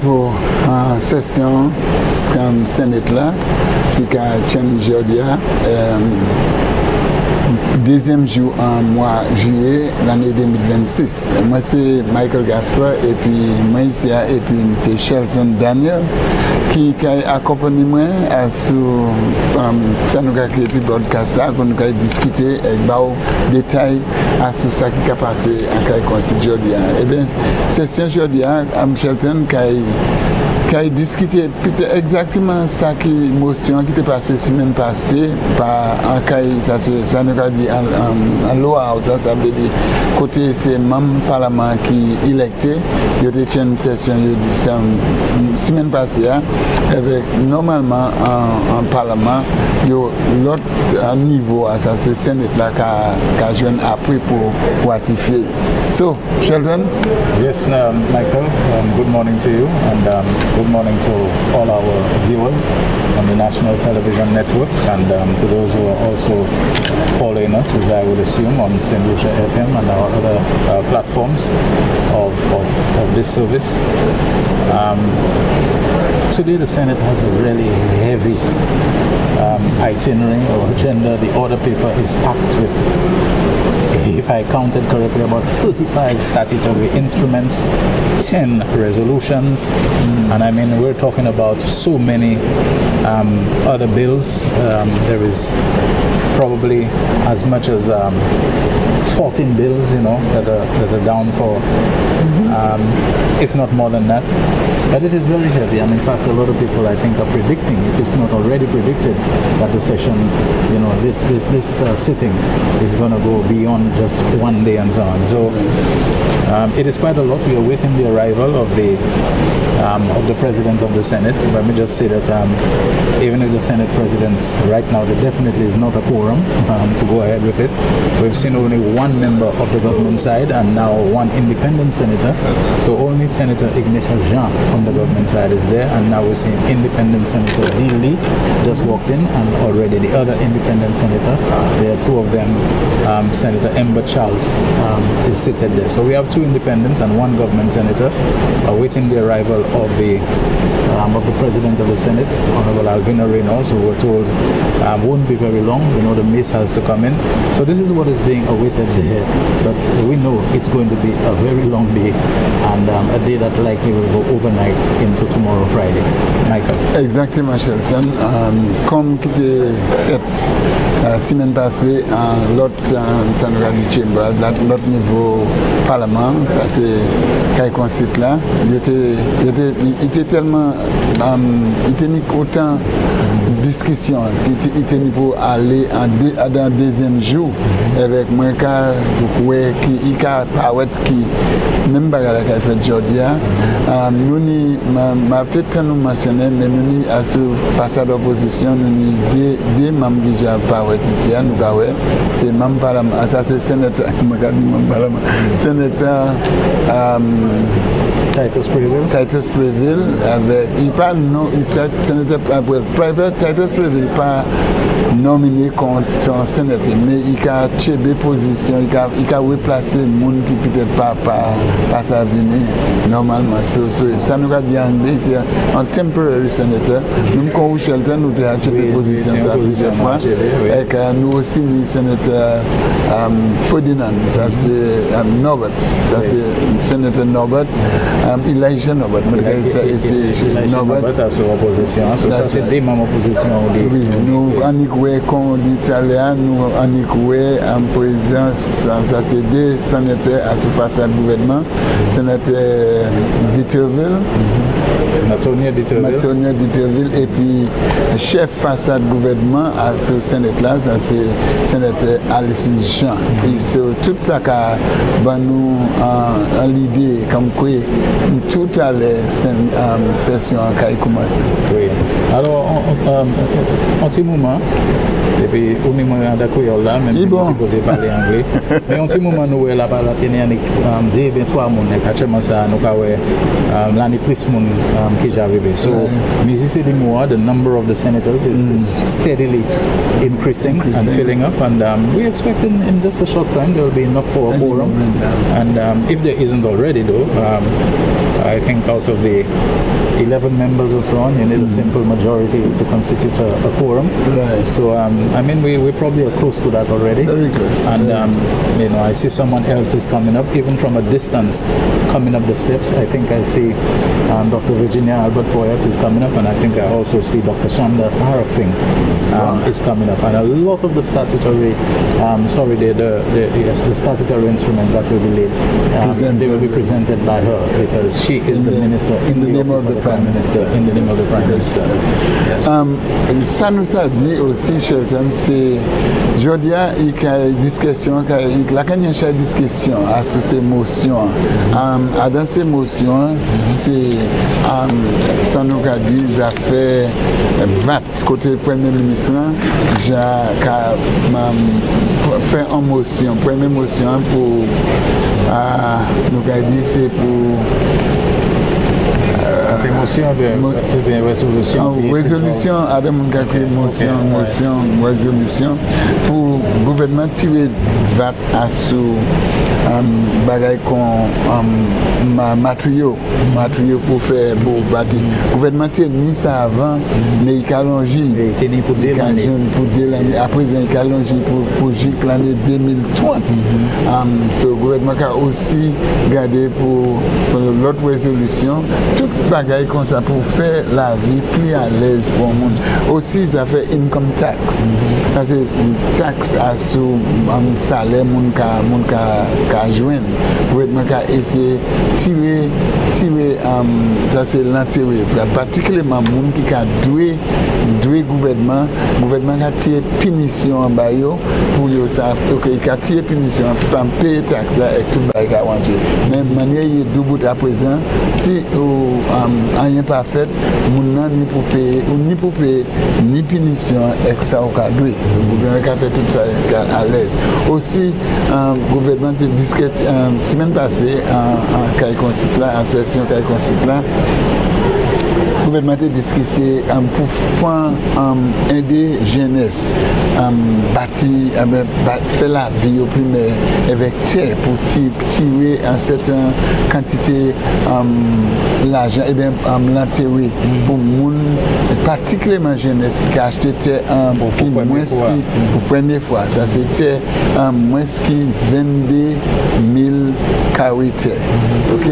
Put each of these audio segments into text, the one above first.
pour la session comme Sénat là, qui a tenu aujourd'hui, deuxième jour en mois juillet l'année 2026. Moi c'est Michael Gaspar et puis Maïsia et puis c'est Shelton Daniel qui a accompagné moi sur ça nous a créé ce broadcast là qu'on a discuté avec des détails sur ça qui a passé à Conseil aujourd'hui. Et bien session aujourd'hui à Shelton qui a discuté exactement ça qui émotion qui était passée semaine passée par ça nous a dit en loi ça veut dire côté c'est membre parlement qui électé il y a une session semaine passée avec normalement en parlement il y a l'autre niveau ça c'est Sénat là qui a joué après pour ratifier. So Sheldon. Yes, Michael, good morning to you and good morning to all our viewers on the National Television Network and to those who are also following us, as I would assume, on St. Lucia FM and our other platforms of this service. Today the Senate has a really heavy itinerary or agenda. The order paper is packed with, if I counted correctly, about 35 statutory instruments, 10 resolutions, and I mean we're talking about so many other bills. There is probably as much as 14 bills, that are down for, if not more than that. But it is very heavy, and in fact, a lot of people, I think, are predicting, if it's not already predicted, that the session, this sitting is going to go beyond just one day and so on. So it is quite a lot. We are waiting the arrival of the President of the Senate. Let me just say that even if the Senate President right now, there definitely is not a quorum to go ahead with it. We've seen only one member of the government side and now one independent senator. So only Senator Ignatius Jean from the government side is there, and now we're seeing independent Senator Dean Lee just walked in, and already the other independent senator, there are two of them, Senator Ember Charles is seated there. So we have two independents and one government senator awaiting the arrival of the President of the Senate, Honorable Alvina Reynolds, who we're told won't be very long. The mace has to come in. So this is what is being awaited there. But we know it's going to be a very long day, and a day that likely will go overnight into tomorrow, Friday. Michael. Exactement, Shelton. Comme qui était fait semaine passée à l'autre chamber, l'autre niveau parlement, ça c'est quand on cite là, il était tellement, il était autant discussion, il était pour aller dans deuxième jour avec moi qui a parlé qui même bagarre qu'a fait aujourd'hui. Nous ni ma peut-être nous mentionner mais nous ni à ce façade d'opposition nous ni des membres qui j'ai parlé ici nous gawe c'est même parlement ça c'est sénateur sénateur Titus Preville avec il pas non il sénateur private Titus Preville pas nominé contre son sénateur mais il a chébé position il a replacé monde qui peut-être pas ça venir normalement ça nous a dit en anglais c'est un temporary senator nous comme Shelton nous a chébé position ça plusieurs fois et que nous aussi ni sénateur Ferdinand ça c'est Norbert ça c'est sénateur Norbert Elijah Norbert c'est Norbert à son opposition ça c'est des mêmes oppositions oui nous anikwe comme d'italien nous anikwe en présence ça c'est des sénateurs à ce façade gouvernement sénateur Diterville Matonia Diterville et puis chef façade gouvernement à ce sénat là ça c'est sénateur Alison Jean et c'est tout ça qu'a nous en l'idée comme quoi tout à l'heure session qui a commencé. Oui. Alors en petit moment Et puis, on est moins d'accord là, même si bon. je suis parler anglais. Mais on petit moment nous là par la télé, deux ben trois monde actuellement ça nous avons l'année plus monde qui est arrivé. So, Mississippi more, the number of the senators is steadily increasing and filling up, and we expect in just a short time there will be enough for a quorum. And if there isn't already, though, I think out of the 11 members or so on, you need a simple majority to constitute a quorum. Right. So, I mean, we probably are close to that already. Very close. And, Very close. you know, I see someone else is coming up, even from a distance, coming up the steps. I think I see Dr. Virginia Albert Poyet is coming up, and I think I also see Dr. Shanda Haraksing is coming up. And a lot of the statutory, the statutory instruments that will be laid, they will be presented by her, because she is the minister in the name of the Prime Minister. In the name of the Prime Minister. Yes. Ça nous a dit aussi, Shelton, c'est Jodia, il y a une discussion, la dernière discussion à ces motions. Dans ces motions, c'est ça nous a dit, ça fait 20 côté Premier ministre, j'ai fait une motion, première motion pour nous a dit c'est pour c'est motion de résolution. Résolution, Adam résolution pour le gouvernement tirer VAT à sous bagaille matériaux pour faire pour bâtir. Le gouvernement tirer ni ça avant, mais il a allongé. Il a pour deux l'année. Après il a allongé pour l'année 2030. Le gouvernement a aussi gardé pour l'autre résolution toute bagaille comme ça pour faire la vie plus à l'aise pour le monde. Aussi, ça fait income tax. Parce que tax à sous salaire moun ka joindre. Le gouvernement a essayé de tirer ça c'est l'intérêt. Particulièrement moun qui a doué gouvernement a tiré punition en bas pour yo ça. OK, il a tiré punition femme payer tax là et tout bagarre manger. Mais manière il est double à présent si rien pas fait, moun ni pour payer ni punition ex ça au cadre. Le gouvernement a fait tout ça à l'aise. Aussi gouvernement a discuté semaine passée en cahier constitue là en session cahier constitue là. Le gouvernement a discuté pour aider jeunesse bâtir faire la vie au primaire avec terre pour tirer une certaine quantité l'argent et bien l'enterrer pour moun particulièrement jeunesse qui a acheté terre pour première fois ça c'était moins qui 22 000 carrés terre. OK,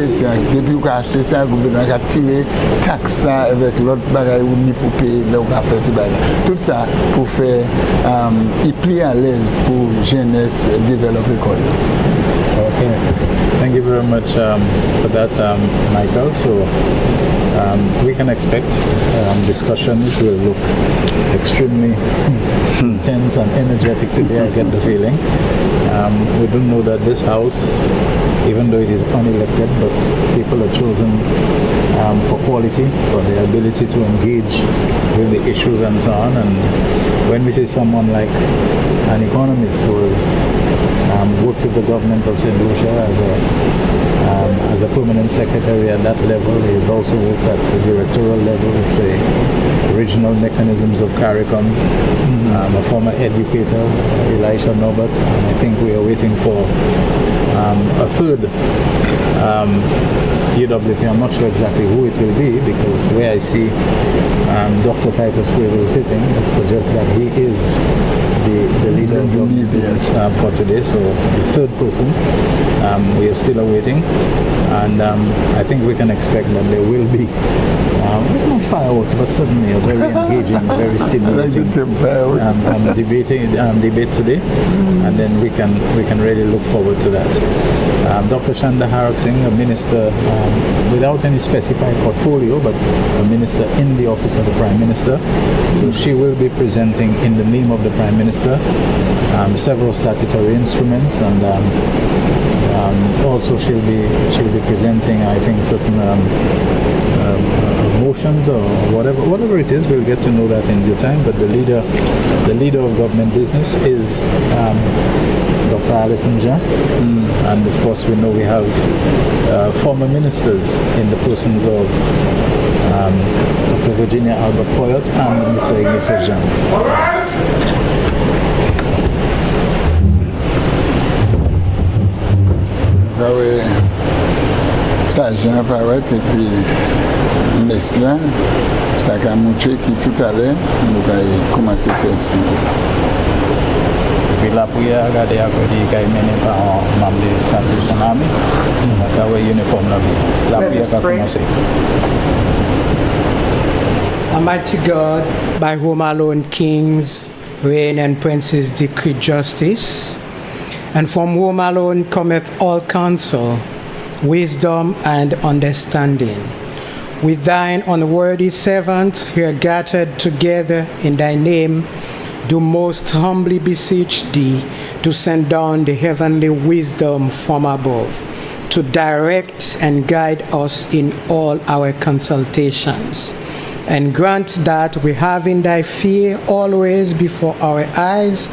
depuis qu'on a acheté ça, le gouvernement a tiré taxe là avec l'autre bagaille ou ni pour payer là on a fait ces bagailles. Tout ça pour faire il plie à l'aise pour jeunesse développer quoi. Okay. Thank you very much for that, Michael. So we can expect discussions will look extremely intense and energetic today. I get the feeling. We do know that this house, even though it is unelected, but people are chosen for quality, for their ability to engage with the issues and so on. And when we see someone like an economist who has worked with the government of St. Lucia as a permanent secretary at that level, he has also worked at the directorial level with the regional mechanisms of CARICOM, a former educator, Elisha Norbert, and I think we are waiting for a third UWP. I'm not sure exactly who it will be, because where I see Dr. Titus Quayle sitting, it suggests that he is the leader of the for today. So the third person, we are still awaiting, and I think we can expect that there will be, if not fireworks, but certainly a very engaging, very stimulating debate today, and then we can really look forward to that. Dr. Shanda Haraksing, a minister without any specified portfolio, but a minister in the office of the Prime Minister. So she will be presenting in the name of the Prime Minister several statutory instruments, and also she'll be presenting, I think, certain motion elections or whatever it is, we'll get to know that in due time. But the leader of government business is Dr. Alison Jean, and of course we know we have former ministers in the persons of Dr. Virginia Albert Poyot and Mr. Ignatius Jean. Yes. Station Poyot et puis Nestlé, ça a montré que tout à l'heure nous allons commencer cette Puis la prière a gardé à côté qui est menée par un membre de Salvation Army. C'est un uniforme là. La prière a commencé. Almighty God, by whom alone kings reign and princes decree justice, and from whom alone cometh all counsel, wisdom and understanding. With thine unworthy servants here gathered together in thy name, do most humbly beseech thee to send down the heavenly wisdom from above, to direct and guide us in all our consultations. And grant that we have in thy fear always before our eyes,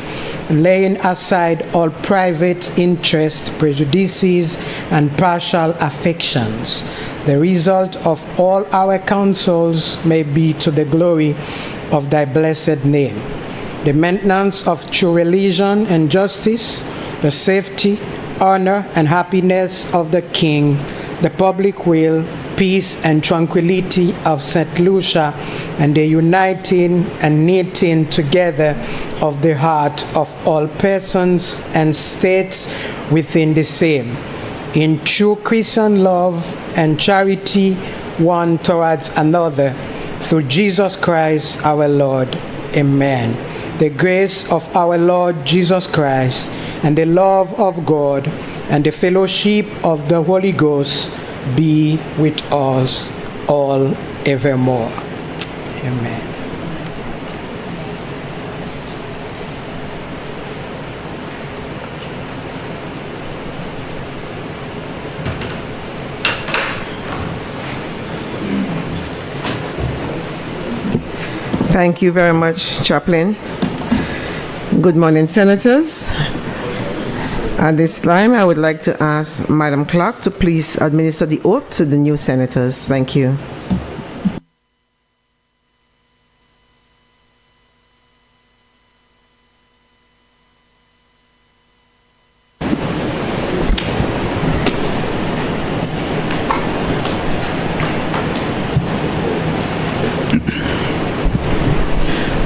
laying aside all private interest, prejudices, and partial affections. The result of all our counsels may be to the glory of thy blessed name. The maintenance of true religion and justice, the safety, honor, and happiness of the King, the public will, peace and tranquility of St. Lucia, and the uniting and knitting together of the heart of all persons and states within the same, in true Christian love and charity one towards another, through Jesus Christ our Lord. Amen. The grace of our Lord Jesus Christ, and the love of God, and the fellowship of the Holy Ghost be with us all evermore. Amen. Thank you very much, Chaplain. Good morning, Senators. At this time, I would like to ask Madam Clerk to please administer the oath to the new Senators. Thank you.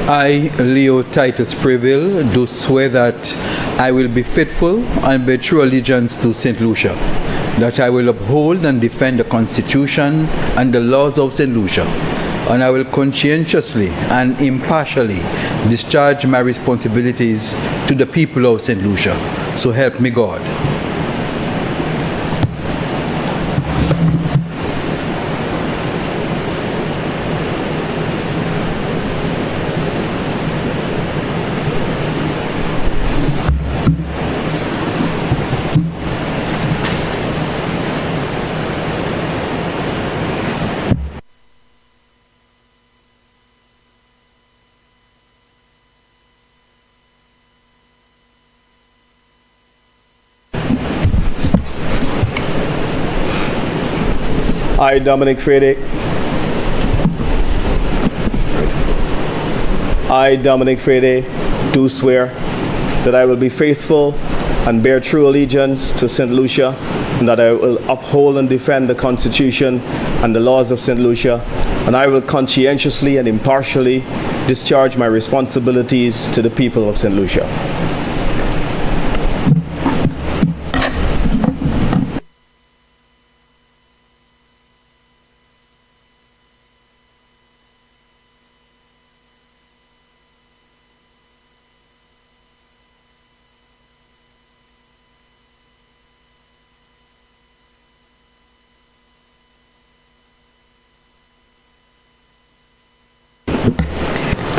I, Leo Titus Preville, do swear that I will be faithful and bear true allegiance to St. Lucia, that I will uphold and defend the Constitution and the laws of St. Lucia, and I will conscientiously and impartially discharge my responsibilities to the people of St. Lucia. So help me God. I, Dominic Frede. I, Dominic Frede, do swear that I will be faithful and bear true allegiance to St. Lucia, and that I will uphold and defend the Constitution and the laws of St. Lucia, and I will conscientiously and impartially discharge my responsibilities to the people of St. Lucia.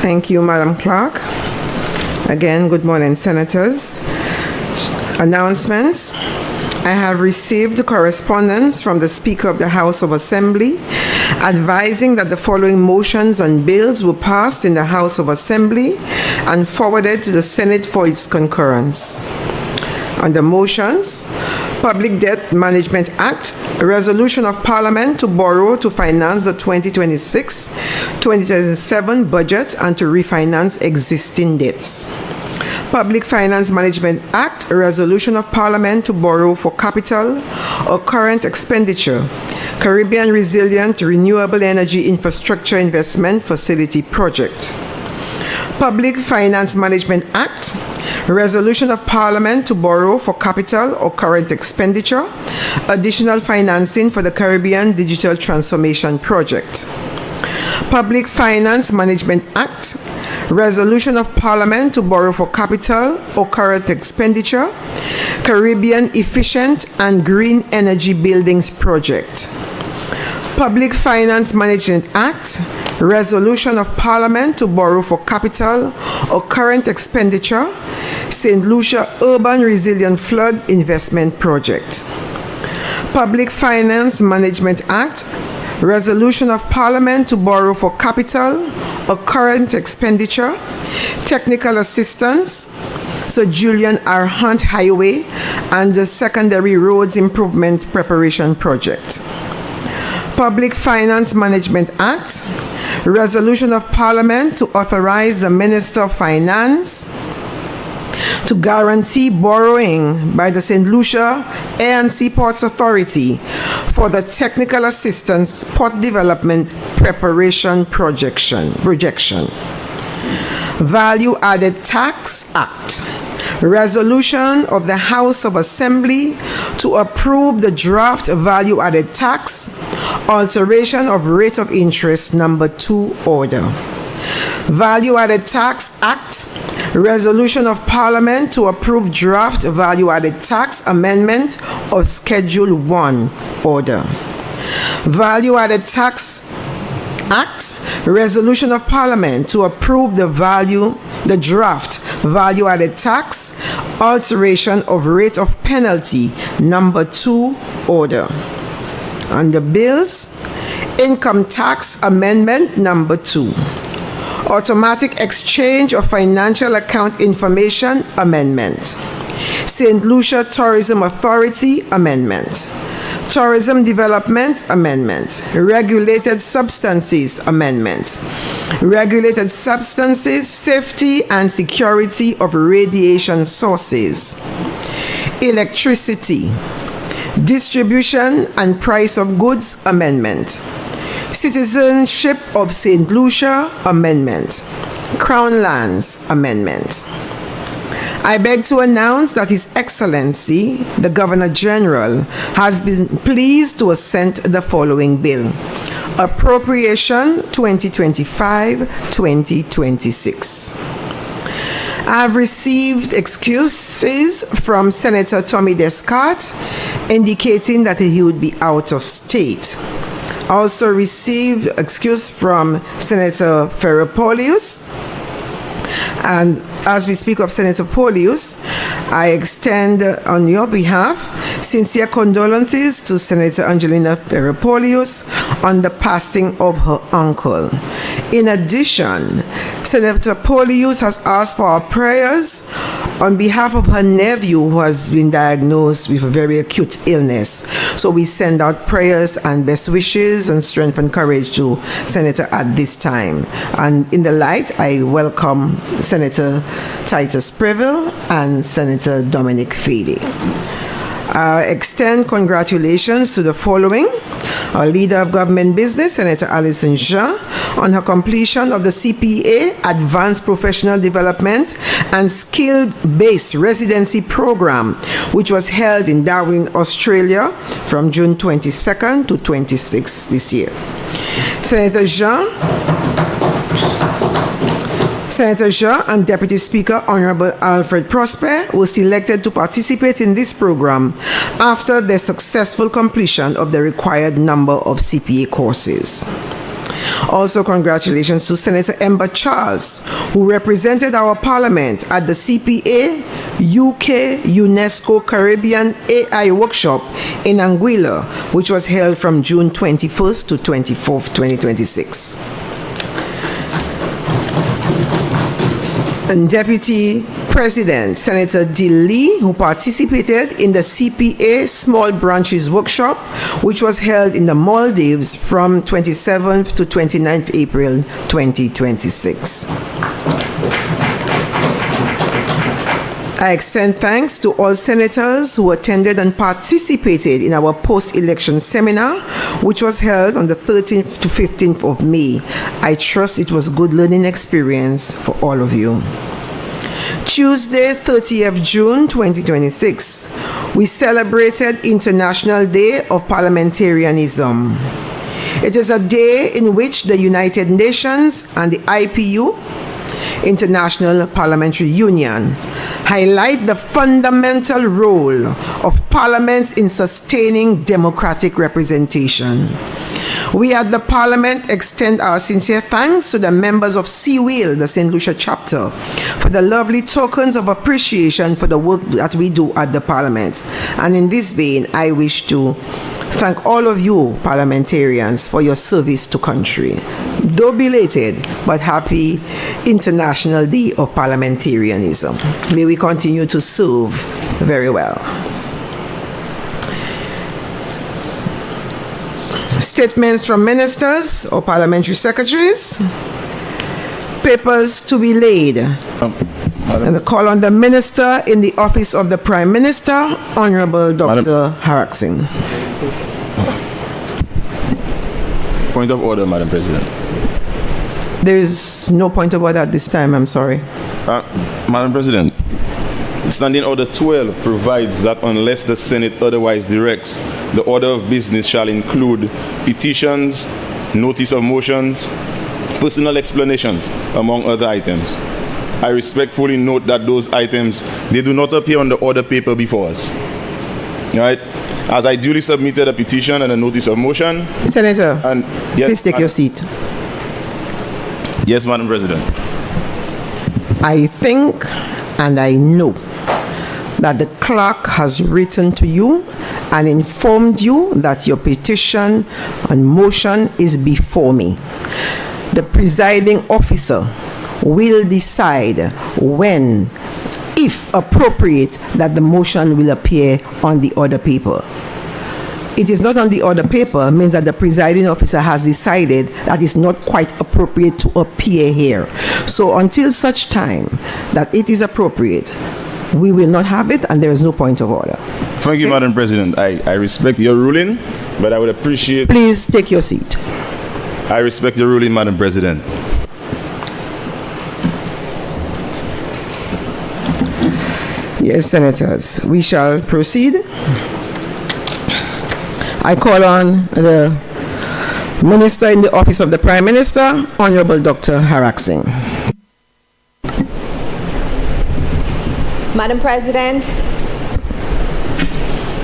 Thank you, Madam Clerk. Again, good morning, Senators. Announcements. I have received correspondence from the Speaker of the House of Assembly advising that the following motions and bills were passed in the House of Assembly and forwarded to the Senate for its concurrence. On the motions, Public Debt Management Act, a resolution of Parliament to borrow to finance the 2026-2027 budget and to refinance existing debts. Public Finance Management Act, a resolution of Parliament to borrow for capital or current expenditure, Caribbean Resilient Renewable Energy Infrastructure Investment Facility Project. Public Finance Management Act, a resolution of Parliament to borrow for capital or current expenditure, additional financing for the Caribbean Digital Transformation Project. Public Finance Management Act, resolution of Parliament to borrow for capital or current expenditure, Caribbean Efficient and Green Energy Buildings Project. Public Finance Management Act, resolution of Parliament to borrow for capital or current expenditure, St. Lucia Urban Resilient Flood Investment Project. Public Finance Management Act, resolution of Parliament to borrow for capital or current expenditure, technical assistance, Sir Julian R. Hunt Highway and the Secondary Roads Improvement Preparation Project. Public Finance Management Act, resolution of Parliament to authorize the Minister of Finance to guarantee borrowing by the St. Lucia Air and Seaports Authority for the Technical Assistance Port Development Preparation Projection. Value Added Tax Act, resolution of the House of Assembly to approve the draft value added tax alteration of rate of interest number 2 order. Value Added Tax Act, resolution of Parliament to approve draft value added tax amendment of Schedule 1 order. Value Added Tax Act, resolution of Parliament to approve the draft value added tax alteration of rate of penalty number 2 order. On the bills, income tax amendment number 2. Automatic exchange of financial account information amendment. St. Lucia Tourism Authority amendment. Tourism Development Amendment, Regulated Substances Amendment, Regulated Substances Safety and Security of Radiation Sources, Electricity, Distribution and Price of Goods Amendment, Citizenship of St. Lucia Amendment, Crown Lands Amendment. I beg to announce that His Excellency, the Governor General, has been pleased to assent the following bill. Appropriation 2025-2026. I have received excuses from Senator Tommy Descott indicating that he would be out of state. I also received excuse from Senator Ferropolius. And as we speak of Senator Polius, I extend on your behalf sincere condolences to Senator Angelina Ferropolius on the passing of her uncle. In addition, Senator Polius has asked for our prayers on behalf of her nephew who has been diagnosed with a very acute illness. So we send out prayers and best wishes and strength and courage to Senator at this time. And in the light, I welcome Senator Titus Previll and Senator Dominic Fady. Extend congratulations to the following: our Leader of Government Business, Senator Alison Jean, on her completion of the CPA Advanced Professional Development and Skill-Based Residency Program, which was held in Darwin, Australia from June 22nd to 26th this year. Senator Jean and Deputy Speaker Honorable Alfred Prosper were selected to participate in this program after their successful completion of the required number of CPA courses. Also, congratulations to Senator Ember Charles, who represented our Parliament at the CPA UK UNESCO Caribbean AI workshop in Anguilla, which was held from June 21st to 24th, 2026. And Deputy President Senator Dilly, who participated in the CPA Small Branches Workshop, which was held in the Maldives from 27th to 29th April 2026. I extend thanks to all senators who attended and participated in our post-election seminar, which was held on the 13th to 15th of May. I trust it was a good learning experience for all of you. Tuesday, 30th June 2026, we celebrated International Day of Parliamentarianism. It is a day in which the United Nations and the IPU, International Parliamentary Union, highlight the fundamental role of parliaments in sustaining democratic representation. We at the Parliament extend our sincere thanks to the members of CWIL, the St. Lucia chapter, for the lovely tokens of appreciation for the work that we do at the Parliament. And in this vein, I wish to thank all of you parliamentarians for your service to country. Though belated, but happy International Day of Parliamentarianism. May we continue to serve very well. Statements from ministers or parliamentary secretaries. Papers to be laid. And the call on the Minister in the Office of the Prime Minister, Honorable Dr. Haraxing. Point of order, Madam President. There is no point of order at this time, I'm sorry. Madam President, Standing Order 12 provides that unless the Senate otherwise directs, the order of business shall include petitions, notice of motions, personal explanations, among other items. I respectfully note that those items, they do not appear on the order paper before us. All right? As I duly submitted a petition and a notice of motion. Senator, and yes, please take your seat. Yes, Madam President. I think and I know that the clerk has written to you and informed you that your petition and motion is before me. The presiding officer will decide when, if appropriate, that the motion will appear on the order paper. It is not on the order paper means that the presiding officer has decided that it's not quite appropriate to appear here. So until such time that it is appropriate, we will not have it, and there is no point of order. Thank you, Madam President. I respect your ruling, but I would appreciate... Please take your seat. I respect your ruling, Madam President. Yes, Senators, we shall proceed. I call on the Minister in the Office of the Prime Minister, Honorable Dr. Haraxing. Madam President,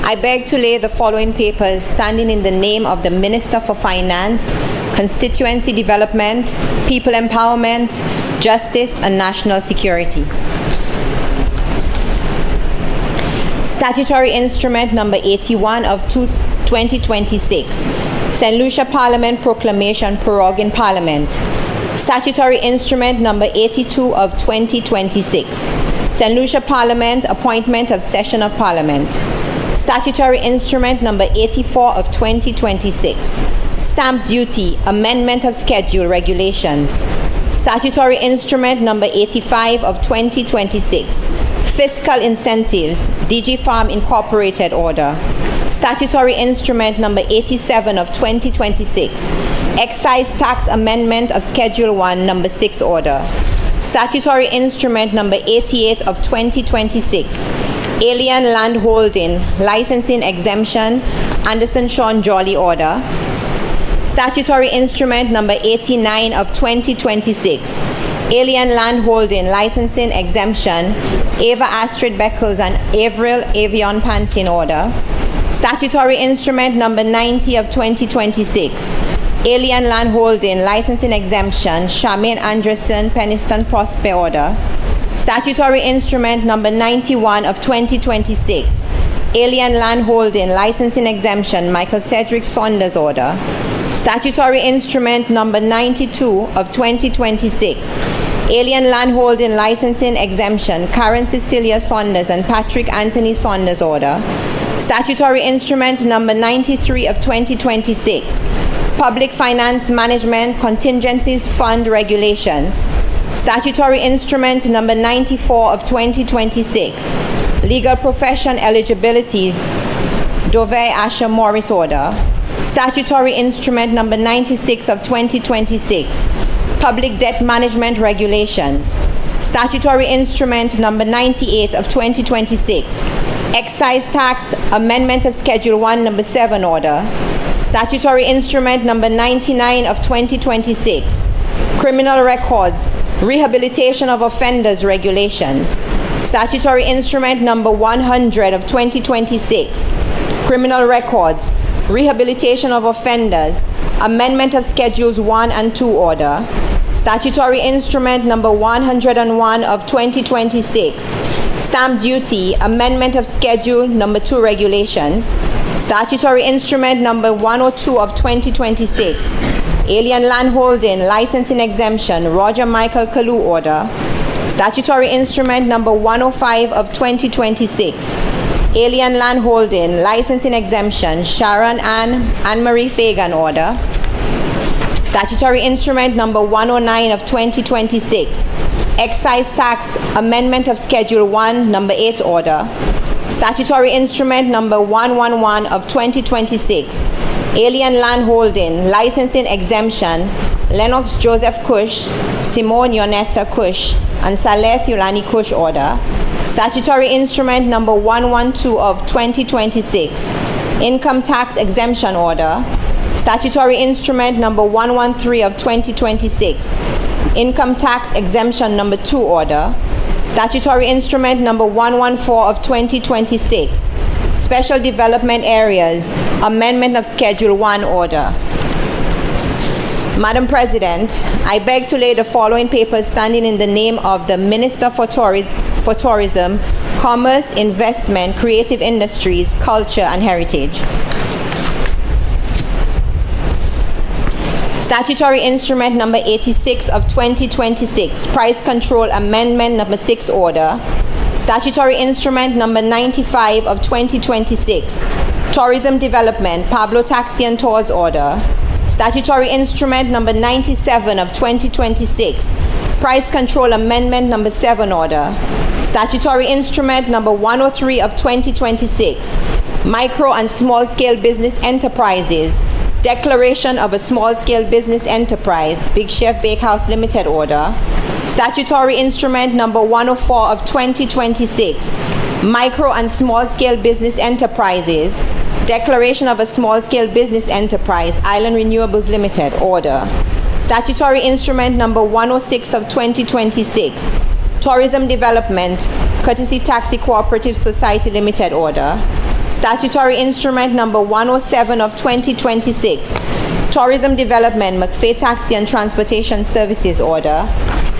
I beg to lay the following papers standing in the name of the Minister for Finance, Constituency Development, People Empowerment, Justice and National Security. Statutory Instrument Number 81 of 2026, St. Lucia Parliament Proclamation Proroguing Parliament. Statutory Instrument Number 82 of 2026, St. Lucia Parliament Appointment of Session of Parliament. Statutory Instrument Number 84 of 2026, Stamp Duty Amendment of Schedule Regulations. Statutory Instrument Number 85 of 2026, Fiscal Incentives, DG Farm Incorporated Order. Statutory Instrument Number 87 of 2026, Excise Tax Amendment of Schedule 1, Number 6 Order. Statutory Instrument Number 88 of 2026, Alien Land Holding Licensing Exemption, Anderson Sean Jolly Order. Statutory Instrument Number 89 of 2026, Alien Land Holding Licensing Exemption, Ava Astrid Beckles and Avril Avion Pantin Order. Statutory Instrument Number 90 of 2026, Alien Land Holding Licensing Exemption, Charmaine Anderson Peniston Prosper Order. Statutory Instrument Number 91 of 2026, Alien Land Holding Licensing Exemption, Michael Cedric Saunders Order. Statutory Instrument Number 92 of 2026, Alien Land Holding Licensing Exemption, Karen Cecilia Saunders and Patrick Anthony Saunders Order. Statutory Instrument Number 93 of 2026, Public Finance Management Contingencies Fund Regulations. Statutory Instrument Number 94 of 2026, Legal Profession Eligibility, Dove Asher Morris Order. Statutory Instrument Number 96 of 2026, Public Debt Management Regulations. Statutory Instrument Number 98 of 2026, Excise Tax Amendment of Schedule 1, Number 7 Order. Statutory Instrument Number 99 of 2026, Criminal Records Rehabilitation of Offenders Regulations. Statutory Instrument Number 100 of 2026, Criminal Records Rehabilitation of Offenders Amendment of Schedules 1 and 2 Order. Statutory Instrument Number 101 of 2026, Stamp Duty Amendment of Schedule Number 2 Regulations. Statutory Instrument Number 102 of 2026, Alien Land Holding Licensing Exemption, Roger Michael Kalu Order. Statutory Instrument Number 105 of 2026, Alien Land Holding Licensing Exemption, Sharon Anne-Marie Fagan Order. Statutory Instrument Number 109 of 2026, Excise Tax Amendment of Schedule 1, Number 8 Order. Statutory Instrument Number 111 of 2026, Alien Land Holding Licensing Exemption, Lennox Joseph Cush, Simone Yonetta Cush, and Saleh Thulani Cush Order. Statutory Instrument Number 112 of 2026, Income Tax Exemption Order. Statutory Instrument Number 113 of 2026, Income Tax Exemption Number 2 Order. Statutory Instrument Number 114 of 2026, Special Development Areas Amendment of Schedule 1 Order. Madam President, I beg to lay the following papers standing in the name of the Minister for Tourism, Commerce, Investment, Creative Industries, Culture and Heritage. Statutory Instrument Number 86 of 2026, Price Control Amendment Number 6 Order. Statutory Instrument Number 95 of 2026, Tourism Development, Pablo Taxian Tours Order. Statutory Instrument Number 97 of 2026, Price Control Amendment Number 7 Order. Statutory Instrument Number 103 of 2026, Micro and Small Scale Business Enterprises, Declaration of a Small-Scale Business Enterprise, Big Chef Bakehouse Limited Order. Statutory Instrument Number 104 of 2026, Micro and Small-Scale Business Enterprises, Declaration of a Small-Scale Business Enterprise, Island Renewables Limited Order. Statutory Instrument Number 106 of 2026, Tourism Development, Courtesy Taxi Cooperative Society Limited Order. Statutory Instrument Number 107 of 2026, Tourism Development, McFay Taxi and Transportation Services Order.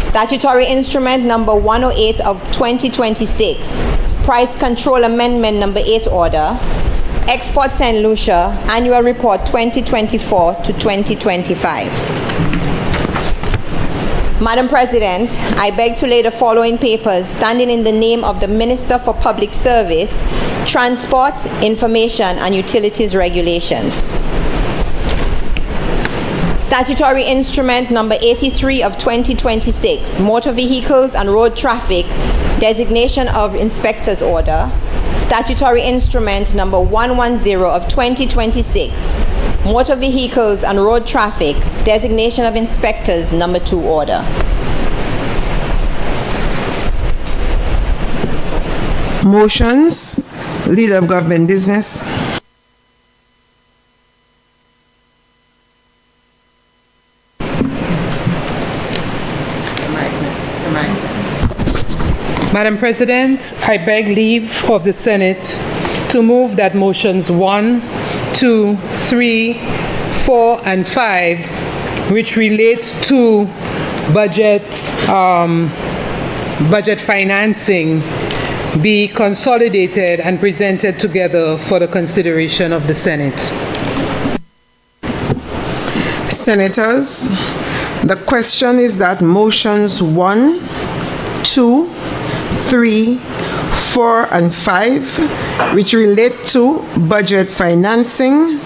Statutory Instrument Number 108 of 2026, Price Control Amendment Number 8 Order. Export St. Lucia, Annual Report 2024 to 2025. Madam President, I beg to lay the following papers standing in the name of the Minister for Public Service, Transport, Information and Utilities Regulations. Statutory Instrument Number 83 of 2026, Motor Vehicles and Road Traffic, Designation of Inspectors Order. Statutory Instrument Number 110 of 2026, Motor Vehicles and Road Traffic, Designation of Inspectors Number 2 Order. Motions. Leader of Government Business. Madam President, I beg leave of the Senate to move that motions 1, 2, 3, 4, and 5, which relate to budget budget financing be consolidated and presented together for the consideration of the Senate. Senators, the question is that motions 1, 2, 3, 4, and 5, which relate to budget financing,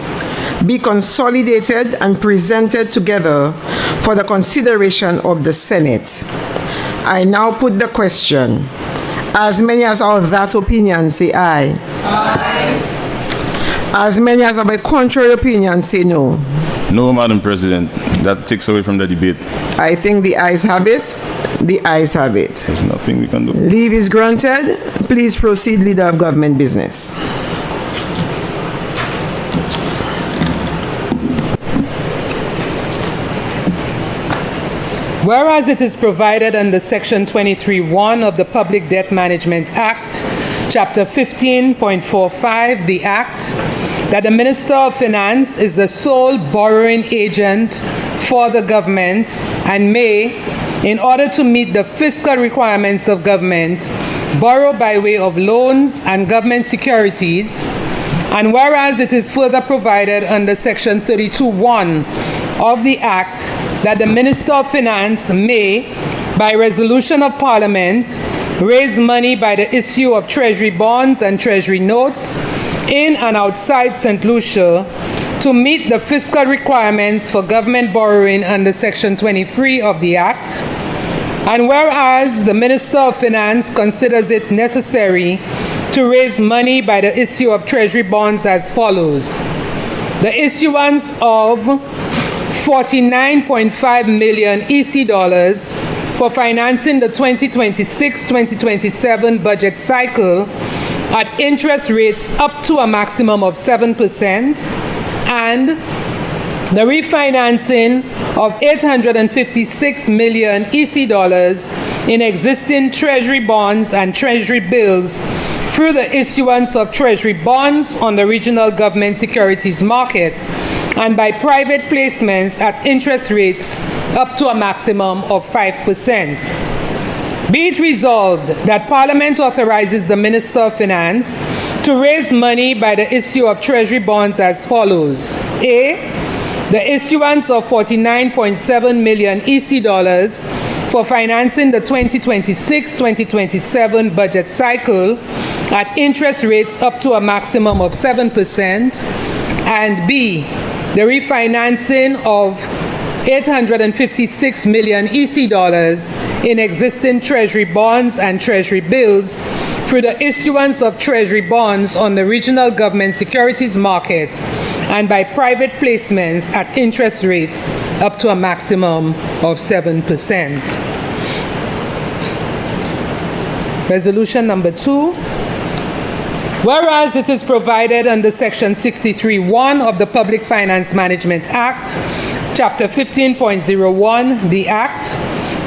be consolidated and presented together for the consideration of the Senate. I now put the question. As many as are of that opinion, say aye. Aye. As many as have a contrary opinion, say no. No, Madam President. That takes away from the debate. I think the ayes have it. The ayes have it. There's nothing we can do. Leave is granted. Please proceed, Leader of Government Business. Whereas it is provided under Section 23(1) of the Public Debt Management Act, Chapter 15.45, the Act, that the Minister of Finance is the sole borrowing agent for the government and may, in order to meet the fiscal requirements of government, borrow by way of loans and government securities, and whereas it is further provided under Section 32(1) of the Act that the Minister of Finance may, by resolution of Parliament, raise money by the issue of Treasury bonds and Treasury notes in and outside St. Lucia to meet the fiscal requirements for government borrowing under Section 23 of the Act. And whereas the Minister of Finance considers it necessary to raise money by the issue of Treasury bonds as follows: the issuance of 49.5 million EC dollars for financing the 2026-2027 budget cycle at interest rates up to a maximum of 7%, and the refinancing of 856 million EC dollars in existing Treasury bonds and Treasury bills through the issuance of Treasury bonds on the regional government securities market and by private placements at interest rates up to a maximum of 5%. Be it resolved that Parliament authorizes the Minister of Finance to raise money by the issue of Treasury bonds as follows: A, the issuance of 49.7 million EC dollars for financing the 2026-2027 budget cycle at interest rates up to a maximum of 7%, and B, the refinancing of 856 million EC dollars in existing Treasury bonds and Treasury bills through the issuance of Treasury bonds on the regional government securities market and by private placements at interest rates up to a maximum of 7%. Resolution number 2. Whereas it is provided under Section 63(1) of the Public Finance Management Act, Chapter 15.01, the Act,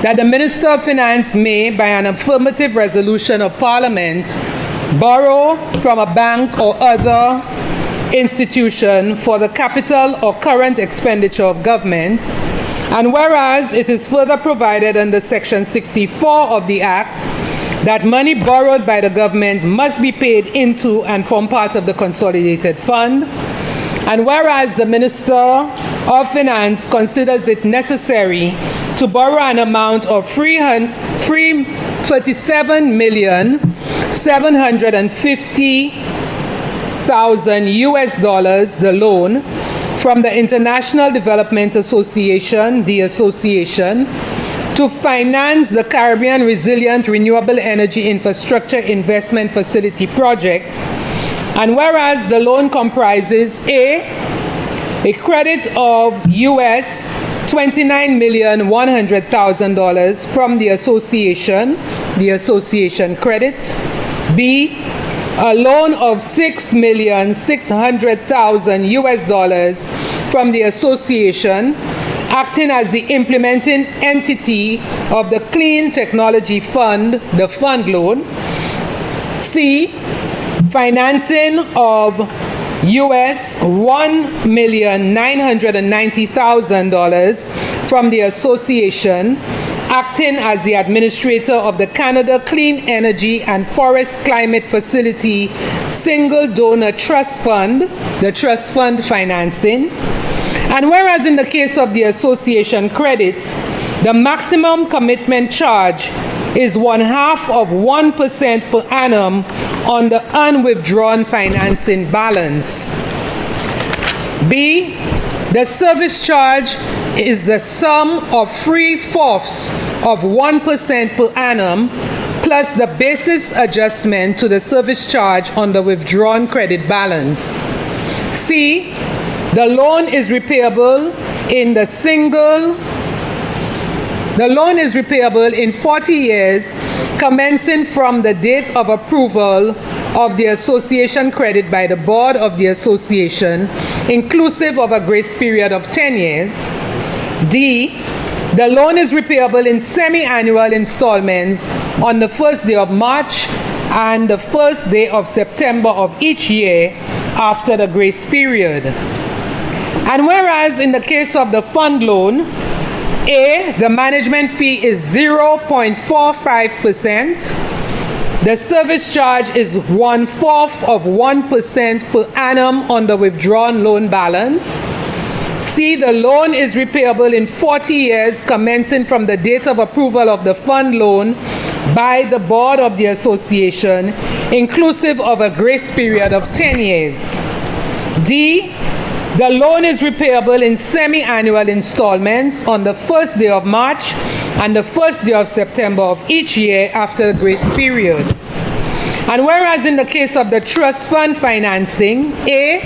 that the Minister of Finance may, by an affirmative resolution of Parliament, borrow from a bank or other institution for the capital or current expenditure of government, and whereas it is further provided under Section 64 of the Act that money borrowed by the government must be paid into and form part of the consolidated fund, and whereas the Minister of Finance considers it necessary to borrow an amount of $37,750,000 US dollars, the loan, from the International Development Association, the association, to finance the Caribbean Resilient Renewable Energy Infrastructure Investment Facility project, and whereas the loan comprises A credit of US $29,100,000 from the association credit, B, a loan of $6,600,000 US dollars from the association, acting as the implementing entity of the Clean Technology Fund, the fund loan. C, financing of US $1,990,000 from the association, acting as the administrator of the Canada Clean Energy and Forest Climate Facility Single Donor Trust Fund, the trust fund financing. And whereas in the case of the association credit, the maximum commitment charge is 0.5% per annum on the unwithdrawn financing balance. B, the service charge is the sum of 3/4 of 1% per annum plus the basis adjustment to the service charge on the withdrawn credit balance. C, the loan is repayable in The loan is repayable in 40 years, commencing from the date of approval of the association credit by the board of the association, inclusive of a grace period of 10 years. D, the loan is repayable in semi-annual installments on the first day of March and the first day of September of each year after the grace period. And whereas in the case of the fund loan, A, the management fee is 0.45%. The service charge is 1/4 of 1% per annum on the withdrawn loan balance. C, the loan is repayable in 40 years commencing from the date of approval of the fund loan by the board of the association, inclusive of a grace period of 10 years. D, the loan is repayable in semi-annual installments on the first day of March and the first day of September of each year after the grace period. And whereas in the case of the trust fund financing, A,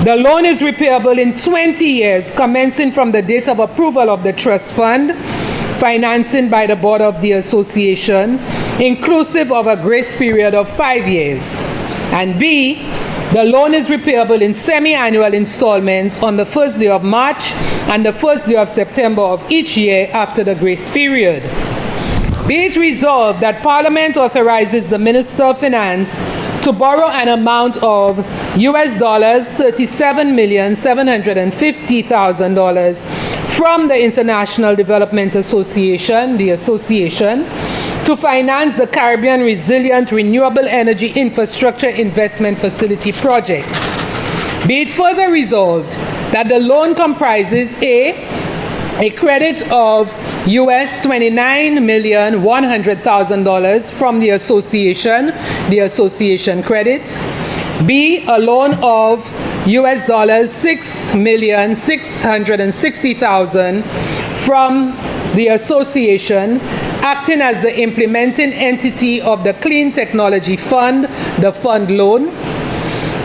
the loan is repayable in 20 years commencing from the date of approval of the trust fund financing by the board of the association, inclusive of a grace period of 5 years. And B, the loan is repayable in semi-annual installments on the first day of March and the first day of September of each year after the grace period. Be it resolved that Parliament authorizes the Minister of Finance to borrow an amount of $37,750,000 from the International Development Association, the association, to finance the Caribbean Resilient Renewable Energy Infrastructure Investment Facility project. Be it further resolved that the loan comprises a credit of $29,100,000 from the association credit. B, a loan of $6,660,000 from the association, acting as the implementing entity of the Clean Technology Fund, the fund loan.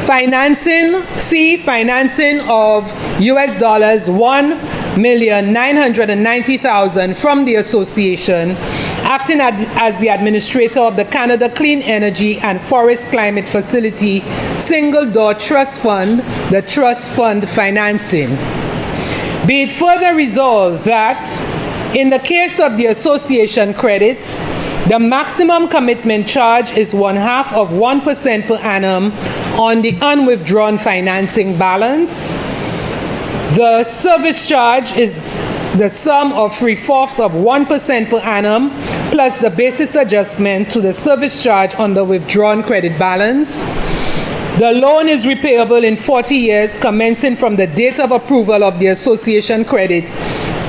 Financing, C, financing of $1,990,000 from the association, acting as the administrator of the Canada Clean Energy and Forest Climate Facility Single Door Trust Fund, the trust fund financing. Be it further resolved that in the case of the association credit, the maximum commitment charge is 0.5% per annum on the unwithdrawn financing balance. The service charge is the sum of 3/4 of 1% per annum plus the basis adjustment to the service charge on the withdrawn credit balance. The loan is repayable in 40 years commencing from the date of approval of the association credit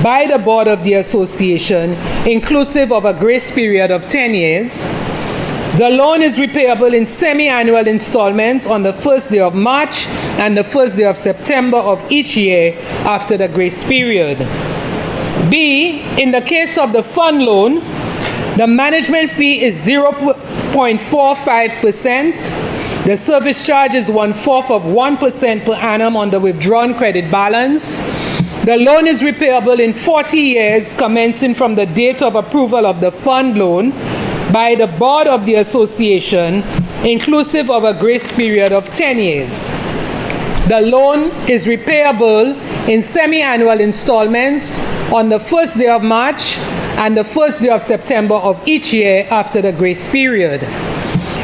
by the board of the association, inclusive of a grace period of 10 years. The loan is repayable in semi-annual installments on the first day of March and the first day of September of each year after the grace period. B, in the case of the fund loan, the management fee is 0.45%. The service charge is 1/4 of 1% per annum on the withdrawn credit balance. The loan is repayable in 40 years commencing from the date of approval of the fund loan by the board of the association, inclusive of a grace period of 10 years. The loan is repayable in semi-annual installments on the first day of March and the first day of September of each year after the grace period.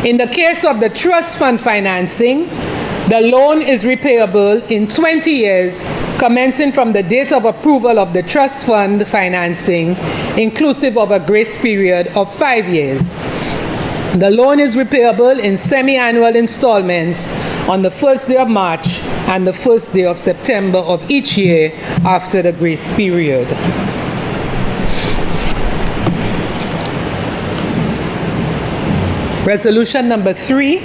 In the case of the trust fund financing, The loan is repayable in 20 years, commencing from the date of approval of the trust fund financing, inclusive of a grace period of 5 years. The loan is repayable in semi-annual installments on the first day of March and the first day of September of each year after the grace period. Resolution number 3.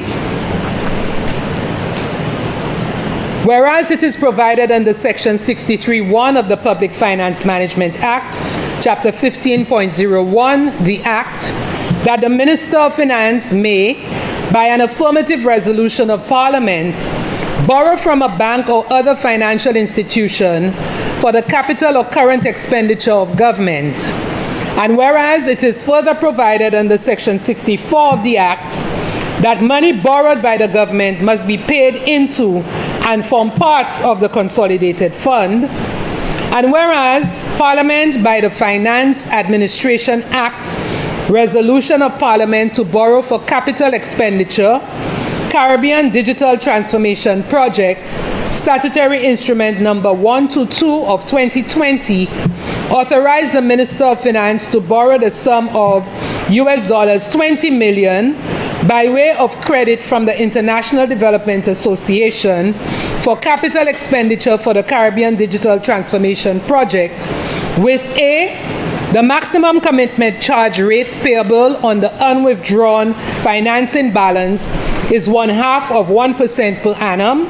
Whereas it is provided under Section 63(1) of the Public Finance Management Act, Chapter 15.01, the Act, that the Minister of Finance may, by an affirmative resolution of Parliament, borrow from a bank or other financial institution for the capital or current expenditure of government. And whereas it is further provided under Section 64 of the Act, that money borrowed by the government must be paid into and form part of the consolidated fund. And whereas Parliament, by the Finance Administration Act, resolution of Parliament to borrow for capital expenditure, Caribbean Digital Transformation Project, Statutory Instrument number 122 of 2020, authorized the Minister of Finance to borrow the sum of $20 million by way of credit from the International Development Association for capital expenditure for the Caribbean Digital Transformation Project, with the maximum commitment charge rate payable on the unwithdrawn financing balance is 0.5% per annum.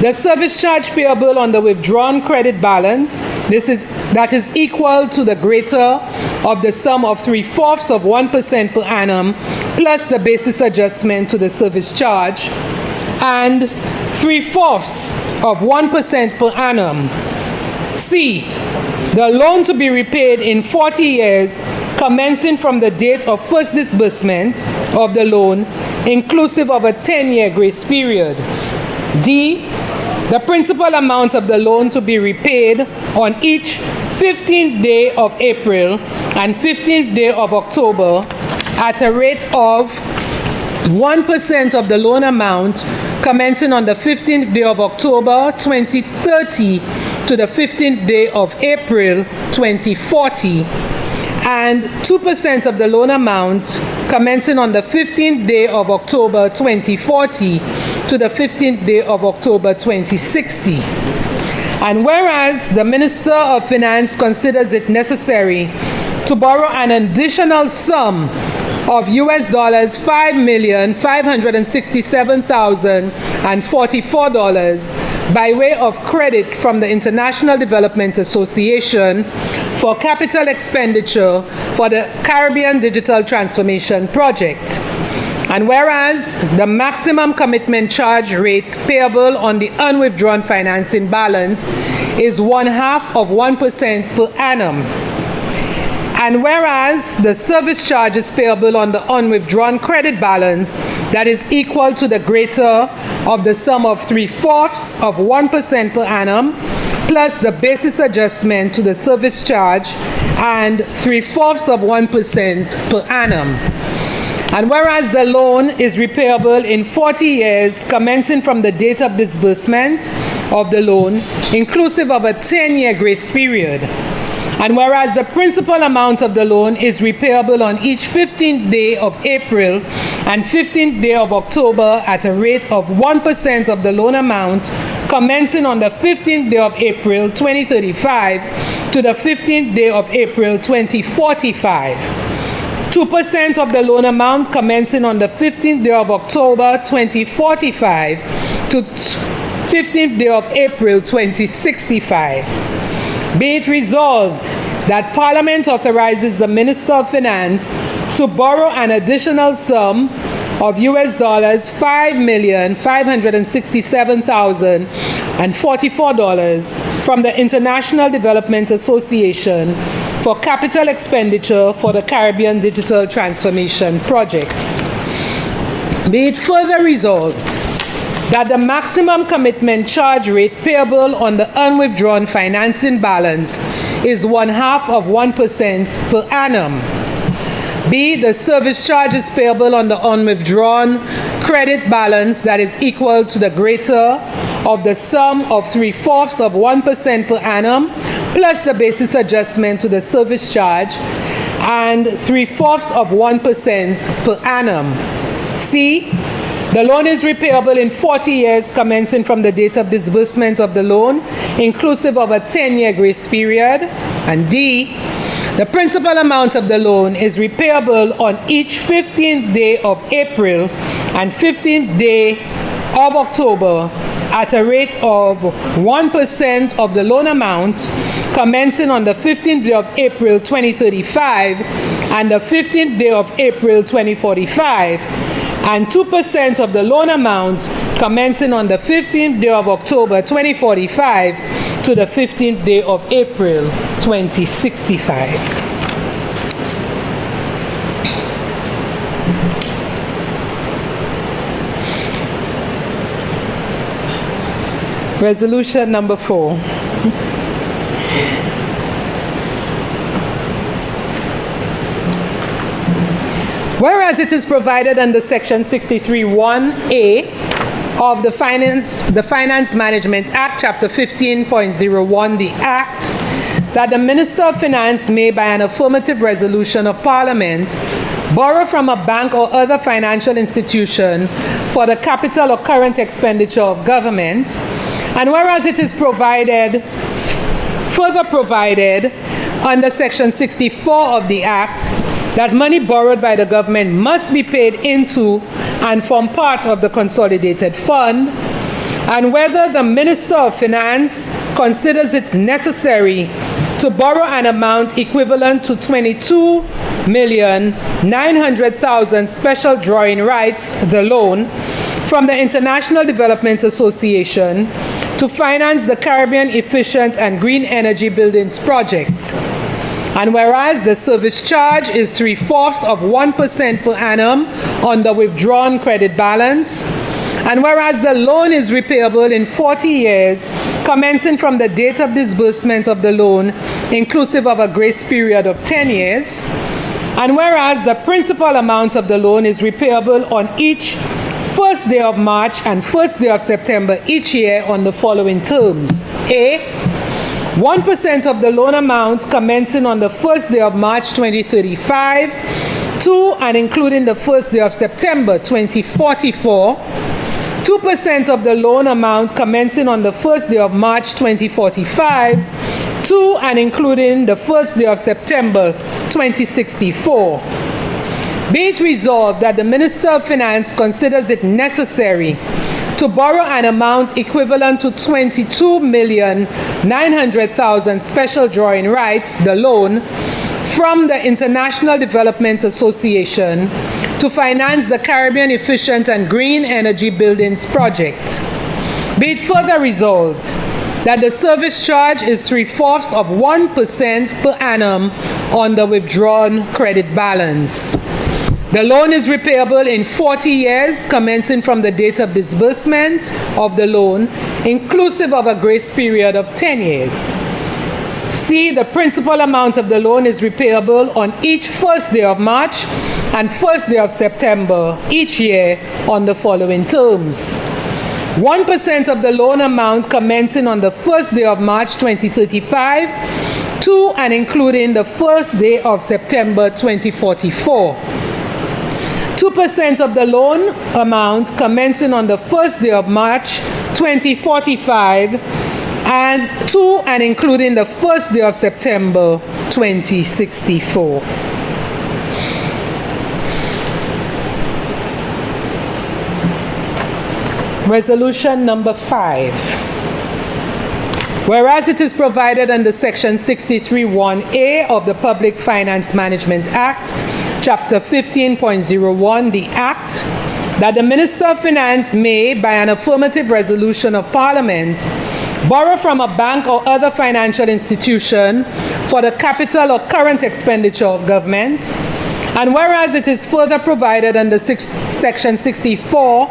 The service charge payable on the withdrawn credit balance, that is equal to the greater of the sum of 0.75% per annum, plus the basis adjustment to the service charge, and 0.75% per annum. C, the loan to be repaid in 40 years, commencing from the date of first disbursement of the loan, inclusive of a 10-year grace period. D, the principal amount of the loan to be repaid on each 15th day of April and 15th day of October at a rate of 1% of the loan amount commencing on the 15th day of October 2030 to the 15th day of April 2040, and 2% of the loan amount commencing on the 15th day of October 2040 to the 15th day of October 2060. And whereas the Minister of Finance considers it necessary to borrow an additional sum of $567,044 by way of credit from the International Development Association for capital expenditure for the Caribbean Digital Transformation Project. And whereas the maximum commitment charge rate payable on the unwithdrawn financing balance is 0.5% per annum. And whereas the service charge is payable on the unwithdrawn credit balance that is equal to the greater of the sum of 0.75% per annum, plus the basis adjustment to the service charge, and 0.75% per annum. And whereas the loan is repayable in 40 years, commencing from the date of disbursement of the loan, inclusive of a 10-year grace period. And whereas the principal amount of the loan is repayable on each 15th day of April and 15th day of October at a rate of 1% of the loan amount, commencing on the 15th day of April 2035 to the 15th day of April 2045. 2% of the loan amount commencing on the 15th day of October 2045 to 15th day of April 2065. Be it resolved that Parliament authorizes the Minister of Finance to borrow an additional sum of $567,044 from the International Development Association for capital expenditure for the Caribbean Digital Transformation Project. Be it further resolved that the maximum commitment charge rate payable on the unwithdrawn financing balance is 0.5% per annum. B, the service charges payable on the unwithdrawn credit balance that is equal to the greater of the sum of 3/4 of 1% per annum plus the basis adjustment to the service charge and 3/4 of 1% per annum. C. The loan is repayable in 40 years commencing from the date of disbursement of the loan, inclusive of a 10-year grace period. And D. The principal amount of the loan is repayable on each 15th day of April and 15th day of October at a rate of 1% of the loan amount commencing on the 15th day of April 2035 and the 15th day of April 2045, and 2% of the loan amount commencing on the 15th day of October 2045 to the 15th day of April 2065. Resolution number 4. Whereas it is provided under Section 63(1)(a) of the Finance Management Act, Chapter 15.01, the Act, that the Minister of Finance may, by an affirmative resolution of Parliament, borrow from a bank or other financial institution for the capital or current expenditure of government, and whereas it is further provided under Section 64 of the Act, that money borrowed by the government must be paid into and form part of the consolidated fund, and whether the Minister of Finance considers it necessary to borrow an amount equivalent to 22,900,000 special drawing rights, the loan, from the International Development Association to finance the Caribbean Efficient and Green Energy Buildings Project. And whereas the service charge is 3/4 of 1% per annum on the withdrawn credit balance, and whereas the loan is repayable in 40 years, commencing from the date of disbursement of the loan, inclusive of a grace period of 10 years, and whereas the principal amount of the loan is repayable on each first day of March and first day of September each year on the following terms. A. 1% of the loan amount commencing on the first day of March 2035 to and including the first day of September 2044. 2% of the loan amount commencing on the first day of March 2045 to and including the first day of September 2064. Be it resolved that the Minister of Finance considers it necessary to borrow an amount equivalent to 22,900,000 special drawing rights, the loan, from the International Development Association to finance the Caribbean Efficient and Green Energy Buildings Project. Be it further resolved that the service charge is 3/4 of 1% per annum on the withdrawn credit balance. The loan is repayable in 40 years commencing from the date of disbursement of the loan, inclusive of a grace period of 10 years. C. The principal amount of the loan is repayable on each first day of March and first day of September each year on the following terms. 1% of the loan amount commencing on the first day of March 2035 to and including the first day of September 2044. 2% of the loan amount commencing on the first day of March 2045 and to and including the first day of September 2064. Resolution number 5. Whereas it is provided under Section 63(1)(a) of the Public Finance Management Act, Chapter 15.01, the Act, that the Minister of Finance may, by an affirmative resolution of Parliament, borrow from a bank or other financial institution for the capital or current expenditure of government, and whereas it is further provided under Section 64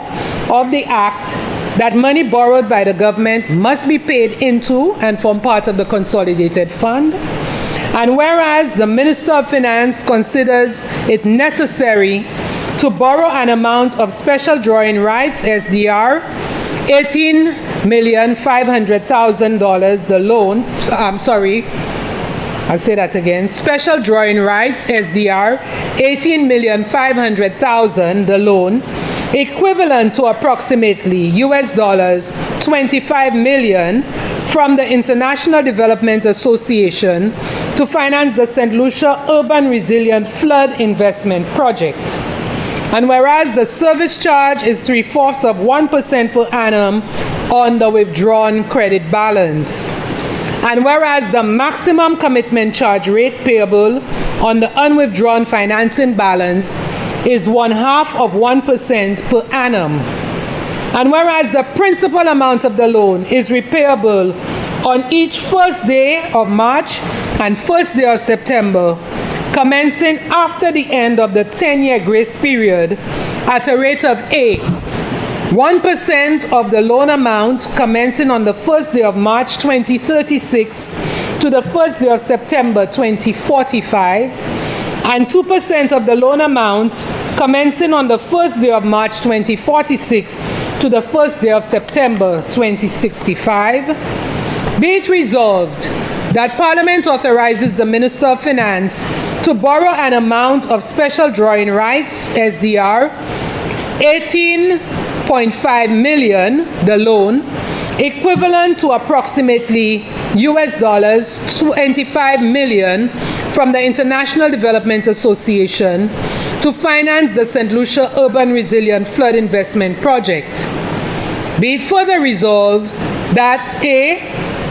of the Act that money borrowed by the government must be paid into and form part of the consolidated fund, and whereas the Minister of Finance considers it necessary to borrow an amount of special drawing rights, SDR, $18,500,000, the loan, I'll say that again, special drawing rights, SDR, $18,500,000, the loan, equivalent to approximately US dollars 25 million from the International Development Association to finance the St. Lucia Urban Resilient Flood Investment Project. And whereas the service charge is 0.75% per annum on the withdrawn credit balance. And whereas the maximum commitment charge rate payable on the unwithdrawn financing balance is 0.5% per annum. And whereas the principal amount of the loan is repayable on each first day of March and first day of September, commencing after the end of the 10-year grace period at a rate of 1% of the loan amount commencing on the first day of March 2036 to the first day of September 2045, and 2% of the loan amount commencing on the first day of March 2046 to the first day of September 2065. Be it resolved that Parliament authorizes the Minister of Finance to borrow an amount of special drawing rights, SDR, 18.5 million, the loan, equivalent to approximately US dollars 25 million from the International Development Association to finance the St. Lucia Urban Resilient Flood Investment Project. Be it further resolved that A,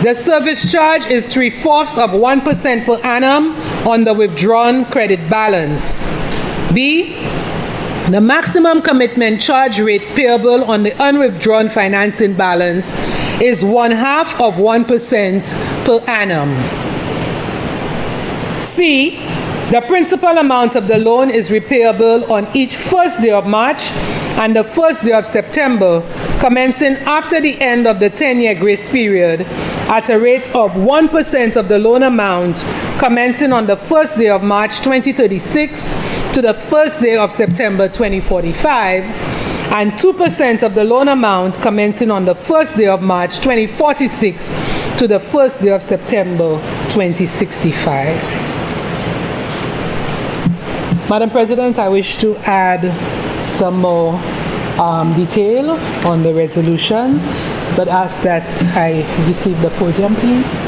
the service charge is 0.75% per annum on the withdrawn credit balance. B, the maximum commitment charge rate payable on the unwithdrawn financing balance is 0.5% per annum. C, the principal amount of the loan is repayable on each first day of March and the first day of September, commencing after the end of the 10-year grace period at a rate of 1% of the loan amount commencing on the first day of March 2036 to the first day of September 2045, and 2% of the loan amount commencing on the first day of March 2046 to the first day of September 2065. Madam President, I wish to add some more detail on the resolution, but ask that I receive the podium, please.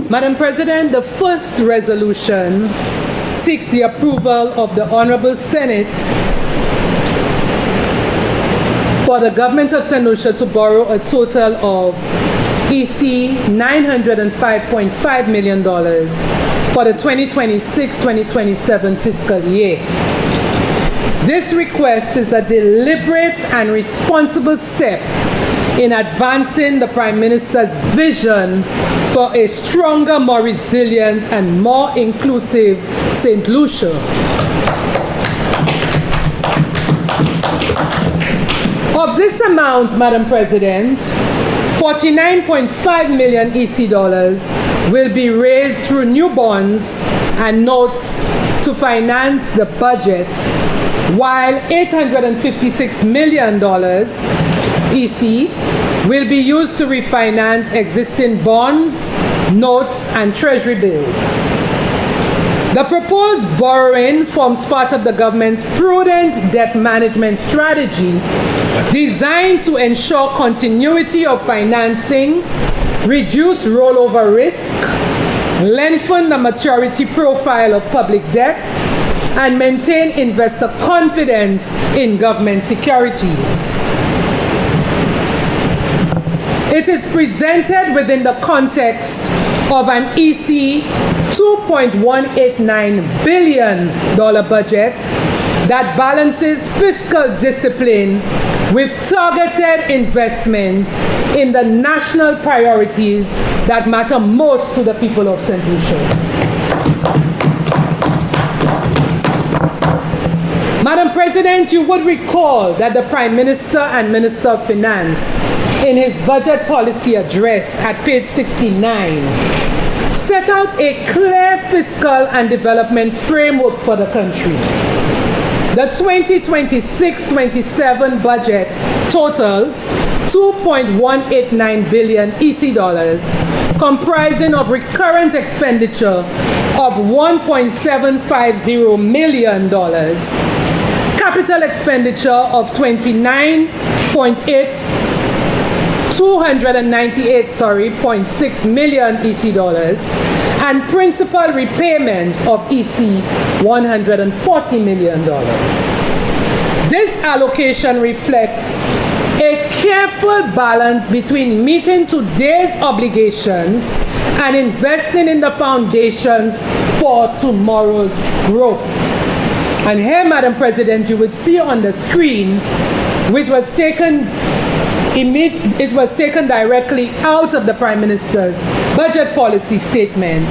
Madam President, the first resolution seeks the approval of the Honorable Senate for the Government of St. Lucia to borrow a total of EC $905.5 million for the 2026-2027 fiscal year. This request is a deliberate and responsible step in advancing the Prime Minister's vision for a stronger, more resilient, and more inclusive St. Lucia. Of this amount, Madam President, 49.5 million EC dollars will be raised through new bonds and notes to finance the budget, while $856 million EC will be used to refinance existing bonds, notes, and treasury bills. The proposed borrowing forms part of the government's prudent debt management strategy designed to ensure continuity of financing, reduce rollover risk, lengthen the maturity profile of public debt, and maintain investor confidence in government securities. It is presented within the context of an EC $2.189 billion budget that balances fiscal discipline with targeted investment in the national priorities that matter most to the people of St. Lucia. Madam President, you would recall that the Prime Minister and Minister of Finance, in his budget policy address at page 69, set out a clear fiscal and development framework for the country. The 2026-27 budget totals $2.189 billion EC dollars, comprising of recurrent expenditure of $1.750 million, capital expenditure of $298.6 million EC dollars, and principal repayments of EC $140 million. This allocation reflects a careful balance between meeting today's obligations and investing in the foundations for tomorrow's growth. And here, Madam President, you would see on the screen, which was taken directly out of the Prime Minister's budget policy statement,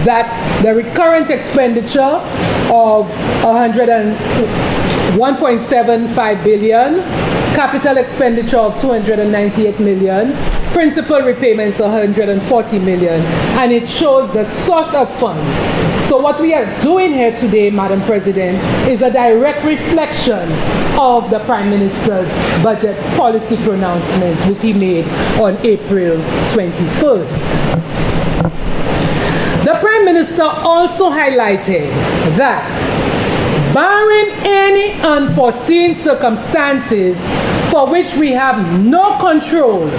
that the recurrent expenditure of $1.75 billion, capital expenditure of $298 million, principal repayments $140 million, and it shows the source of funds. So what we are doing here today, Madam President, is a direct reflection of the Prime Minister's budget policy pronouncements, which he made on April 21st. The Prime Minister also highlighted that, barring any unforeseen circumstances for which we have no control,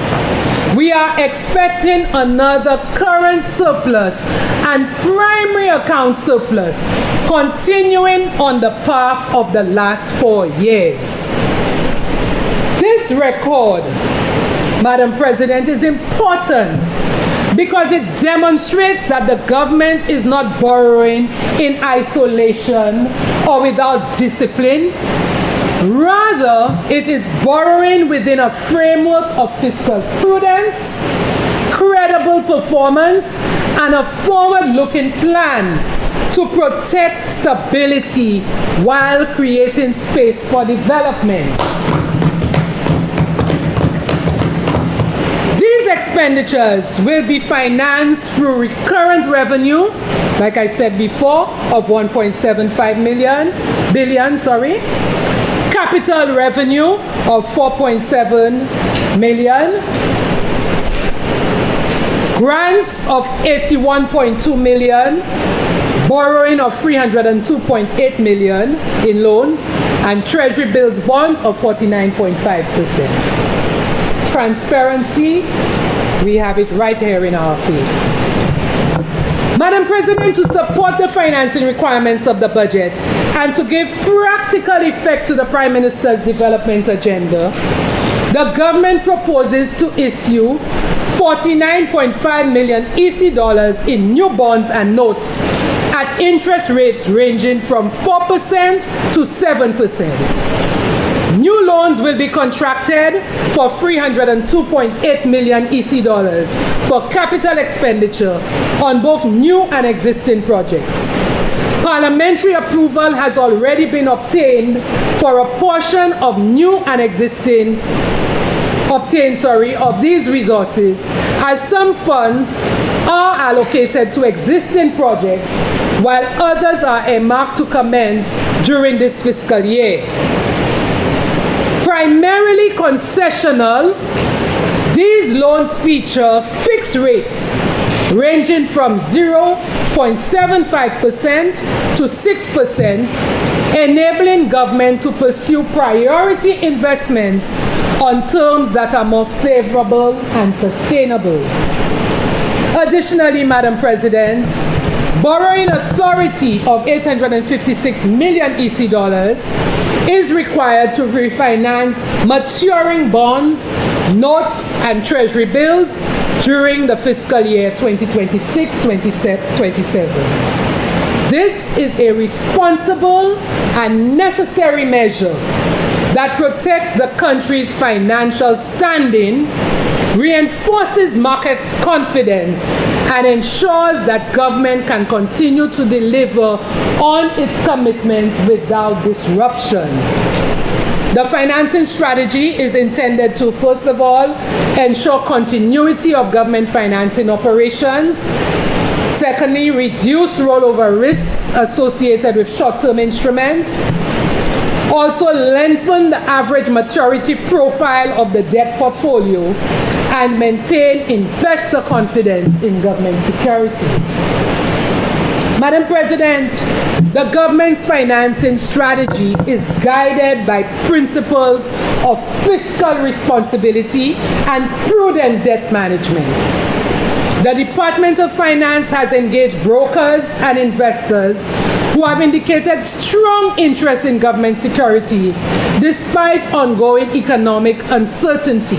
we are expecting another current surplus and primary account surplus, continuing on the path of the last 4 years. This record, Madam President, is important because it demonstrates that the government is not borrowing in isolation or without discipline. Rather, it is borrowing within a framework of fiscal prudence, credible performance, and a forward-looking plan to protect stability while creating space for development. These expenditures will be financed through recurrent revenue, like I said before, of $1.75 billion, capital revenue of $4.7 million, grants of $81.2 million, borrowing of $302.8 million in loans, and treasury bills bonds of 49.5%. Transparency, we have it right here in our face. Madam President, to support the financing requirements of the budget and to give practical effect to the Prime Minister's development agenda, the the government proposes to issue 49.5 million EC dollars in new bonds and notes at interest rates ranging from 4% to 7%. New loans will be contracted for 302.8 million EC dollars for capital expenditure on both new and existing projects. Parliamentary approval has already been obtained for a portion of new and existing of these resources, as some funds are allocated to existing projects while others are earmarked to commence during this fiscal year. Primarily concessional, these loans feature fixed rates ranging from 0.75% to 6%, enabling government to pursue priority investments on terms that are more favorable and sustainable. Additionally, Madam President, borrowing authority of 856 million EC dollars is required to refinance maturing bonds, notes, and treasury bills during the fiscal year 2026-27. This is a responsible and necessary measure that protects the country's financial standing, reinforces market confidence, and ensures that government can continue to deliver on its commitments without disruption. The financing strategy is intended to, first of all, ensure continuity of government financing operations. Secondly, reduce rollover risks associated with short-term instruments. Also, lengthen the average maturity profile of the debt portfolio and maintain investor confidence in government securities. Madam President, the government's financing strategy is guided by principles of fiscal responsibility and prudent debt management. The Department of Finance has engaged brokers and investors who have indicated strong interest in government securities despite ongoing economic uncertainty.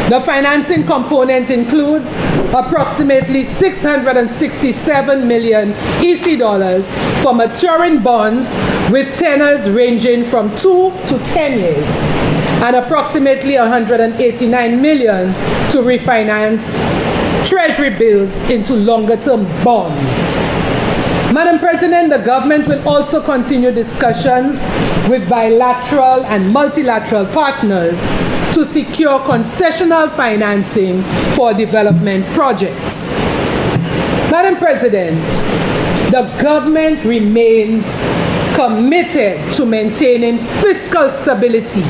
The financing component includes approximately 667 million EC dollars for maturing bonds with tenors ranging from 2 to 10 years, and approximately 189 million to refinance treasury bills into longer-term bonds. Madam President, the government will also continue discussions with bilateral and multilateral partners to secure concessional financing for development projects. Madam President, the government remains committed to maintaining fiscal stability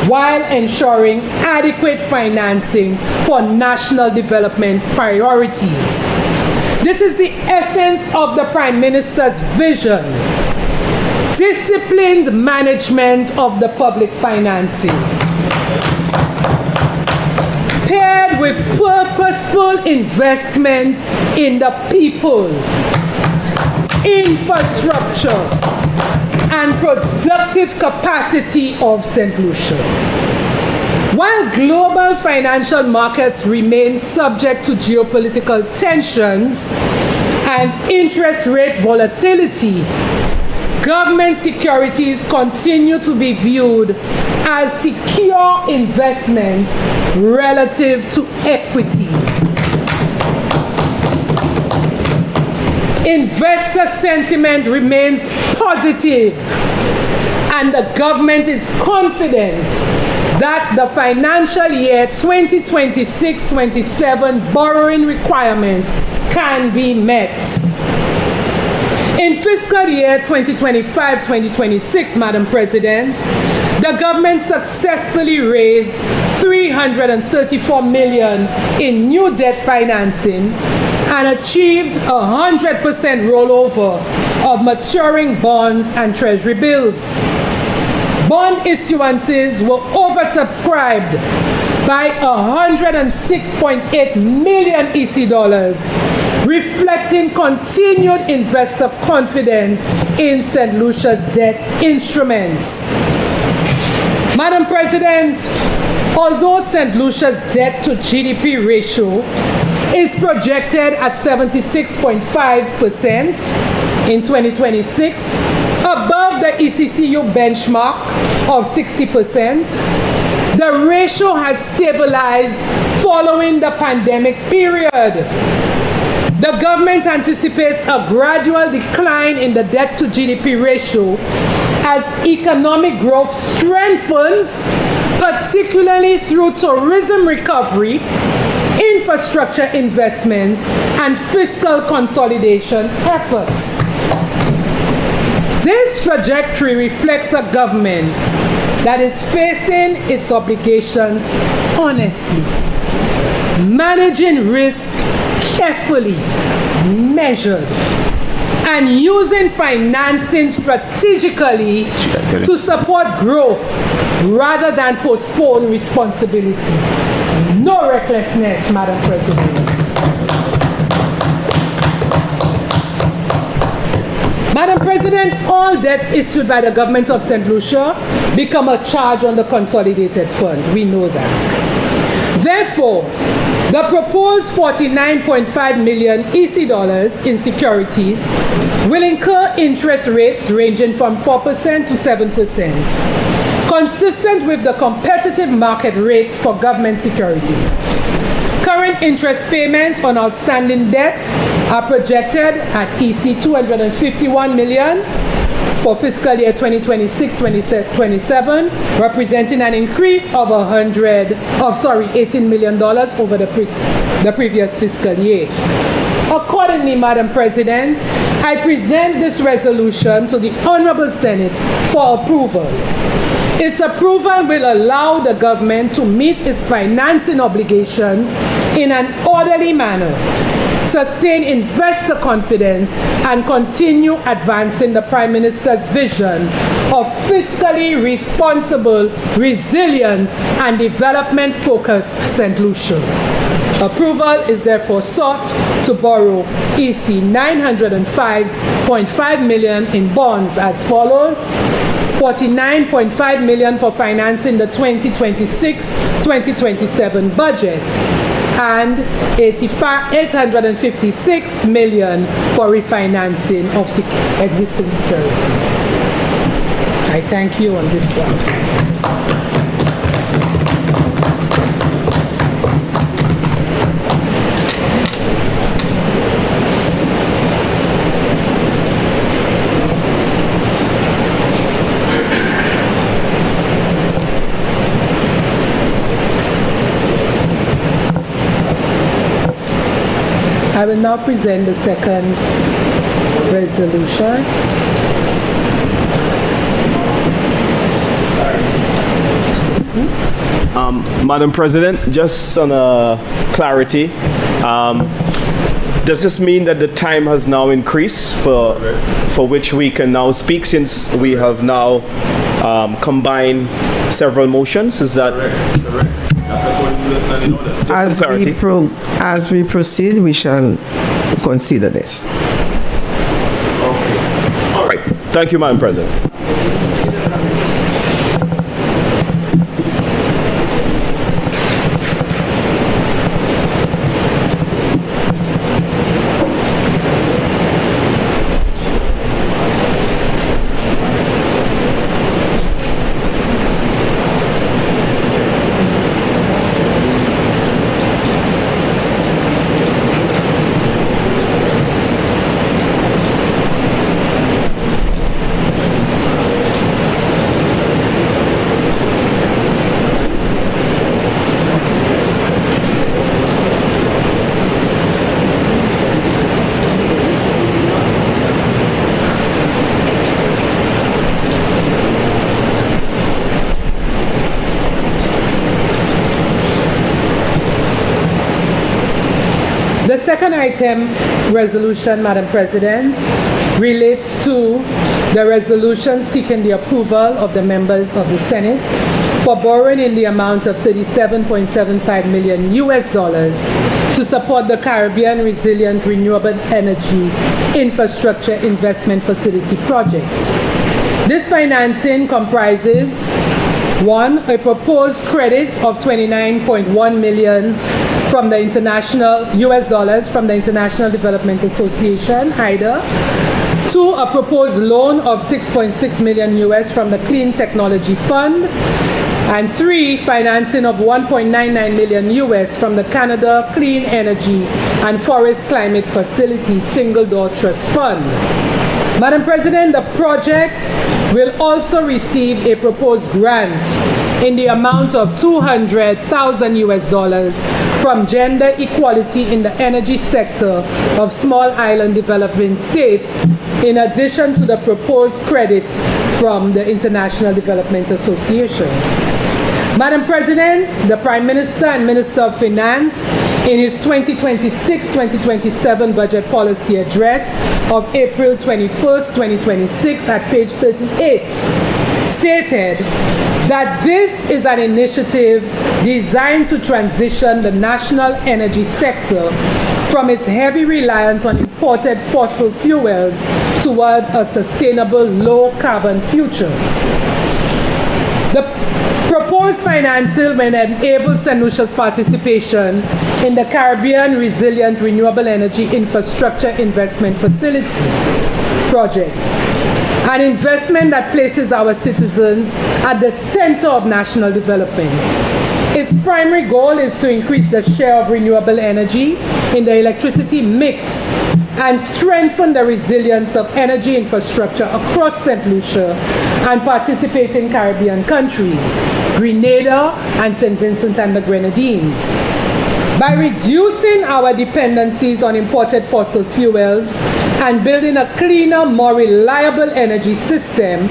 while ensuring adequate financing for national development priorities. This is the essence of the Prime Minister's vision: disciplined management of the public finances, paired with purposeful investment in the people, infrastructure, and productive capacity of St. Lucia. While global financial markets remain subject to geopolitical tensions and interest rate volatility, government securities continue to be viewed as secure investments relative to equities. Investor sentiment remains positive, and the government is confident that the financial year 2026-27 borrowing requirements can be met. In fiscal year 2025-2026, Madam President, the government successfully raised $334 million in new debt financing and achieved 100% rollover of maturing bonds and treasury bills. Bond issuances were oversubscribed by 106.8 million EC dollars, reflecting continued investor confidence in St. Lucia's debt instruments. Madam President, although St. Lucia's debt to GDP ratio is projected at 76.5% in 2026, above the ECCU benchmark of 60%, the ratio has stabilized following the pandemic period. The government anticipates a gradual decline in the debt to GDP ratio as economic growth strengthens, particularly through tourism recovery, infrastructure investments, and fiscal consolidation efforts. This trajectory reflects a government that is facing its obligations honestly, managing risk carefully, measured, and using financing strategically to support growth rather than postpone responsibility. No recklessness, Madam President. Madam President, all debts issued by the government of St. Lucia become a charge on the consolidated fund. We know that. Therefore, the proposed 49.5 million EC dollars in securities will incur interest rates ranging from 4% to 7%, consistent with the competitive market rate for government securities. Current interest payments on outstanding debt are projected at EC 251 million for fiscal year 2026-27, representing an increase of $18 million over the previous fiscal year. Accordingly, Madam President, I present this resolution to the Honorable Senate for approval. Its approval will allow the government to meet its financing obligations in an orderly manner, sustain investor confidence, and continue advancing the Prime Minister's vision of fiscally responsible, resilient, and development-focused St. Lucia. Approval is therefore sought to borrow EC 905.5 million in bonds as follows: 49.5 million for financing the 2026-2027 budget, and 856 million for refinancing of existing securities. I thank you on this one. I will now present the second resolution. Madam President, just on a clarity, does this mean that the time has now increased for which we can now speak, since we have now combined several motions? Is that correct? That's according to the standing order. As we proceed, we shall consider this. Okay. All right. Thank you, Madam President. The second item resolution, Madam President, relates to the resolution seeking the approval of the members of the Senate for borrowing in the amount of $37.75 million to support the Caribbean Resilient Renewable Energy Infrastructure Investment Facility project. This financing comprises One, a proposed credit of $29.1 million from the US dollars from the International Development Association, IDA. Two, a proposed loan of $6.6 million US from the Clean Technology Fund. And three, financing of $1.99 million US from the Canada Clean Energy and Forest Climate Facility Single Door Trust Fund. Madam President, the project will also receive a proposed grant in the amount of $200,000 US from Gender Equality in the Energy Sector of Small Island Developing States, in addition to the proposed credit from the International Development Association. Madam President, the Prime Minister and Minister of Finance, in his 2026-2027 Budget Policy Address of April 21st, 2026 at page 38, stated that this is an initiative designed to transition the national energy sector from its heavy reliance on imported fossil fuels toward a sustainable low-carbon future. The proposed financing will enable St. Lucia's participation in the Caribbean Resilient Renewable Energy Infrastructure Investment Facility project, an investment that places our citizens at the center of national development. Its primary goal is to increase the share of renewable energy in the electricity mix and strengthen the resilience of energy infrastructure across St. Lucia and participating Caribbean countries, Grenada and St. Vincent and the Grenadines. By reducing our dependencies on imported fossil fuels and building a cleaner, more reliable energy system,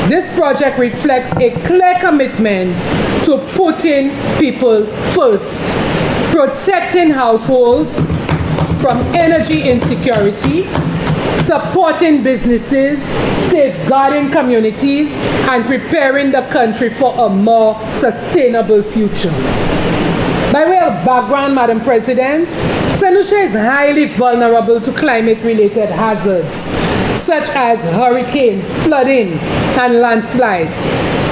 this project reflects a clear commitment to putting people first, protecting households from energy insecurity, supporting businesses, safeguarding communities, and preparing the country for a more sustainable future. By way of background, Madam President, St. Lucia is highly vulnerable to climate-related hazards, such as hurricanes, flooding, and landslides.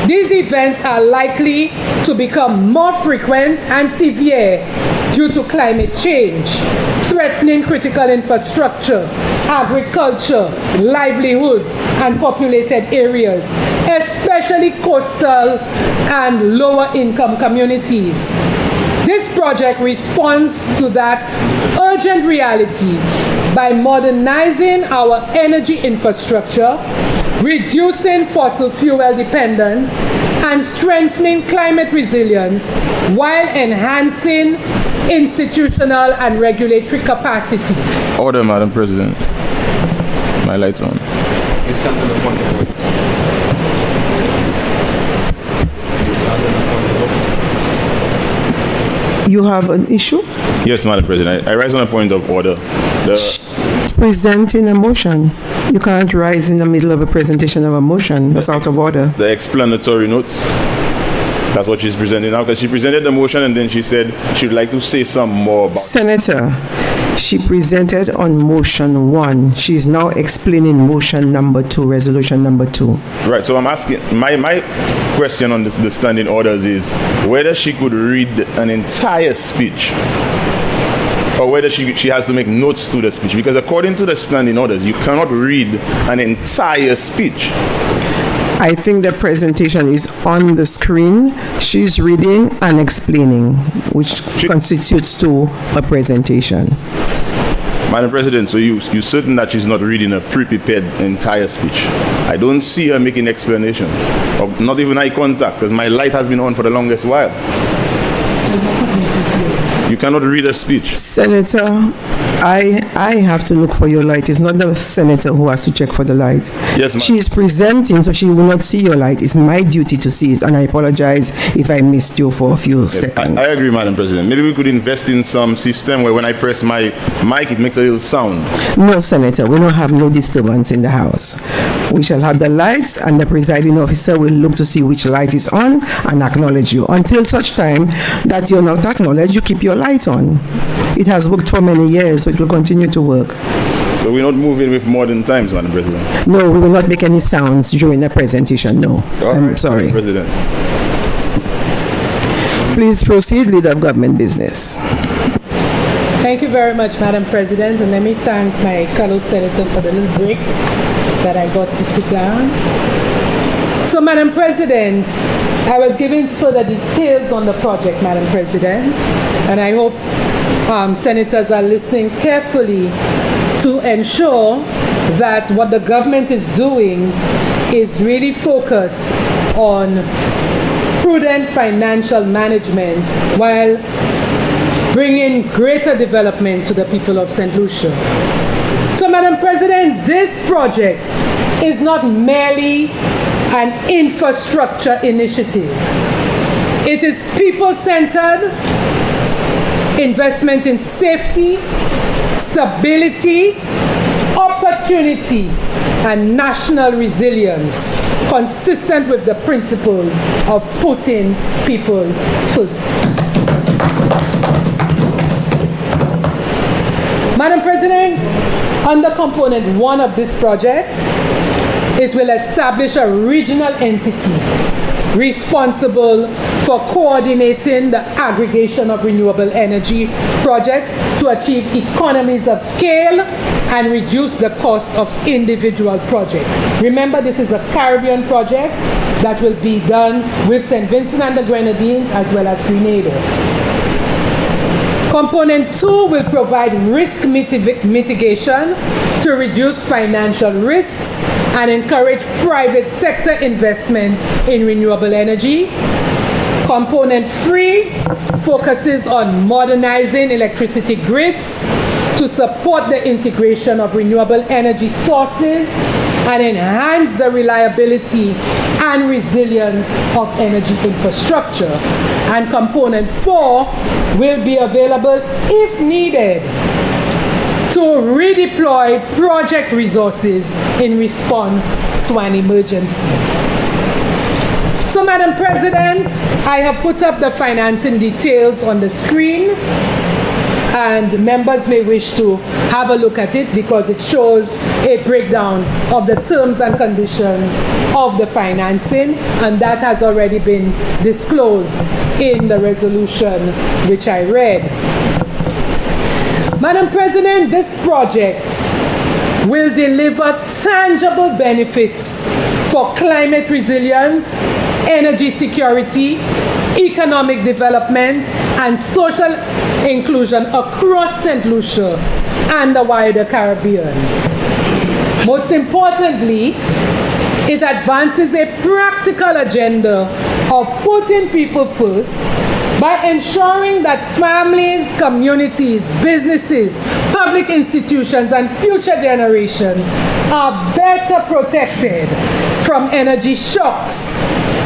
These events are likely to become more frequent and severe due to climate change, threatening critical infrastructure, agriculture, livelihoods, and populated areas, especially coastal and lower-income communities. This project responds to that urgent reality by modernizing our energy infrastructure, reducing fossil fuel dependence, and strengthening climate resilience while enhancing institutional and regulatory capacity. Order, Madam President. My light's on. You have an issue? Yes, Madam President. I rise on a point of order. It's presenting a motion. You can't rise in the middle of a presentation of a motion. That's out of order. The explanatory notes. That's what she's presenting now, because she presented the motion and then she said she'd like to say some more about Senator, she presented on motion 1. She's now explaining motion number 2, resolution number 2. Right, so I'm asking, my question on the standing orders is whether she could read an entire speech or whether she has to make notes to the speech, because according to the standing orders, you cannot read an entire speech. I think the presentation is on the screen. She's reading and explaining, which constitutes to a presentation. Madam President, so you certain that she's not reading a pre-prepared entire speech? I don't see her making explanations, or not even eye contact, because my light has been on for the longest while. You cannot read a speech. Senator, I have to look for your light. It's not the senator who has to check for the light. Yes, ma'am. She is presenting, so she will not see your light. It's my duty to see it, and I apologize if I missed you for a few seconds. I agree, Madam President. Maybe we could invest in some system where when I press my mic, it makes a little sound. No, Senator, we don't have no disturbance in the House. We shall have the lights, and the presiding officer will look to see which light is on and acknowledge you. Until such time that you're not acknowledged, you keep your light on. It has worked for many years, so it will continue to work. So we're not moving with modern times, Madam President? No, we will not make any sounds during the presentation, no. I'm sorry. Madam President. Please proceed, Leader of Government Business. Thank you very much, Madam President, and let me thank my fellow senator for the little break that I got to sit down. So, Madam President, I was given further details on the project, Madam President, and I hope senators are listening carefully to ensure that what the government is doing is really focused on prudent financial management while bringing greater development to the people of St. Lucia. So, Madam President, this project is not merely an infrastructure initiative. It is people-centered investment in safety, stability, opportunity, and national resilience, consistent with the principle of putting people first. Madam President, under Component 1 of this project, it will establish a regional entity responsible for coordinating the aggregation of renewable energy projects to achieve economies of scale and reduce the cost of individual projects. Remember, this is a Caribbean project that will be done with St. Vincent and the Grenadines as well as Grenada. Component 2 will provide risk mitigation to reduce financial risks and encourage private sector investment in renewable energy. Component 3 focuses on modernizing electricity grids to support the integration of renewable energy sources and enhance the reliability and resilience of energy infrastructure. And Component 4 will be available if needed to redeploy project resources in response to an emergency. So, Madam President, I have put up the financing details on the screen, and members may wish to have a look at it because it shows a breakdown of the terms and conditions of the financing, and that has already been disclosed in the resolution which I read. Madam President, this project will deliver tangible benefits for climate resilience, energy security, economic development, and social inclusion across St. Lucia and the wider Caribbean. Most importantly, it advances a practical agenda of putting people first by ensuring that families, communities, businesses, public institutions, and future generations are better protected from energy shocks,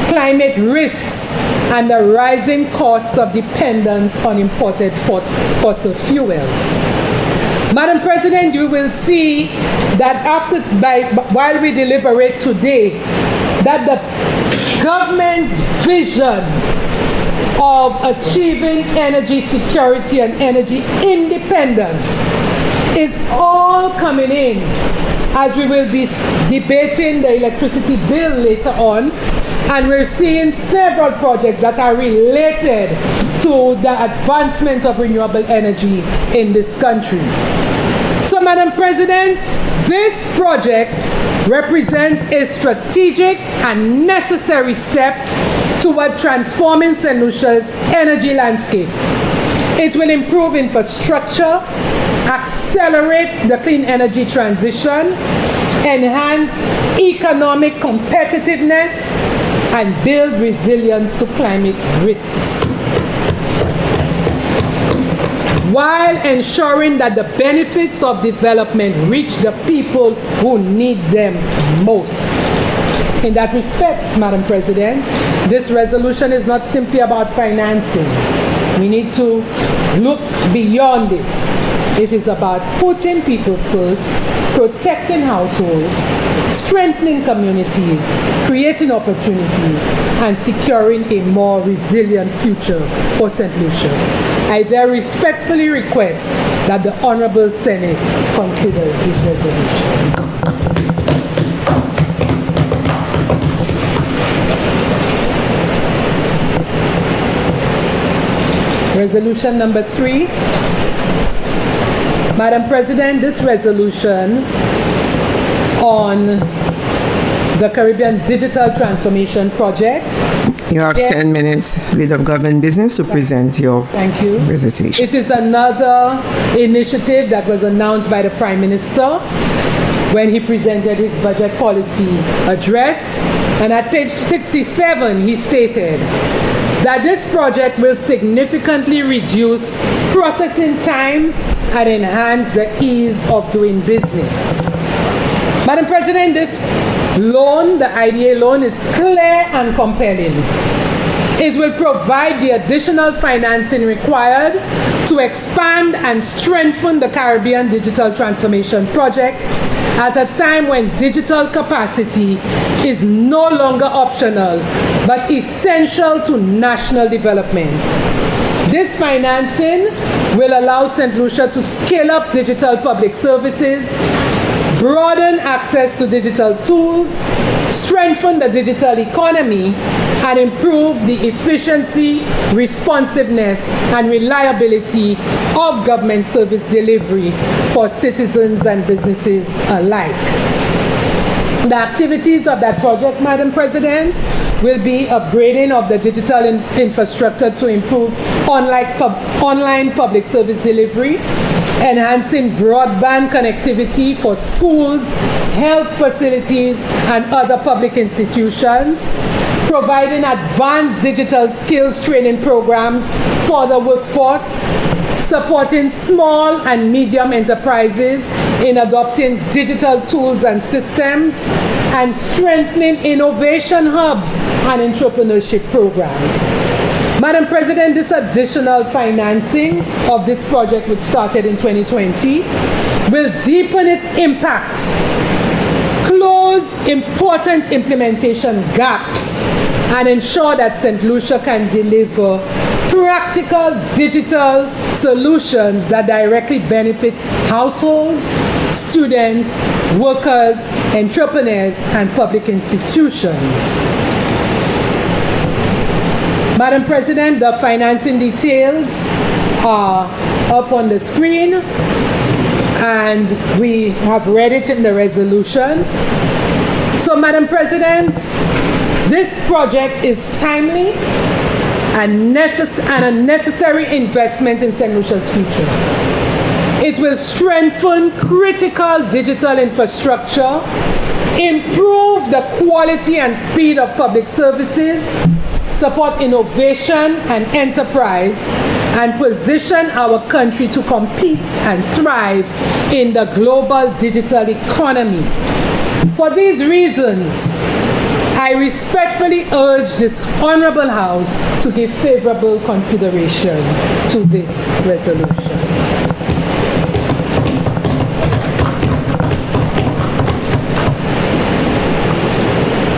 climate risks, and the rising cost of dependence on imported fossil fuels. Madam President, you will see that while we deliberate today, that the government's vision of achieving energy security and energy independence is all coming in as we will be debating the electricity bill later on, and we're seeing several projects that are related to the advancement of renewable energy in this country. So, Madam President, this project represents a strategic and necessary step toward transforming St. Lucia's energy landscape. It will improve infrastructure, accelerate the clean energy transition, enhance economic competitiveness, and build resilience to climate risks, while ensuring that the benefits of development reach the people who need them most. In that respect, Madam President, this resolution is not simply about financing. We need to look beyond it. It is about putting people first, protecting households, strengthening communities, creating opportunities, and securing a more resilient future for St. Lucia. I therefore respectfully request that the Honorable Senate consider this resolution. Resolution number 3. Madam President, this resolution on the Caribbean Digital Transformation Project. You have 10 minutes, Leader of Government Business, to present your Thank you. presentation. It is another initiative that was announced by the Prime Minister when he presented his budget policy address. And at page 67, he stated that this project will significantly reduce processing times and enhance the ease of doing business. Madam President, this loan, the IDA loan, is clear and compelling. It will provide the additional financing required to expand and strengthen the Caribbean Digital Transformation Project at a time when digital capacity is no longer optional, but essential to national development. This financing will allow St. Lucia to scale up digital public services, broaden access to digital tools, strengthen the digital economy, and improve the efficiency, responsiveness, and reliability of government service delivery for citizens and businesses alike. The activities of that project, Madam President, will be upgrading of the digital infrastructure to improve online public service delivery, enhancing broadband connectivity for schools, health facilities, and other public institutions, providing advanced digital skills training programs for the workforce, supporting small and medium enterprises in adopting digital tools and systems, and strengthening innovation hubs and entrepreneurship programs. Madam President, this additional financing of this project, which started in 2020, will deepen its impact, close important implementation gaps, and ensure that St. Lucia can deliver practical digital solutions that directly benefit households, students, workers, entrepreneurs, and public institutions. Madam President, the financing details are up on the screen, and we have read it in the resolution. So, Madam President, this project is timely and a necessary investment in St. Lucia's future. It will strengthen critical digital infrastructure, improve the quality and speed of public services, support innovation and enterprise, and position our country to compete and thrive in the global digital economy. For these reasons, I respectfully urge this Honorable House to give favorable consideration to this resolution.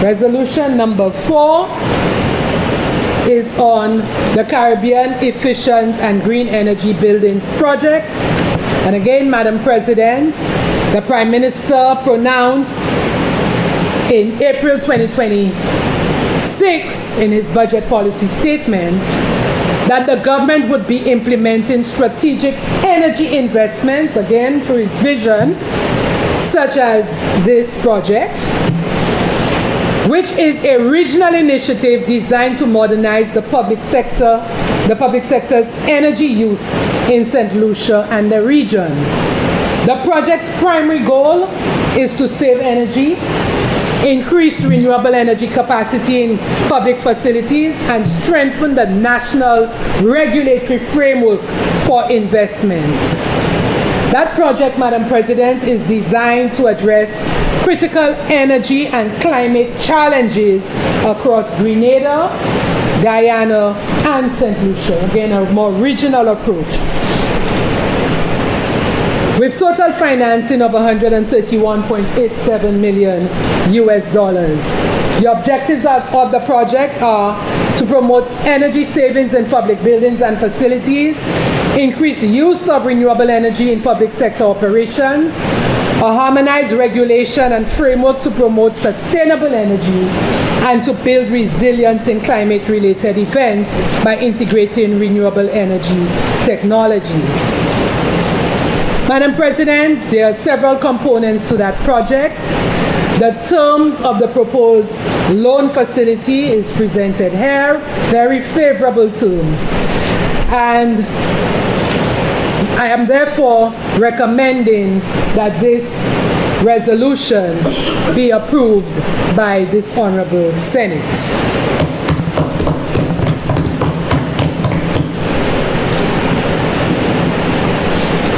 Resolution number 4 is on the Caribbean Efficient and Green Energy Buildings Project. And again, Madam President, the Prime Minister pronounced in April 2026 in his budget policy statement that the government would be implementing strategic energy investments, again for his vision, such as this project, which is a regional initiative designed to modernize the public sector's energy use in St. Lucia and the region. The project's primary goal is to save energy, increase renewable energy capacity in public facilities, and strengthen the national regulatory framework for investment. That project, Madam President, is designed to address critical energy and climate challenges across Grenada, Guyana, and St. Lucia. Again, a more regional approach. with total financing of $131.87 million US dollars. The objectives of the project are to promote energy savings in public buildings and facilities, increase use of renewable energy in public sector operations, a harmonized regulation and framework to promote sustainable energy, and to build resilience in climate-related events by integrating renewable energy technologies. Madam President, there are several components to that project. The terms of the proposed loan facility is presented here, very favorable terms. And I am therefore recommending that this resolution be approved by this Honorable Senate.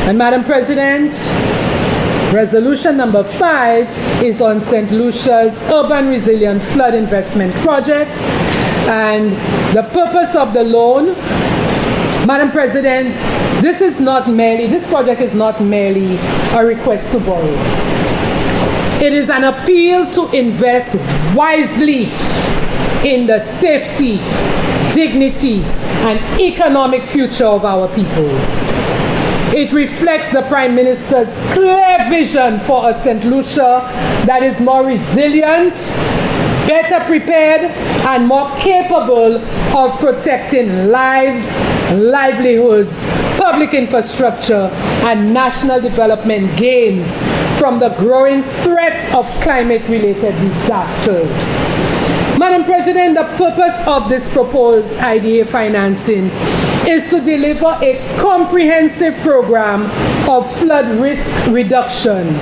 And Madam President, resolution number 5 is on St. Lucia's Urban Resilient Flood Investment Project. And the purpose of the loan, Madam President, this project is not merely a request to borrow. It is an appeal to invest wisely in the safety, dignity, and economic future of our people. It reflects the Prime Minister's clear vision for a St. Lucia that is more resilient, better prepared, and more capable of protecting lives, livelihoods, public infrastructure, and national development gains from the growing threat of climate-related disasters. Madam President, the purpose of this proposed IDA financing is to deliver a comprehensive program of flood risk reduction,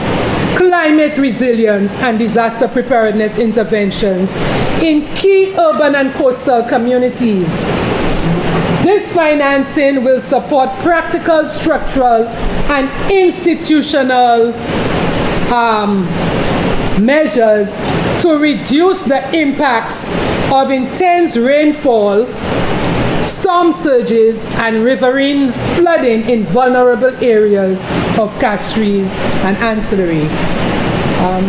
climate resilience, and disaster preparedness interventions in key urban and coastal communities. This financing will support practical, structural, and institutional measures to reduce the impacts of intense rainfall, storm surges, and riverine flooding in vulnerable areas of Castries and ancillary.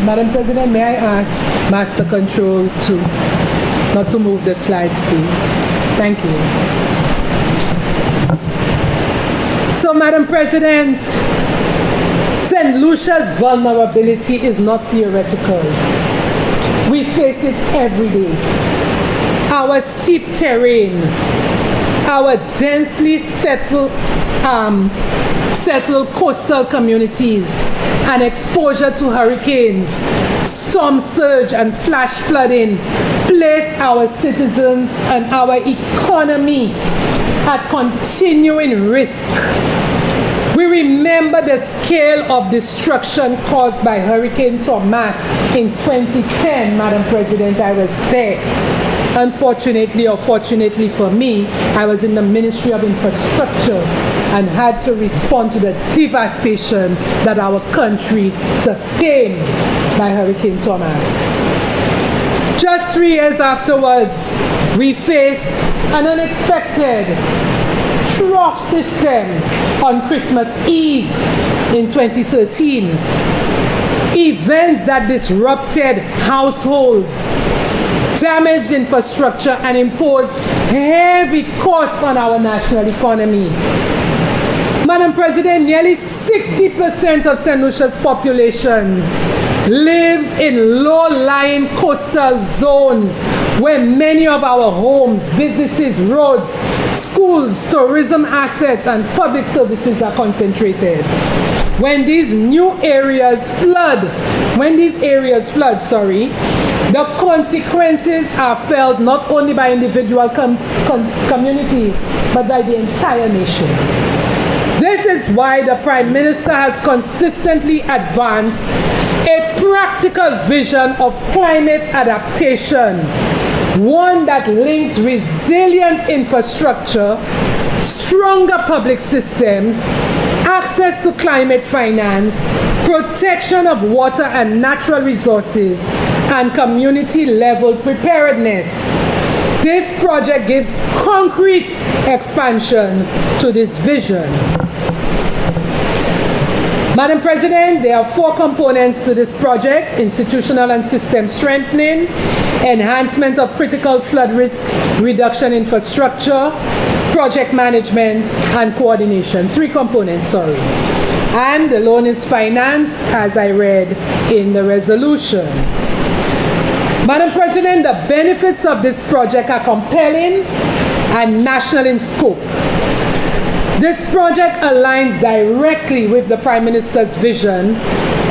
Madam President, may I ask Master Control not to move the slides, please? Thank you. So, Madam President, St. Lucia's vulnerability is not theoretical. We face it every day. Our steep terrain, our densely settled coastal communities, and exposure to hurricanes, storm surge, and flash flooding place our citizens and our economy at continuing risk. We remember the scale of destruction caused by Hurricane Thomas in 2010, Madam President. I was there. Unfortunately, or fortunately for me, I was in the Ministry of Infrastructure and had to respond to the devastation that our country sustained by Hurricane Thomas. Just 3 years afterwards, we faced an unexpected trough system on Christmas Eve in 2013. Events that disrupted households, damaged infrastructure, and imposed heavy costs on our national economy. Madam President, nearly 60% of St. Lucia's population lives in low-lying coastal zones where many of our homes, businesses, roads, schools, tourism assets, and public services are concentrated. When these areas flood, the consequences are felt not only by individual communities, but by the entire nation. This is why the Prime Minister has consistently advanced a practical vision of climate adaptation, one that links resilient infrastructure, stronger public systems, access to climate finance, protection of water and natural resources, and community-level preparedness. This project gives concrete expansion to this vision. Madam President, there are 4 components to this project: institutional and system strengthening, enhancement of critical flood risk reduction infrastructure, project management, and coordination. 3 components, sorry. And the loan is financed, as I read in the resolution. Madam President, the benefits of this project are compelling and national in scope. This project aligns directly with the Prime Minister's vision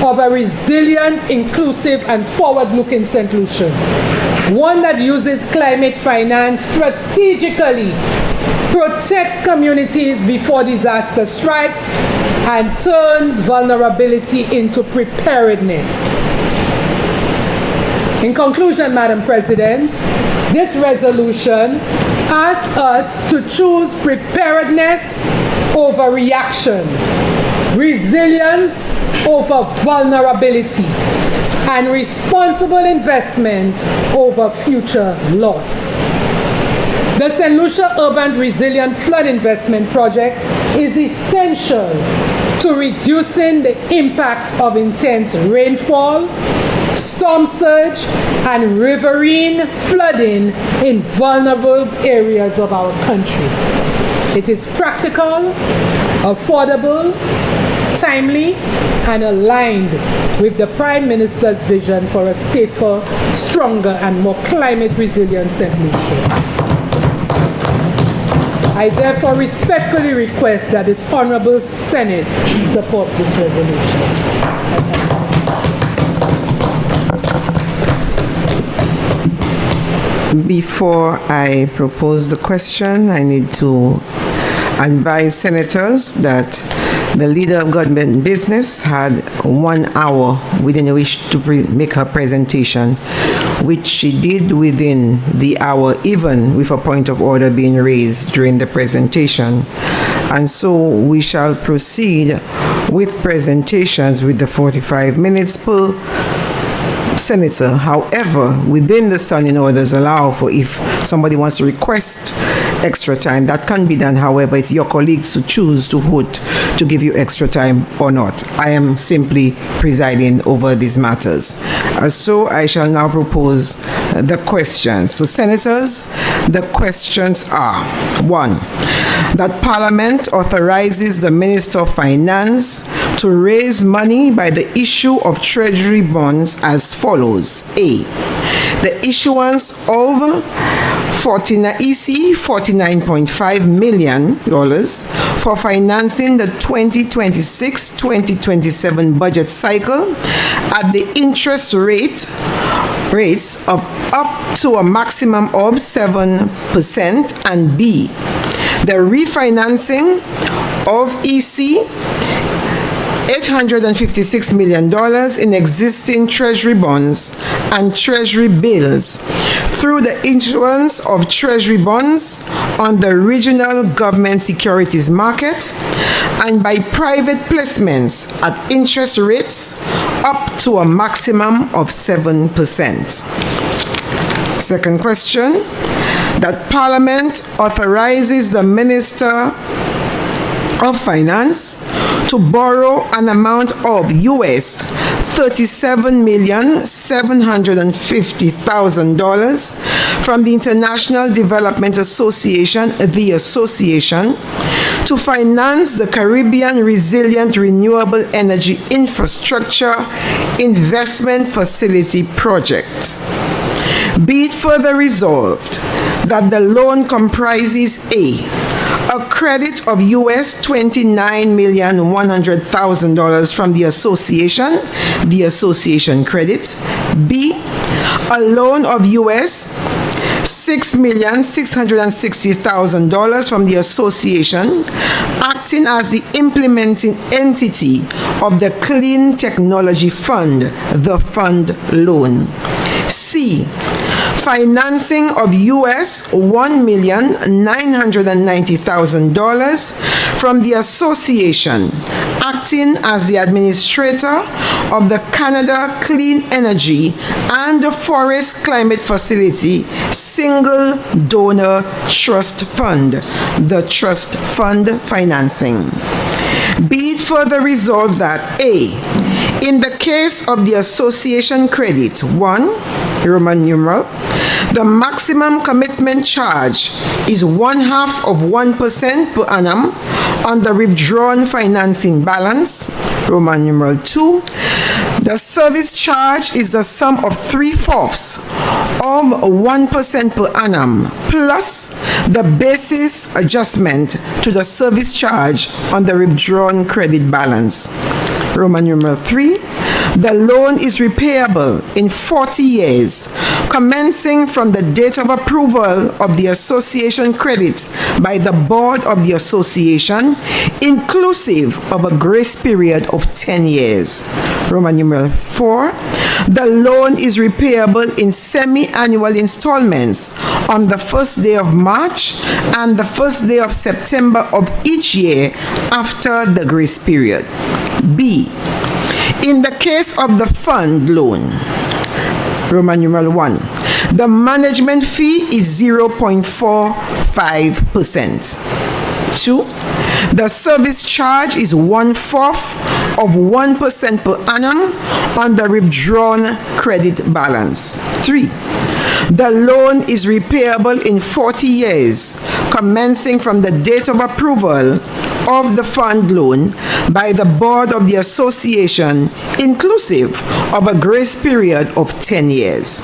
of a resilient, inclusive, and forward-looking St. Lucia, one that uses climate finance strategically, protects communities before disaster strikes, and turns vulnerability into preparedness. In conclusion, Madam President, this resolution asks us to choose preparedness over reaction, resilience over vulnerability, and responsible investment over future loss. The St. Lucia Urban Resilient Flood Investment Project is essential to reducing the impacts of intense rainfall, storm surge, and riverine flooding in vulnerable areas of our country. It is practical, affordable, timely, and aligned with the Prime Minister's vision for a safer, stronger, and more climate resilient St. Lucia. I therefore respectfully request that this Honorable Senate support this resolution. Before I propose the question, I need to advise senators that the Leader of Government Business had 1 hour within which to make her presentation, which she did within the hour, even with a point of order being raised during the presentation. And so we shall proceed with presentations with the 45 minutes per senator. However, within the standing orders allow for, if somebody wants to request extra time, that can be done. However, it's your colleagues to choose to vote to give you extra time or not. I am simply presiding over these matters. So I shall now propose the questions. So senators, the questions are: 1, that Parliament authorizes the Minister of Finance to raise money by the issue of Treasury bonds as follows. A, the issuance of $49.5 million for financing the 2026-2027 budget cycle at the interest rates of up to a maximum of 7%, and B, the refinancing of EC $856 million in existing Treasury bonds and Treasury bills through the issuance of Treasury bonds on the regional government securities market and by private placements at interest rates up to a maximum of 7%. Second question, that Parliament authorizes the Minister of Finance to borrow an amount of $37,750,000 from the International Development Association, the association, to finance the Caribbean Resilient Renewable Energy Infrastructure Investment Facility project. Be it further resolved that the loan comprises a credit of $29,100,000 from the association credit. B, a loan of $6,660,000 from the association, acting as the implementing entity of the Clean Technology Fund, the fund loan. C, financing of $1,990,000 from the association, acting as the administrator of the Canada Clean Energy and the Forest Climate Facility Single Donor Trust Fund, the trust fund financing. Be it further resolved that A, in the case of the association credit, 1, Roman numeral, the maximum commitment charge is 1/2 of 1% per annum on the withdrawn financing balance, Roman numeral 2. The service charge is the sum of 3/4 of 1% per annum plus the basis adjustment to the service charge on the withdrawn credit balance. Roman numeral 3. The loan is repayable in 40 years, commencing from the date of approval of the association credit by the board of the association, inclusive of a grace period of 10 years. Roman numeral 4. The loan is repayable in semi-annual installments on the first day of March and the first day of September of each year after the grace period. B. In the case of the fund loan, Roman numeral 1, the management fee is 0.45%. 2. The service charge is 1/4 of 1% per annum on the withdrawn credit balance. 3. The loan is repayable in 40 years, commencing from the date of approval of the fund loan by the board of the association, inclusive of a grace period of 10 years.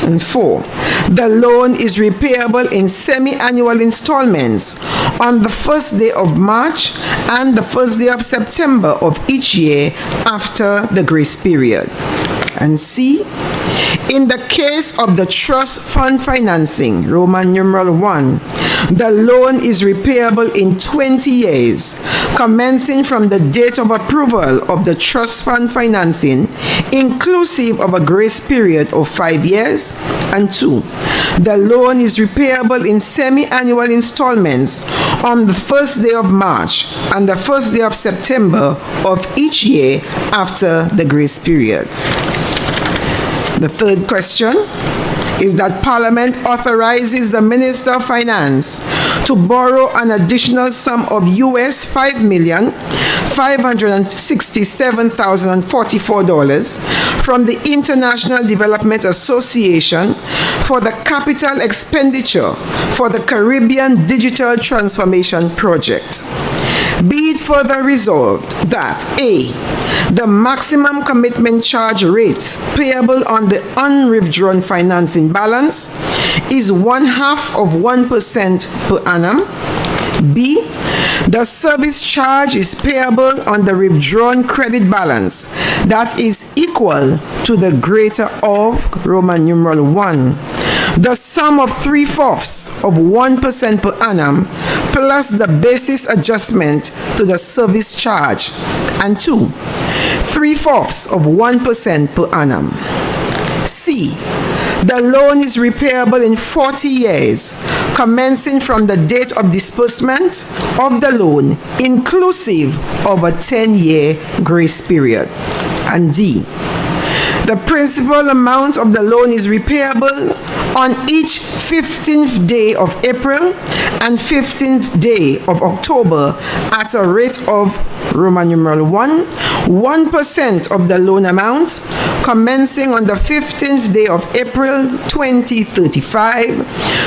And 4, the loan is repayable in semi-annual installments on the first day of March and the first day of September of each year after the grace period. And C, in the case of the trust fund financing, Roman numeral 1, the loan is repayable in 20 years, commencing from the date of approval of the trust fund financing, inclusive of a grace period of 5 years. And 2, the loan is repayable in semi-annual installments on the first day of March and the first day of September of each year after the grace period. The third question is that Parliament authorizes the Minister of Finance to borrow an additional sum of US $5,567,044 from the International Development Association for the capital expenditure for the Caribbean Digital Transformation Project. Be it further resolved that A, the maximum commitment charge rate payable on the unwithdrawn financing balance is 1/2 of 1% per annum. B, the service charge is payable on the withdrawn credit balance that is equal to the greater of Roman numeral 1, the sum of 3/4 of 1% per annum plus the basis adjustment to the service charge. And 2, 3/4 of 1% per annum. C, the loan is repayable in 40 years, commencing from the date of disbursement of the loan, inclusive of a 10-year grace period. And D, the principal amount of the loan is repayable on each 15th day of April and 15th day of October at a rate of Roman numeral 1, 1% of the loan amount, commencing on the 15th day of April 2035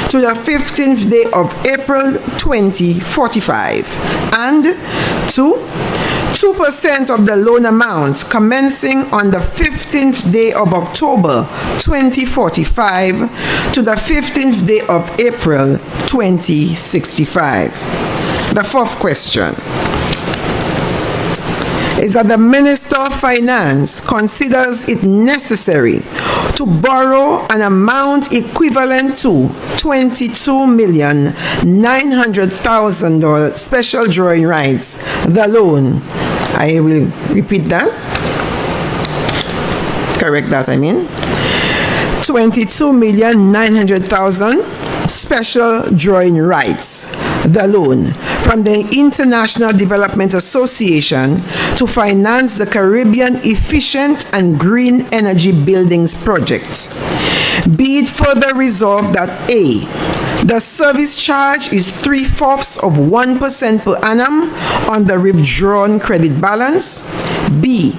to the 15th day of April 2045, and 2% of the loan amount commencing on the 15th day of October 2045 to the 15th day of April 2065. The fourth question is that the Minister of Finance considers it necessary to borrow an amount equivalent to $22,900,000 special drawing rights, the loan. I will repeat that. Correct that, I mean. $22,900,000 special drawing rights, the loan, from the International Development Association to finance the Caribbean Efficient and Green Energy Buildings Project. Be it further resolved that A, The service charge is 0.75% per annum on the withdrawn credit balance. B.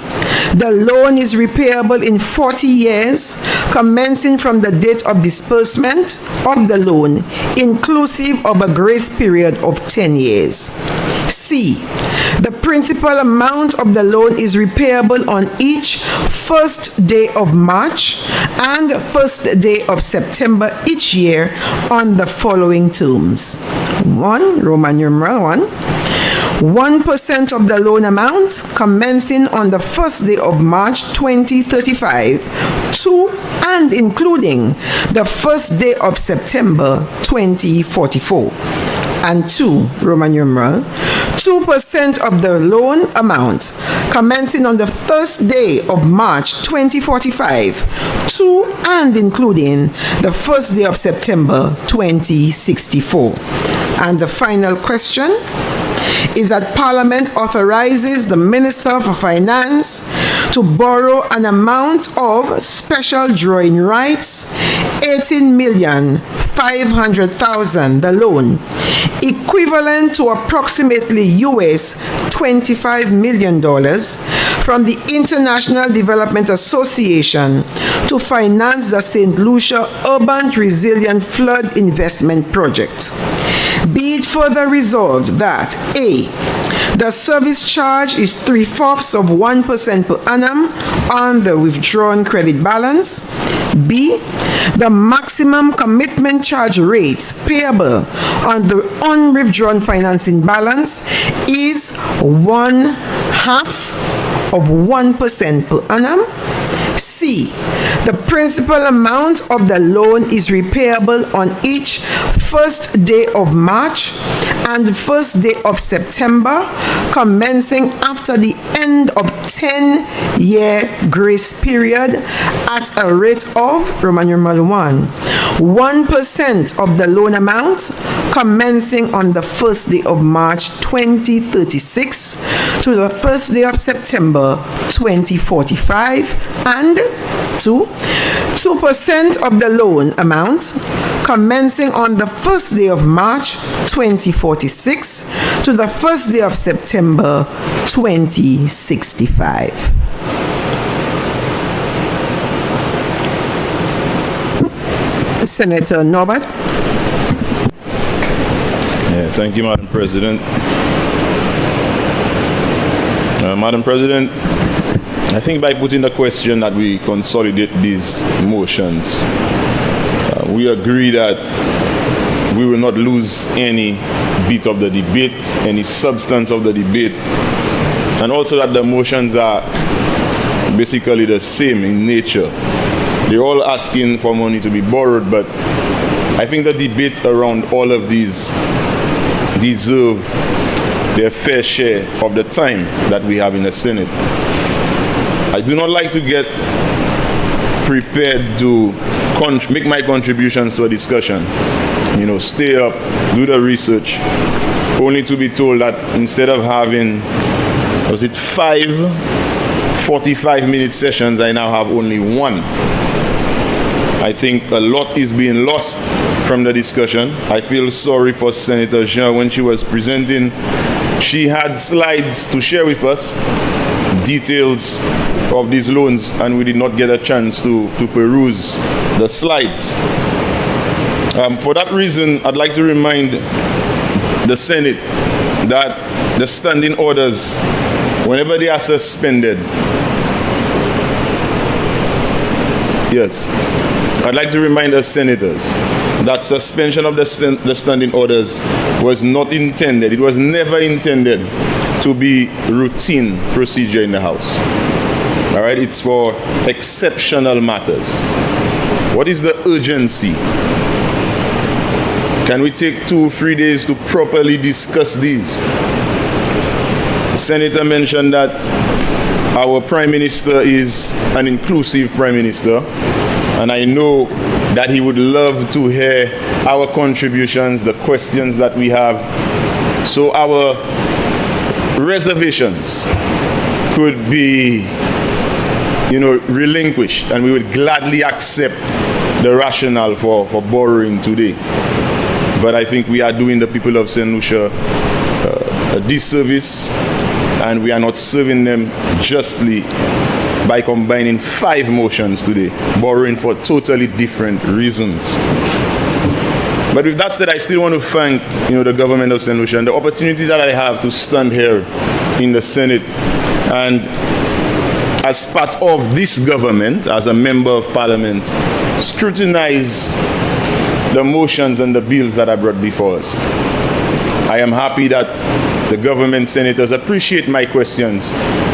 The loan is repayable in 40 years, commencing from the date of disbursement of the loan, inclusive of a grace period of 10 years. C. The principal amount of the loan is repayable on each first day of March and first day of September each year on the following terms. 1. Roman numeral 1. 1% of the loan amount commencing on the first day of March 2035 to and including the first day of September 2044. And 2, Roman numeral, 2% of the loan amount commencing on the first day of March 2045 to and including the first day of September 2064. And the final question is that Parliament authorizes the Minister for Finance to borrow an amount of special drawing rights, 18,500,000, the loan, equivalent to approximately US $25 million from the International Development Association to finance the St. Lucia Urban Resilient Flood Investment Project. Be it further resolved that A. The service charge is 0.75% per annum on the withdrawn credit balance. B. The maximum commitment charge rate payable on the unwithdrawn financing balance is 0.5% per annum. C. The principal amount of the loan is repayable on each first day of March and first day of September, commencing after the end of 10-year grace period at a rate of, Roman numeral 1, 1% of the loan amount commencing on the first day of March 2036 to the first day of September 2045, and 2% of the loan amount commencing on the first day of March 2046 to the first day of September 2065. Senator Norbert. Thank you, Madam President. Madam President, I think by putting the question that we consolidate these motions, we agree that we will not lose any bit of the debate, any substance of the debate, and also that the motions are basically the same in nature. They're all asking for money to be borrowed, but I think the debate around all of these deserve their fair share of the time that we have in the Senate. I do not like to get prepared to make my contributions to a discussion. You know, stay up, do the research, only to be told that instead of having, 5 45-minute sessions, I now have only one. I think a lot is being lost from the discussion. I feel sorry for Senator Jean. When she was presenting, she had slides to share with us, details of these loans, and we did not get a chance to peruse the slides. For that reason, I'd like to remind the Senate that the standing orders, whenever they are suspended, I'd like to remind the senators that suspension of the standing orders was not intended, it was never intended to be routine procedure in the House. All right, it's for exceptional matters. What is the urgency? Can we take 2 or 3 days to properly discuss these? The senator mentioned that our Prime Minister is an inclusive Prime Minister, and I know that he would love to hear our contributions, the questions that we have, so our reservations could be, relinquished, and we would gladly accept the rationale for borrowing today. but I think we are doing the people of St. Lucia a disservice, and we are not serving them justly by combining 5 motions today, borrowing for totally different reasons. But with that said, I still want to thank the government of St. Lucia and the opportunity that I have to stand here in the Senate and as part of this government, as a member of parliament, scrutinize the motions and the bills that are brought before us. I am happy that the government senators appreciate my questions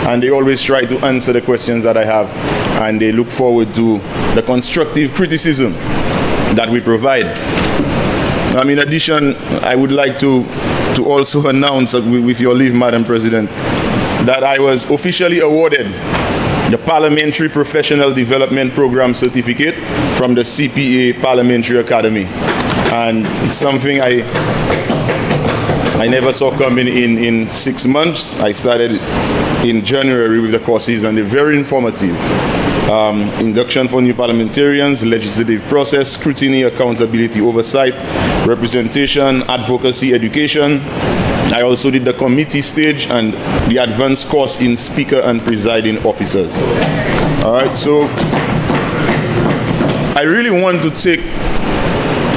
and they always try to answer the questions that I have, and they look forward to the constructive criticism that we provide. In addition, I would like to also announce, with your leave, Madam President, that I was officially awarded the Parliamentary Professional Development Program Certificate from the CPA Parliamentary Academy. And it's something I never saw coming in 6 months. I started in January with the courses, and they're very informative. Induction for new parliamentarians, legislative process, scrutiny, accountability, oversight, representation, advocacy, education. I also did the committee stage and the advanced course in speaker and presiding officers. All right, so I really want to take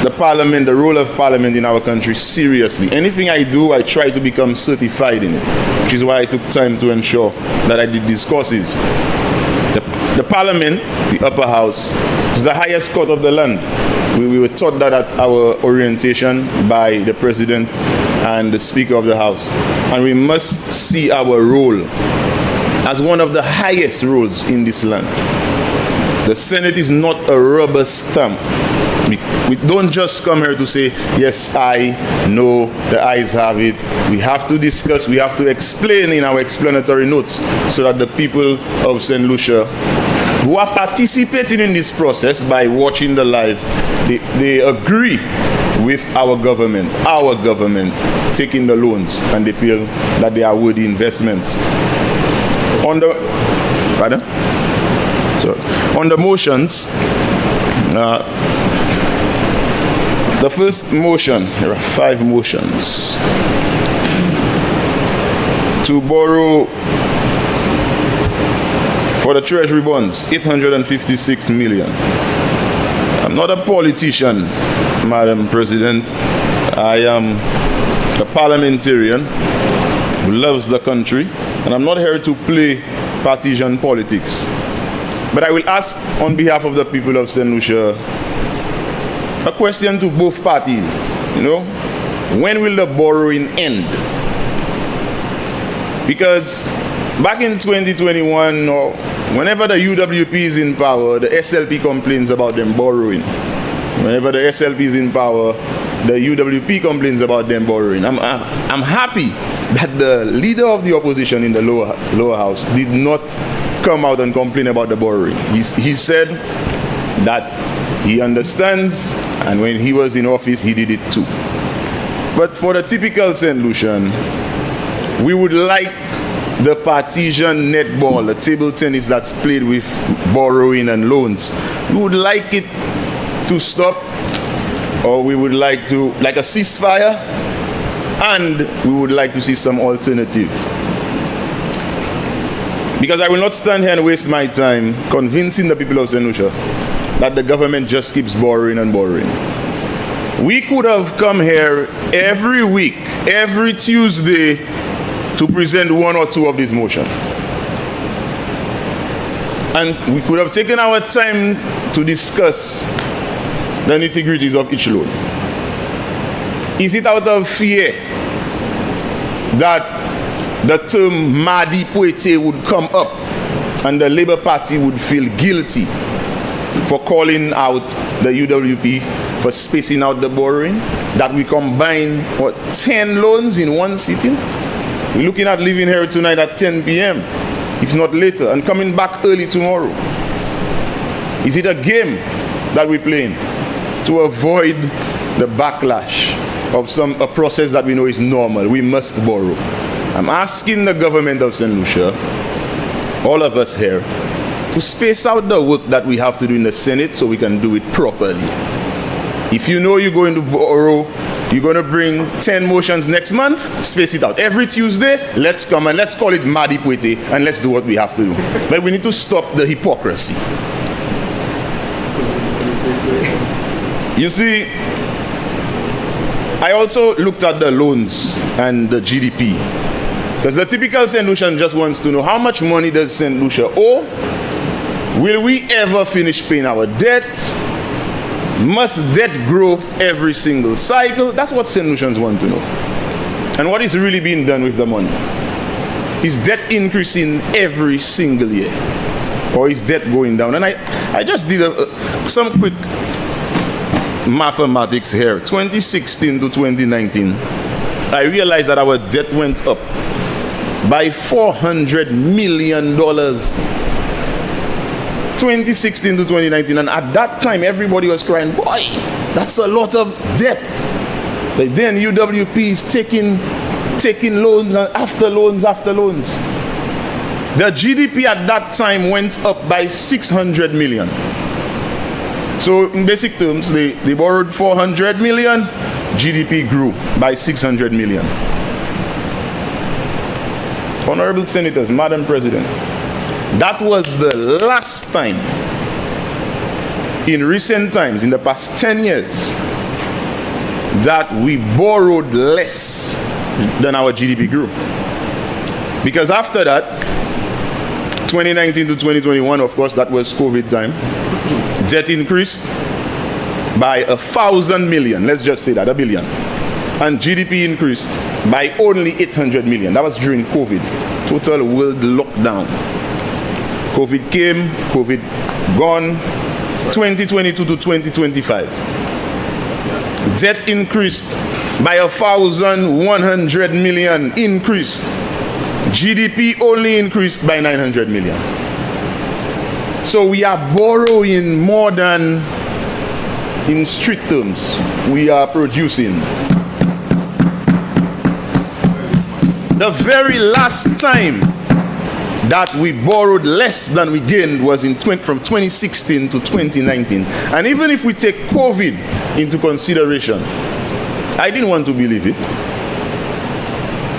the parliament, the role of parliament in our country seriously. Anything I do, I try to become certified in it, which is why I took time to ensure that I did these courses. The parliament, the upper house, is the highest court of the land. We were taught that at our orientation by the president and the speaker of the house. And we must see our role as one of the highest roles in this land. The Senate is not a rubber stamp. We don't just come here to say, yes, I know, the ayes have it. We have to discuss, we have to explain in our explanatory notes so that the people of St. Lucia who are participating in this process by watching the live, they agree with our government taking the loans, and they feel that they are worthy investments. On the motions, the first motion, there are 5 motions, to borrow for the Treasury bonds, 856 million. I'm not a politician, Madam President. I am a parliamentarian who loves the country, and I'm not here to play partisan politics. But I will ask on behalf of the people of St. Lucia a question to both parties. When will the borrowing end? Because back in 2021, or whenever the UWP is in power, the SLP complains about them borrowing. Whenever the SLP is in power, the UWP complains about them borrowing. I'm happy that the leader of the opposition in the lower house did not come out and complain about the borrowing. He said that he understands, and when he was in office, he did it too. But for the typical St. Lucian, we would like the partisan netball, the table tennis that's played with borrowing and loans, we would like it to stop, or we would like a ceasefire, and we would like to see some alternative. Because I will not stand here and waste my time convincing the people of St. Lucia that the government just keeps borrowing and borrowing. We could have come here every week, every Tuesday, to present 1 or 2 of these motions. And we could have taken our time to discuss the nitty-gritties of each loan. Is it out of fear that the term Madi Poete would come up and the Labour Party would feel guilty for calling out the UWP for spacing out the borrowing, that we combine 10 loans in one sitting? We're looking at leaving here tonight at 10 p.m., if not later, and coming back early tomorrow. Is it a game that we're playing to avoid the backlash of a process that we know is normal? We must borrow. I'm asking the government of St. Lucia, all of us here, to space out the work that we have to do in the Senate so we can do it properly. If you know you're going to borrow You're going to bring 10 motions next month, space it out. Every Tuesday, let's come and let's call it Madi Pwete and let's do what we have to do. But we need to stop the hypocrisy. You see, I also looked at the loans and the GDP. Because the typical St. Lucian just wants to know how much money does St. Lucia owe? Will we ever finish paying our debt? Must debt grow every single cycle? That's what St. Lucians want to know. And what is really being done with the money? Is debt increasing every single year? Or is debt going down? And I just did some quick mathematics here. 2016 to 2019, I realized that our debt went up by $400 million. 2016 to 2019, and at that time everybody was crying, boy, that's a lot of debt. But then UWP is taking loans after loans after loans. The GDP at that time went up by 600 million. So in basic terms, they borrowed 400 million, GDP grew by 600 million. Honorable Senators, Madam President, that was the last time in recent times, in the past 10 years, that we borrowed less than our GDP grew. Because after that, 2019 to 2021, of course, that was COVID time, debt increased by 1,000 million, let's just say that, $1 billion. And GDP increased by only 800 million. That was during COVID. Total world lockdown. COVID came, COVID gone, 2022 to 2025. Debt increased by 1,100 million increased. GDP only increased by 900 million. So we are borrowing more than, in street terms, we are producing. The very last time that we borrowed less than we gained was from 2016 to 2019. And even if we take COVID into consideration, I didn't want to believe it.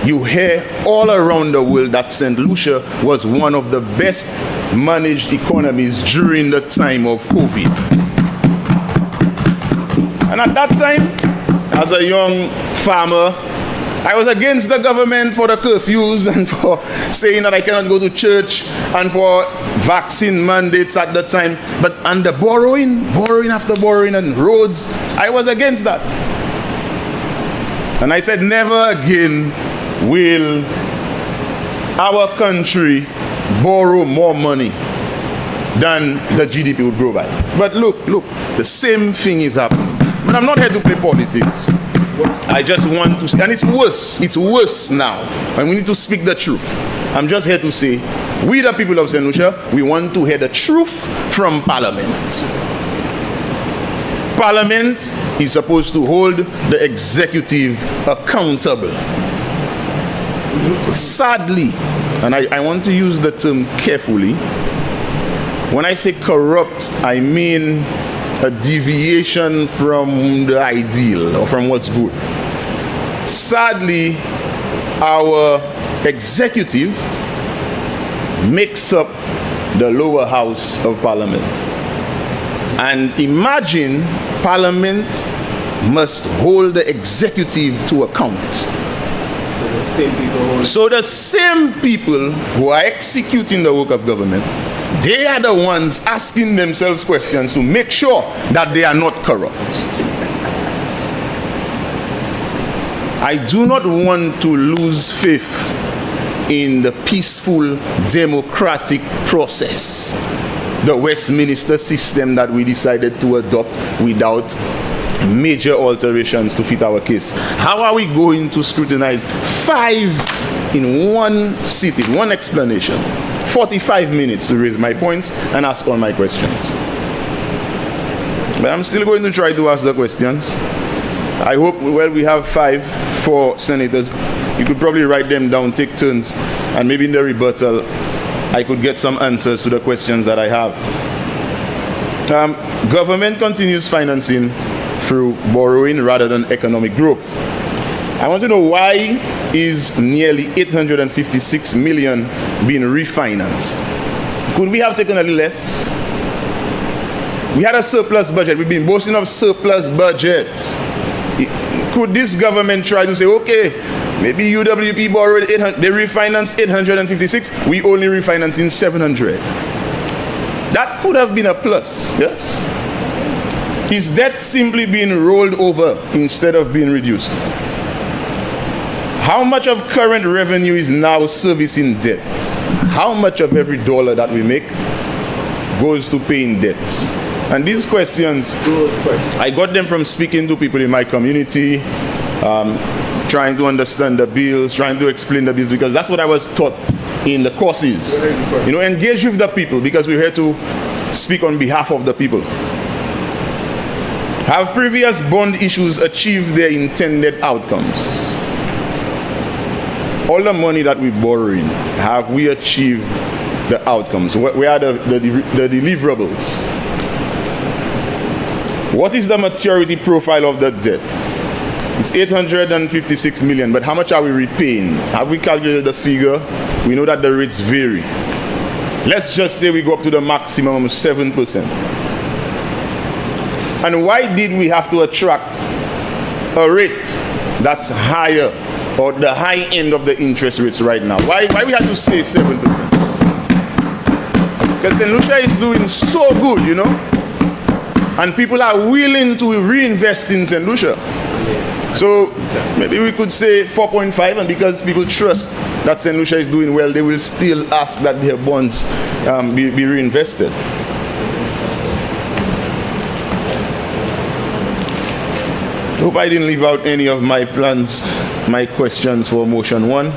You hear all around the world that St. Lucia was one of the best managed economies during the time of COVID. And at that time, as a young farmer, I was against the government for the curfews and for saying that I cannot go to church and for vaccine mandates at the time. But and the borrowing after borrowing and roads, I was against that. And I said, never again will our country borrow more money than the GDP would grow by. But look, the same thing is happening. But I'm not here to play politics. I just want to, and it's worse now, and we need to speak the truth. I'm just here to say, we the people of St. Lucia, we want to hear the truth from Parliament. Parliament is supposed to hold the executive accountable. Sadly, and I want to use the term carefully, when I say corrupt, I mean a deviation from the ideal or from what's good. Sadly, our executive makes up the lower house of Parliament. And imagine Parliament must hold the executive to account. So the same people who are executing the work of government, they are the ones asking themselves questions to make sure that they are not corrupt. I do not want to lose faith in the peaceful democratic process, the Westminster system that we decided to adopt without major alterations to fit our case. How are we going to scrutinize 5 in one sitting, one explanation, 45 minutes to raise my points and ask all my questions? But I'm still going to try to ask the questions. I hope, well, we have 4 senators. You could probably write them down, take turns, and maybe in the rebuttal, I could get some answers to the questions that I have. Government continues financing through borrowing rather than economic growth. I want to know, why is nearly 856 million being refinanced? Could we have taken a little less? We had a surplus budget. We've been boasting of surplus budgets. Could this government try to say, okay, maybe UWP borrowed 800, they refinanced 856, we only refinancing 700. That could have been a plus, yes? Is debt simply being rolled over instead of being reduced? How much of current revenue is now servicing debt? How much of every dollar that we make goes to paying debts? And these questions, I got them from speaking to people in my community, trying to understand the bills, trying to explain the bills, because that's what I was taught in the courses. You know, engage with the people, because we're here to speak on behalf of the people. Have previous bond issues achieved their intended outcomes? All the money that we're borrowing, have we achieved the outcomes? Where are the deliverables? What is the maturity profile of the debt? It's 856 million, but how much are we repaying? Have we calculated the figure? We know that the rates vary. Let's just say we go up to the maximum of 7%. And why did we have to attract a rate that's higher, or the high end of the interest rates right now? Why we have to say 7%? Because St. Lucia is doing so good, you know, and people are willing to reinvest in St. Lucia. So maybe we could say 4.5, and because people trust that St. Lucia is doing well, they will still ask that their bonds be reinvested. Hope I didn't leave out any of my plans, my questions for motion 1,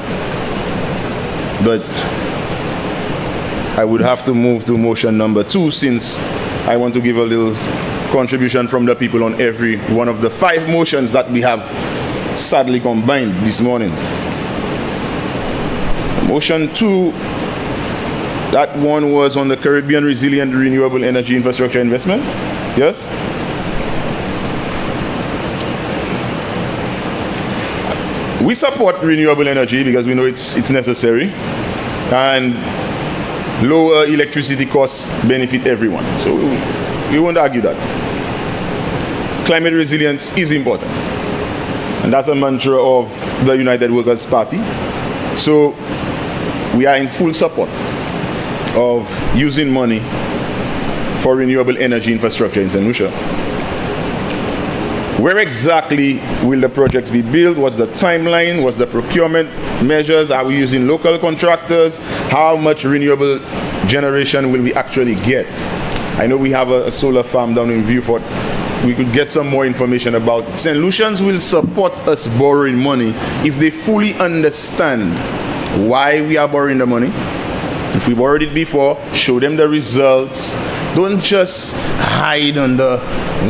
but I would have to move to motion number 2, since I want to give a little contribution from the people on every one of the 5 motions that we have sadly combined this morning. Motion 2, that one was on the Caribbean Resilient Renewable Energy Infrastructure Investment. Yes? We support renewable energy because we know it's necessary, and lower electricity costs benefit everyone. So we won't argue that. Climate resilience is important, and that's a mantra of the United Workers' Party. So we are in full support of using money for renewable energy infrastructure in St. Lucia. Where exactly will the projects be built? What's the timeline? What's the procurement measures? Are we using local contractors? How much renewable generation will we actually get? I know we have a solar farm down in Viewfort. We could get some more information about it. St. Lucians will support us borrowing money if they fully understand why we are borrowing the money. If we borrowed it before, show them the results. Don't just hide under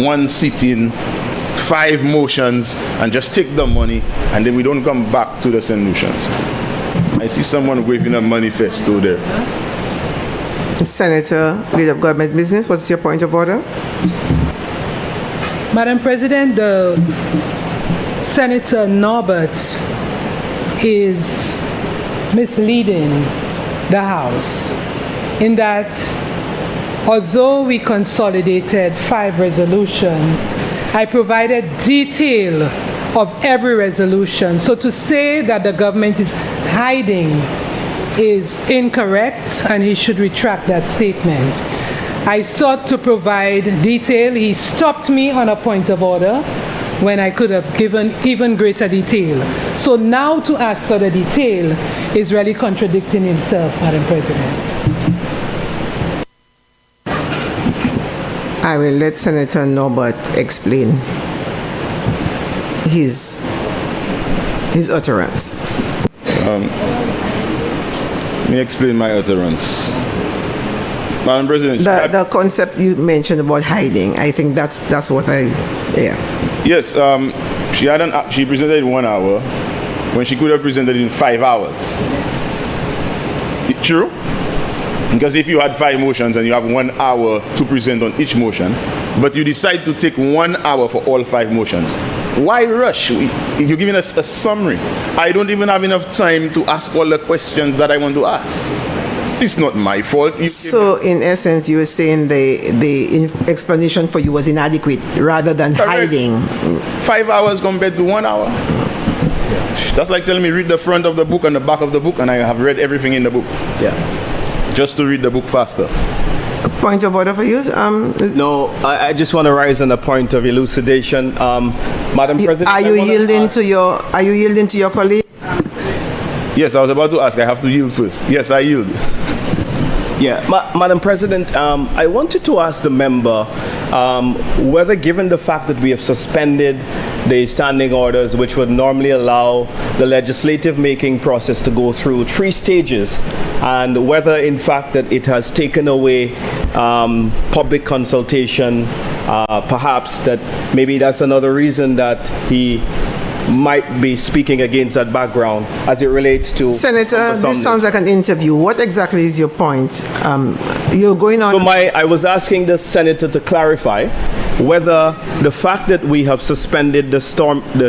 one sitting, 5 motions, and just take the money, and then we don't come back to the St. Lucians. I see someone waving a manifesto there. Senator, Leader of Government Business, what's your point of order? Madam President, the Senator Norbert is misleading the House in that although we consolidated 5 resolutions, I provided detail of every resolution. So to say that the government is hiding is incorrect, and he should retract that statement. I sought to provide detail. He stopped me on a point of order when I could have given even greater detail. So now to ask for the detail is really contradicting himself, Madam President. I will let Senator Norbert explain his utterance. Let me explain my utterance. Madam President, the concept you mentioned about hiding, I think that's what Yes, she presented in 1 hour when she could have presented in 5 hours. True? Because if you had 5 motions and you have 1 hour to present on each motion, but you decide to take 1 hour for all 5 motions. Why rush? You're giving us a summary. I don't even have enough time to ask all the questions that I want to ask. It's not my fault. So, in essence, you were saying the explanation for you was inadequate rather than hiding. 5 hours compared to 1 hour. That's like telling me read the front of the book and the back of the book, and I have read everything in the book. Yeah. Just to read the book faster. Point of order for you? No, I just want to rise on a point of elucidation. Madam President, are you yielding to your colleague? Yes, I was about to ask. I have to yield first. Yes, I yield. Yeah, Madam President, I wanted to ask the member whether, given the fact that we have suspended the standing orders, which would normally allow the legislative making process to go through 3 stages, and whether, in fact, that it has taken away public consultation, perhaps that maybe that's another reason that he might be speaking against that background as it relates to... Senator, this sounds like an interview. What exactly is your point? You're going on... So I was asking the senator to clarify whether the fact that we have suspended the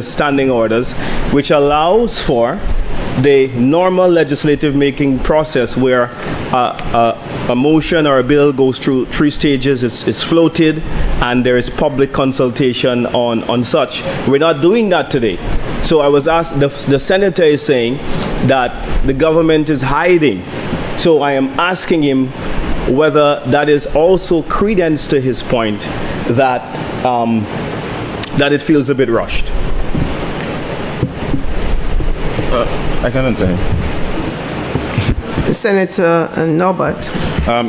standing orders, which allows for the normal legislative making process where a motion or a bill goes through 3 stages, it's floated, and there is public consultation on such. We're not doing that today. So I was asked, the senator is saying that the government is hiding. So I am asking him whether that is also credence to his point that that it feels a bit rushed. I can answer him. Senator Norbert,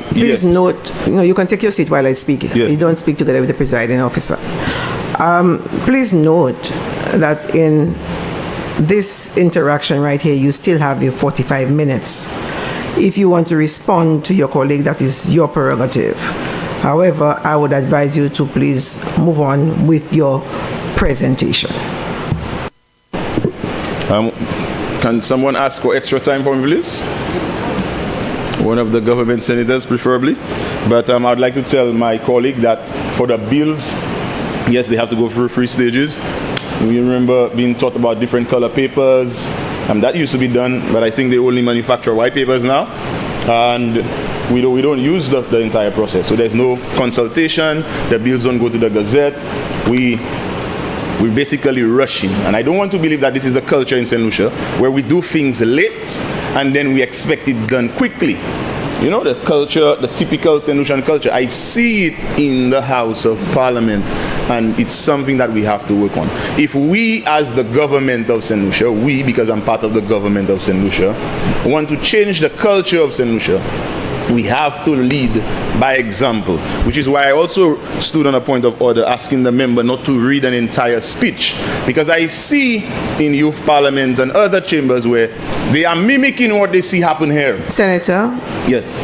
please note, you can take your seat while I speak. Yes. You don't speak together with the presiding officer. Please note that in this interaction right here, you still have your 45 minutes. If you want to respond to your colleague, that is your prerogative. However, I would advise you to please move on with your presentation. Can someone ask for extra time for me, please? One of the government senators, preferably. But I'd like to tell my colleague that for the bills, yes, they have to go through 3 stages. We remember being taught about different color papers. That used to be done, but I think they only manufacture white papers now. And we don't use the entire process. So there's no consultation. The bills don't go to the Gazette. We're basically rushing. And I don't want to believe that this is the culture in St. Lucia, where we do things late and then we expect it done quickly. You know, the culture, the typical St. Lucian culture, I see it in the House of Parliament, and it's something that we have to work on. If we, as the government of St. Lucia, because I'm part of the government of St. Lucia, want to change the culture of St. Lucia, we have to lead by example, which is why I also stood on a point of order asking the member not to read an entire speech, because I see in youth parliaments and other chambers where they are mimicking what they see happen here. Senator? Yes.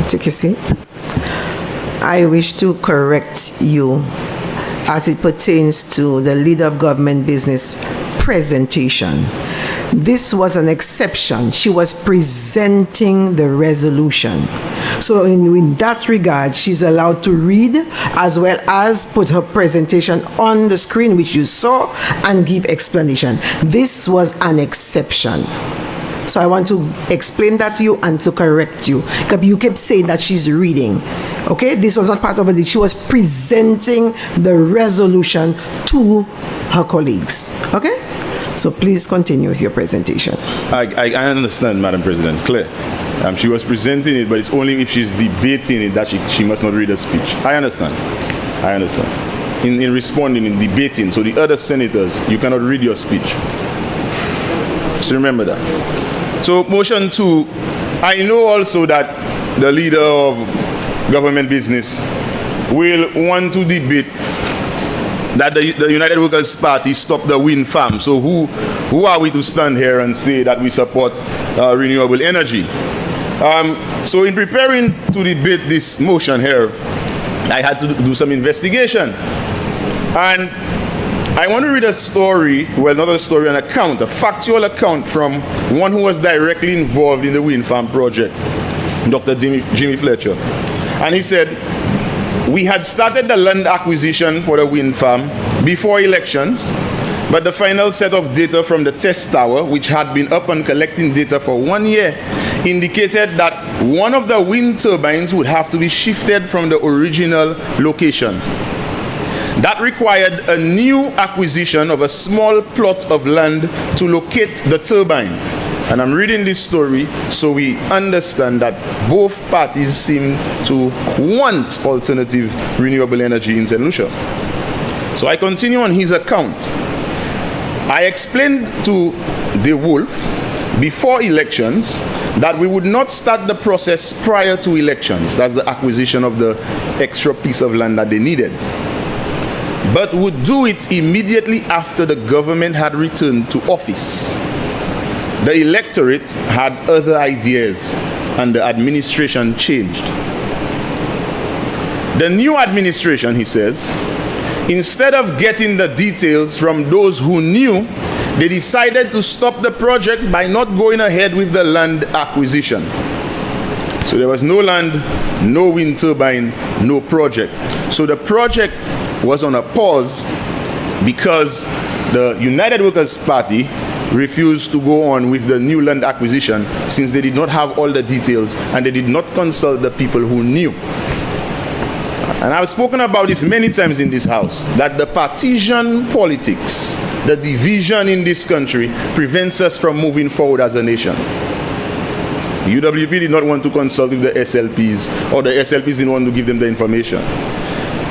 Take your seat. I wish to correct you as it pertains to the leader of government business presentation. This was an exception. She was presenting the resolution. So in that regard, she's allowed to read as well as put her presentation on the screen, which you saw, and give explanation. This was an exception. So I want to explain that to you and to correct you. Because you kept saying that she's reading. Okay? This was not part of it. She was presenting the resolution to her colleagues. Okay? So please continue with your presentation. I understand, Madam President. Clear. She was presenting it, but it's only if she's debating it that she must not read a speech. I understand. In responding, in debating, so the other senators, you cannot read your speech. Just remember that. So motion 2, I know also that the leader of government business will want to debate that the United Workers' Party stopped the wind farm. So who are we to stand here and say that we support renewable energy? So in preparing to debate this motion here, I had to do some investigation. And I want to read a story, well, not a story, an account, a factual account from one who was directly involved in the wind farm project, Dr. Jimmy Fletcher. And he said, we had started the land acquisition for the wind farm before elections, but the final set of data from the test tower, which had been up and collecting data for 1 year, indicated that one of the wind turbines would have to be shifted from the original location. That required a new acquisition of a small plot of land to locate the turbine. And I'm reading this story so we understand that both parties seem to want alternative renewable energy in St. Lucia. So I continue on his account. I explained to De Wolf before elections that we would not start the process prior to elections. That's the acquisition of the extra piece of land that they needed. But would do it immediately after the government had returned to office. The electorate had other ideas and the administration changed. The new administration, he says, instead of getting the details from those who knew, they decided to stop the project by not going ahead with the land acquisition. So there was no land, no wind turbine, no project. So the project was on a pause because the United Workers' Party refused to go on with the new land acquisition since they did not have all the details and they did not consult the people who knew. And I've spoken about this many times in this house, that the partisan politics, the division in this country prevents us from moving forward as a nation. UWP did not want to consult with the SLPs, or the SLPs didn't want to give them the information.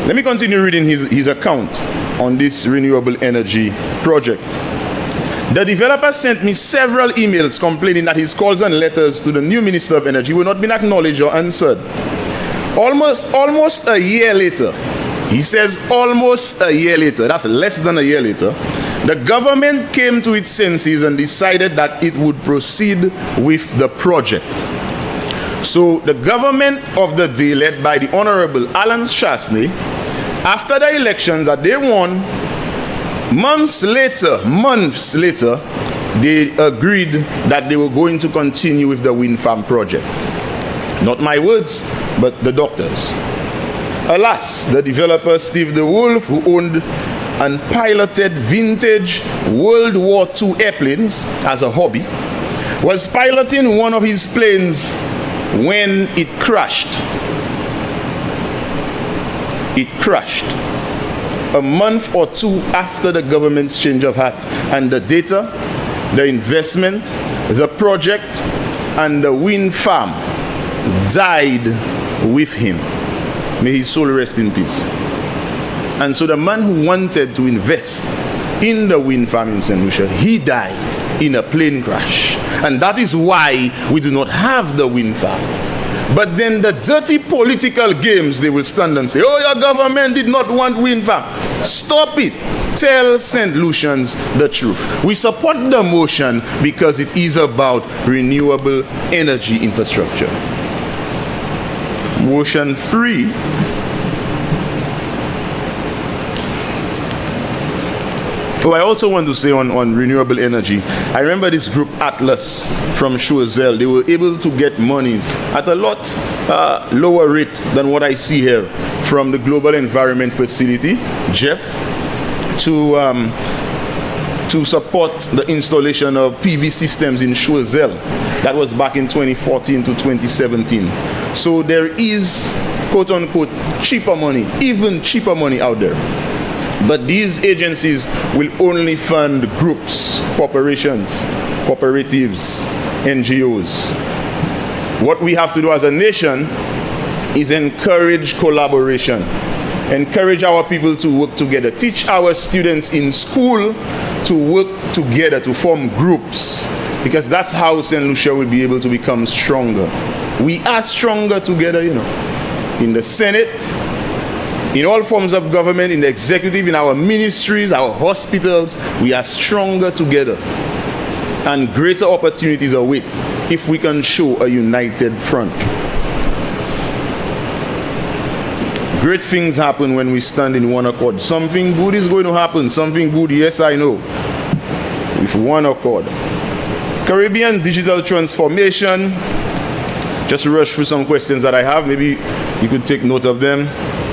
Let me continue reading his account on this renewable energy project. The developer sent me several emails complaining that his calls and letters to the new Minister of Energy were not being acknowledged or answered. Almost a year later, he says almost a year later, that's less than a year later, the government came to its senses and decided that it would proceed with the project. So the government of the day, led by the Honorable Alan Chasney, after the elections that they won, months later, they agreed that they were going to continue with the wind farm project. Not my words, but the doctors. Alas, the developer Steve De Wolf, who owned and piloted vintage World War II airplanes as a hobby, was piloting one of his planes when it crashed. It crashed a month or two after the government's change of heart, and the data, the investment, the project, and the wind farm died with him. May his soul rest in peace. And so the man who wanted to invest in the wind farm in St. Lucia, he died in a plane crash. And that is why we do not have the wind farm. But then the dirty political games, they will stand and say, oh, your government did not want wind farm. Stop it. Tell St. Lucians the truth. We support the motion because it is about renewable energy infrastructure. Motion 3. Oh, I also want to say on renewable energy, I remember this group Atlas from Choiseul. They were able to get monies at a lot lower rate than what I see here from the Global Environment Facility, Jeff, to support the installation of PV systems in Choiseul. That was back in 2014 to 2017. So there is, quote unquote, cheaper money, even cheaper money out there. But these agencies will only fund groups, corporations, cooperatives, NGOs. What we have to do as a nation is encourage collaboration, encourage our people to work together, teach our students in school to work together, to form groups, because that's how St. Lucia will be able to become stronger. We are stronger together, you know, in the Senate, in all forms of government, in the executive, in our ministries, our hospitals. We are stronger together, and greater opportunities await if we can show a united front. Great things happen when we stand in one accord. Something good is going to happen. Something good, yes, I know. With one accord. Caribbean digital transformation. Just rush through some questions that I have. Maybe you could take note of them.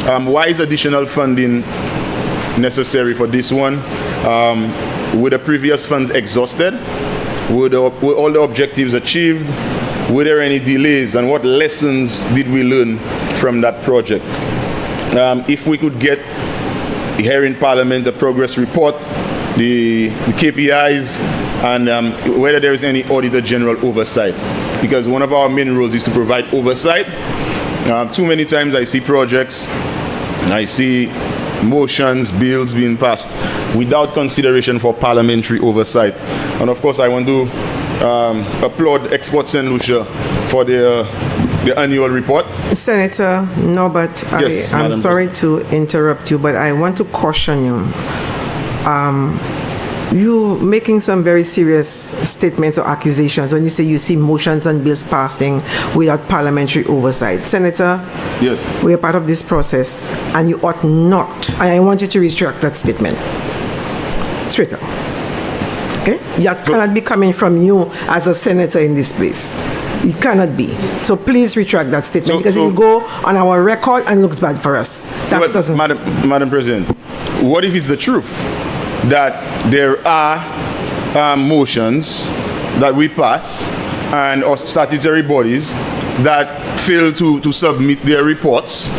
Why is additional funding necessary for this one? Were the previous funds exhausted? Were all the objectives achieved? Were there any delays? And what lessons did we learn from that project? If we could get here in Parliament a progress report, the KPIs, and whether there is any Auditor General oversight. Because one of our main roles is to provide oversight. Too many times I see projects, I see motions, bills being passed without consideration for parliamentary oversight. And of course I want to applaud Export St. Lucia for the annual report. Senator Norbert, Yes, I'm Madam sorry to interrupt you, but I want to caution you. You're making some very serious statements or accusations when you say you see motions and bills passing without parliamentary oversight. Senator, Yes. we are part of this process and you ought not. And I want you to retract that statement. Straight up. Okay? That cannot be coming from you as a senator in this place. It cannot be. So please retract that statement because it will go on our record and looks bad for us. That doesn't. Madam President, what if it's the truth that there are motions that we pass and or statutory bodies that fail to submit their reports,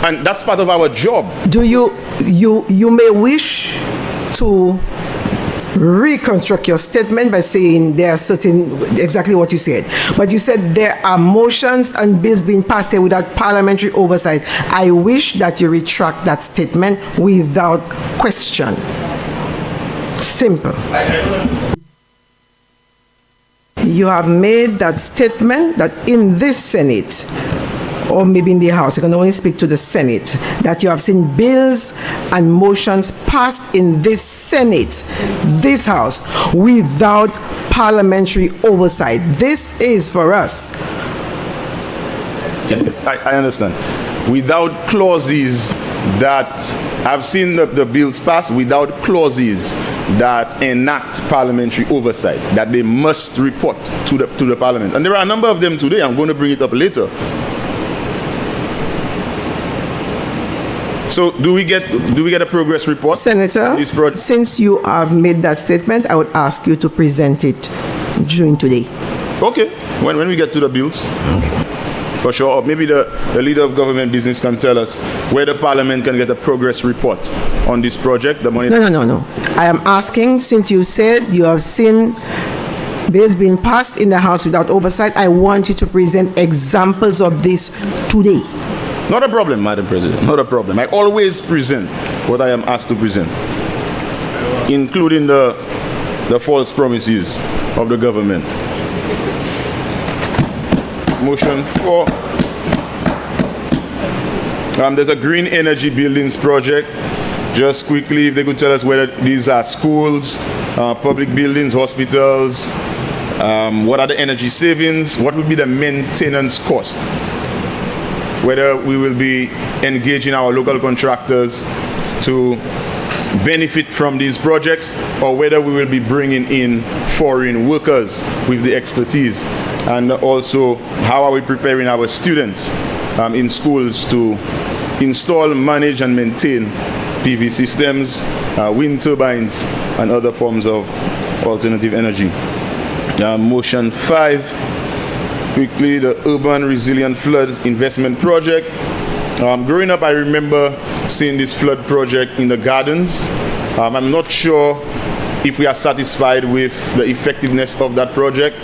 and that's part of our job? Do you may wish to reconstruct your statement by saying there are certain, exactly what you said, but you said there are motions and bills being passed here without parliamentary oversight. I wish that you retract that statement without question. Simple. You have made that statement that in this Senate, or maybe in the House, you can only speak to the Senate, that you have seen bills and motions passed in this Senate, this House, without parliamentary oversight. This is for us. Yes, I understand. Without clauses that, I've seen the bills passed without clauses that enact parliamentary oversight, that they must report to the Parliament. And there are a number of them today. I'm going to bring it up later. So do we get a progress report? Senator, since you have made that statement, I would ask you to present it during today. Okay, when we get to the bills. Okay. For sure. Or maybe the leader of government business can tell us where the Parliament can get a progress report on this project. The money. No. I am asking, since you said you have seen bills being passed in the House without oversight, I want you to present examples of this today. Not a problem, Madam President. Not a problem. I always present what I am asked to present, including the false promises of the government. Motion 4. There's a green energy buildings project. Just quickly, if they could tell us whether these are schools, public buildings, hospitals, what are the energy savings, what would be the maintenance cost, whether we will be engaging our local contractors to benefit from these projects, or whether we will be bringing in foreign workers with the expertise. And also, how are we preparing our students in schools to install, manage, and maintain PV systems, wind turbines, and other forms of alternative energy. Motion 5, quickly, the Urban Resilient Flood Investment Project. Growing up, I remember seeing this flood project in the gardens. I'm not sure if we are satisfied with the effectiveness of that project.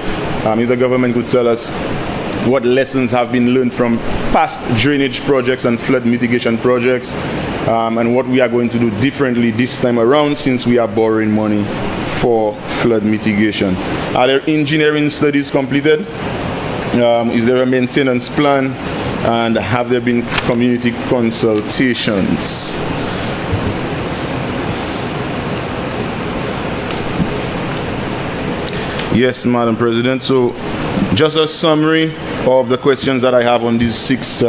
If the government could tell us what lessons have been learned from past drainage projects and flood mitigation projects, and what we are going to do differently this time around since we are borrowing money for flood mitigation. Are there engineering studies completed? Is there a maintenance plan? And have there been community consultations? Yes, Madam President. So just a summary of the questions that I have on these six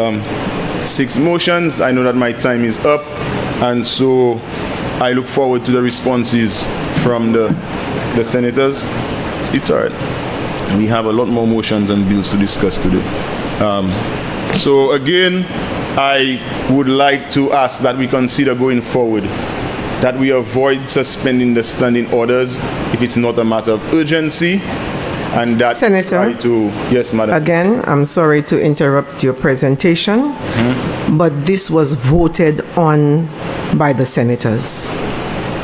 motions. I know that my time is up, and so I look forward to the responses from the senators. It's all right. We have a lot more motions and bills to discuss today. So again, I would like to ask that we consider going forward, that we avoid suspending the standing orders if it's not a matter of urgency, and that Senator, try to, yes, madam. Again, I'm sorry to interrupt your presentation, but this was voted on by the senators.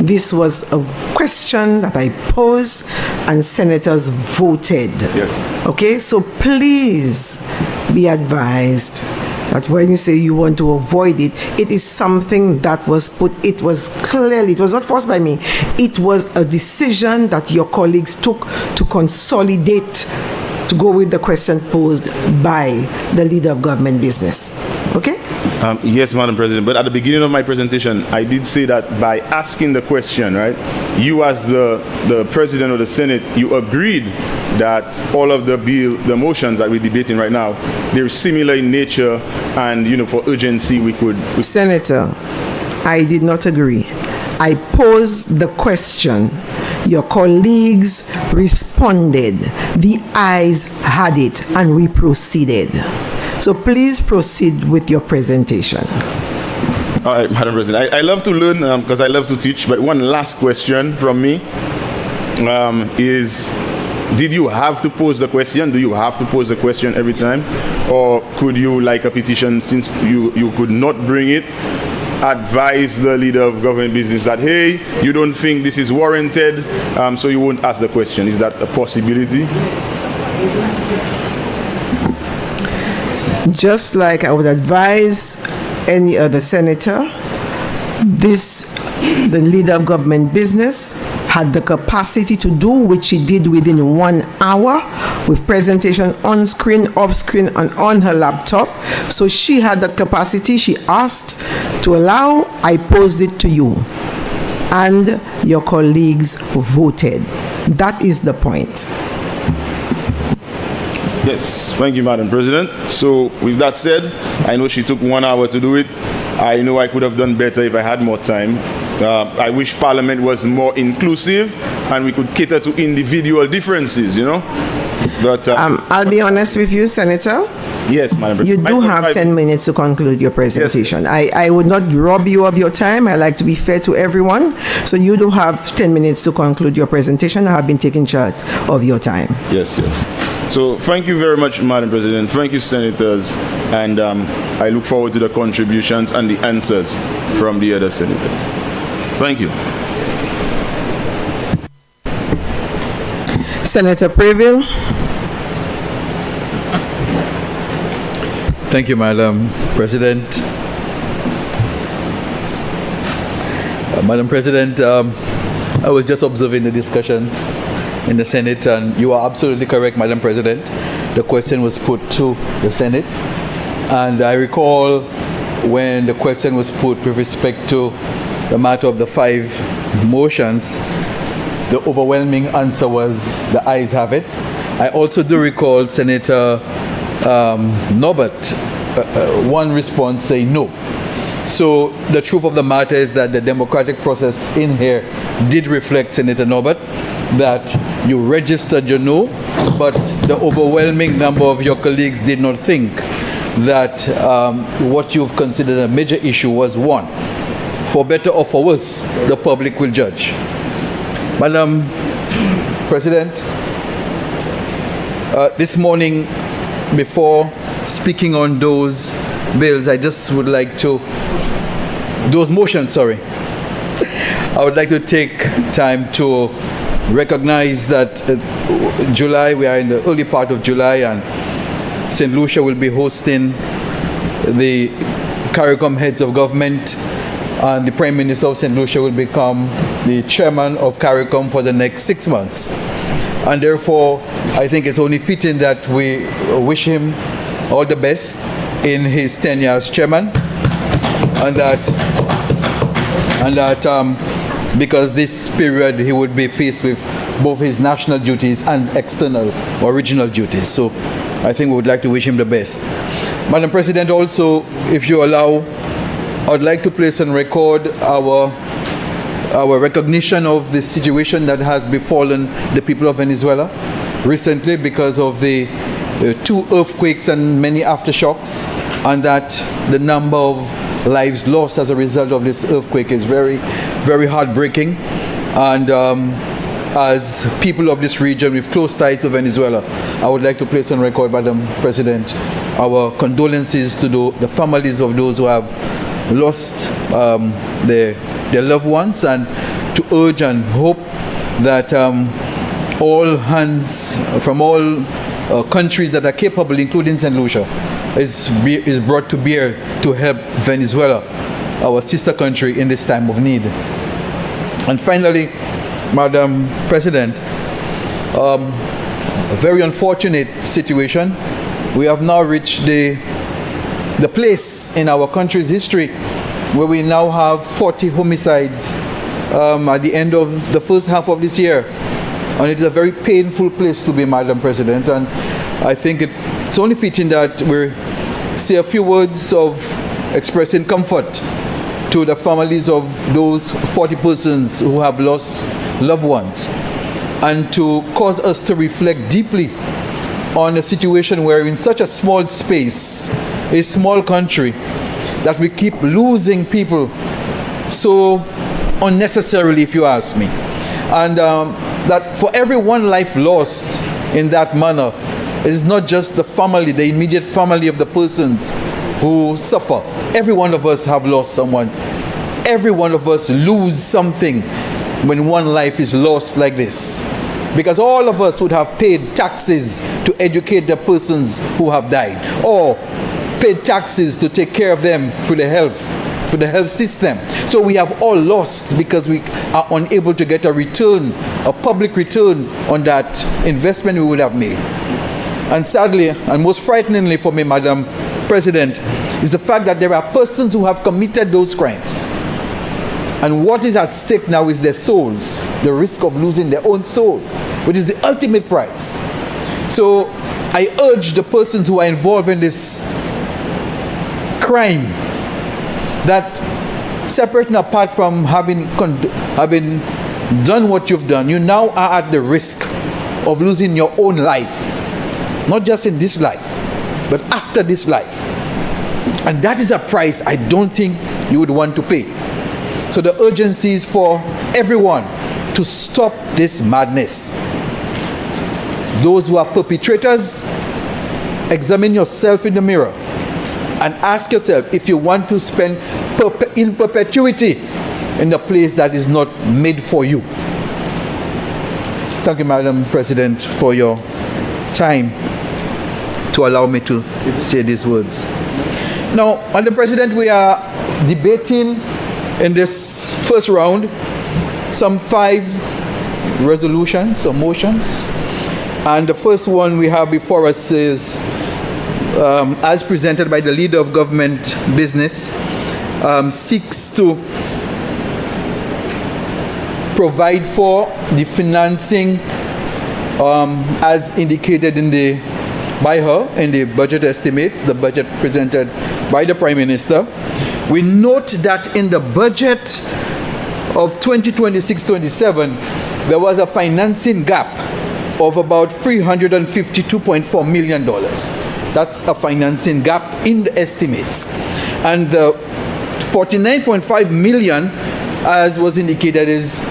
This was a question that I posed and senators voted. Yes. Okay, so please be advised that when you say you want to avoid it, it is something that was put, it was clearly, it was not forced by me, it was a decision that your colleagues took to consolidate, to go with the question posed by the leader of government business. Okay? Yes, Madam President, but at the beginning of my presentation, I did say that by asking the question, right, you as the President of the Senate, you agreed that all of the motions that we're debating right now, they're similar in nature, and, you know, for urgency, we could... Senator, I did not agree. I posed the question. Your colleagues responded. The ayes had it, and we proceeded. So please proceed with your presentation. All right, Madam President. I love to learn because I love to teach, but one last question from me is, did you have to pose the question? Do you have to pose the question every time? Or could you, like a petition, since you could not bring it, advise the leader of government business that, hey, you don't think this is warranted, so you won't ask the question? Is that a possibility? Just like I would advise any other senator, the leader of government business had the capacity to do, which she did within 1 hour, with presentation on screen, off screen, and on her laptop. So she had the capacity. She asked to allow. I posed it to you, and your colleagues voted. That is the point. Yes, thank you, Madam President. So with that said, I know she took 1 hour to do it. I know I could have done better if I had more time. I wish Parliament was more inclusive and we could cater to individual differences, you know. But I'll be honest with you, Senator. Yes, Madam President. You do have 10 minutes to conclude your presentation. Yes. I would not rob you of your time. I like to be fair to everyone. So you do have 10 minutes to conclude your presentation. I have been taking charge of your time. Yes, yes. So thank you very much, Madam President. Thank you, Senators. And I look forward to the contributions and the answers from the other senators. Thank you. Senator Preville. Thank you, Madam President. Madam President, I was just observing the discussions in the Senate, and you are absolutely correct, Madam President. The question was put to the Senate, and I recall when the question was put with respect to the matter of the 5 motions, the overwhelming answer was the ayes have it. I also do recall Senator Norbert, one response saying no. So the truth of the matter is that the democratic process in here did reflect, Senator Norbert, that you registered your no, but the overwhelming number of your colleagues did not think that what you've considered a major issue was one. For better or for worse, the public will judge. Madam President, this morning, before speaking on those bills, I just would like to, those motions, sorry. I would like to take time to recognize that July, we are in the early part of July, and St. Lucia will be hosting the CARICOM heads of government, and the Prime Minister of St. Lucia will become the chairman of CARICOM for the next 6 months. And therefore, I think it's only fitting that we wish him all the best in his tenure as chairman, and that because this period he would be faced with both his national duties and external or regional duties. So I think we would like to wish him the best. Madam President, also, if you allow, I would like to place on record our recognition of the situation that has befallen the people of Venezuela recently because of the 2 earthquakes and many aftershocks, and that the number of lives lost as a result of this earthquake is very, very heartbreaking. And as people of this region with close ties to Venezuela, I would like to place on record, Madam President, our condolences to the families of those who have lost their loved ones, and to urge and hope that all hands from all countries that are capable, including St. Lucia, is brought to bear to help Venezuela, our sister country, in this time of need. And finally, Madam President, a very unfortunate situation. We have now reached the place in our country's history where we now have 40 homicides at the end of the first half of this year. And it's a very painful place to be, Madam President. And I think it's only fitting that we say a few words of expressing comfort to the families of those 40 persons who have lost loved ones, and to cause us to reflect deeply on a situation where in such a small space, a small country, that we keep losing people so unnecessarily, if you ask me. And that for every one life lost in that manner, it is not just the family, the immediate family of the persons who suffer. Every one of us have lost someone. Every one of us lose something when one life is lost like this. Because all of us would have paid taxes to educate the persons who have died, or paid taxes to take care of them for the health system. So we have all lost because we are unable to get a return, a public return on that investment we would have made. And sadly, and most frighteningly for me, Madam President, is the fact that there are persons who have committed those crimes. And what is at stake now is their souls, the risk of losing their own soul, which is the ultimate price. So I urge the persons who are involved in this crime that, separate and apart from having done what you've done, you now are at the risk of losing your own life. Not just in this life, but after this life. And that is a price I don't think you would want to pay. So the urgency is for everyone to stop this madness. Those who are perpetrators, examine yourself in the mirror and ask yourself if you want to spend in perpetuity in a place that is not made for you. Thank you, Madam President, for your time to allow me to say these words. Now, Madam President, we are debating in this first round some 5 resolutions or motions. And the first one we have before us is, as presented by the Leader of Government Business, seeks to provide for the financing as indicated by her in the budget estimates, the budget presented by the Prime Minister. We note that in the budget of 2026-27, there was a financing gap of about $352.4 million. That's a financing gap in the estimates. And the 49.5 million, as was indicated, is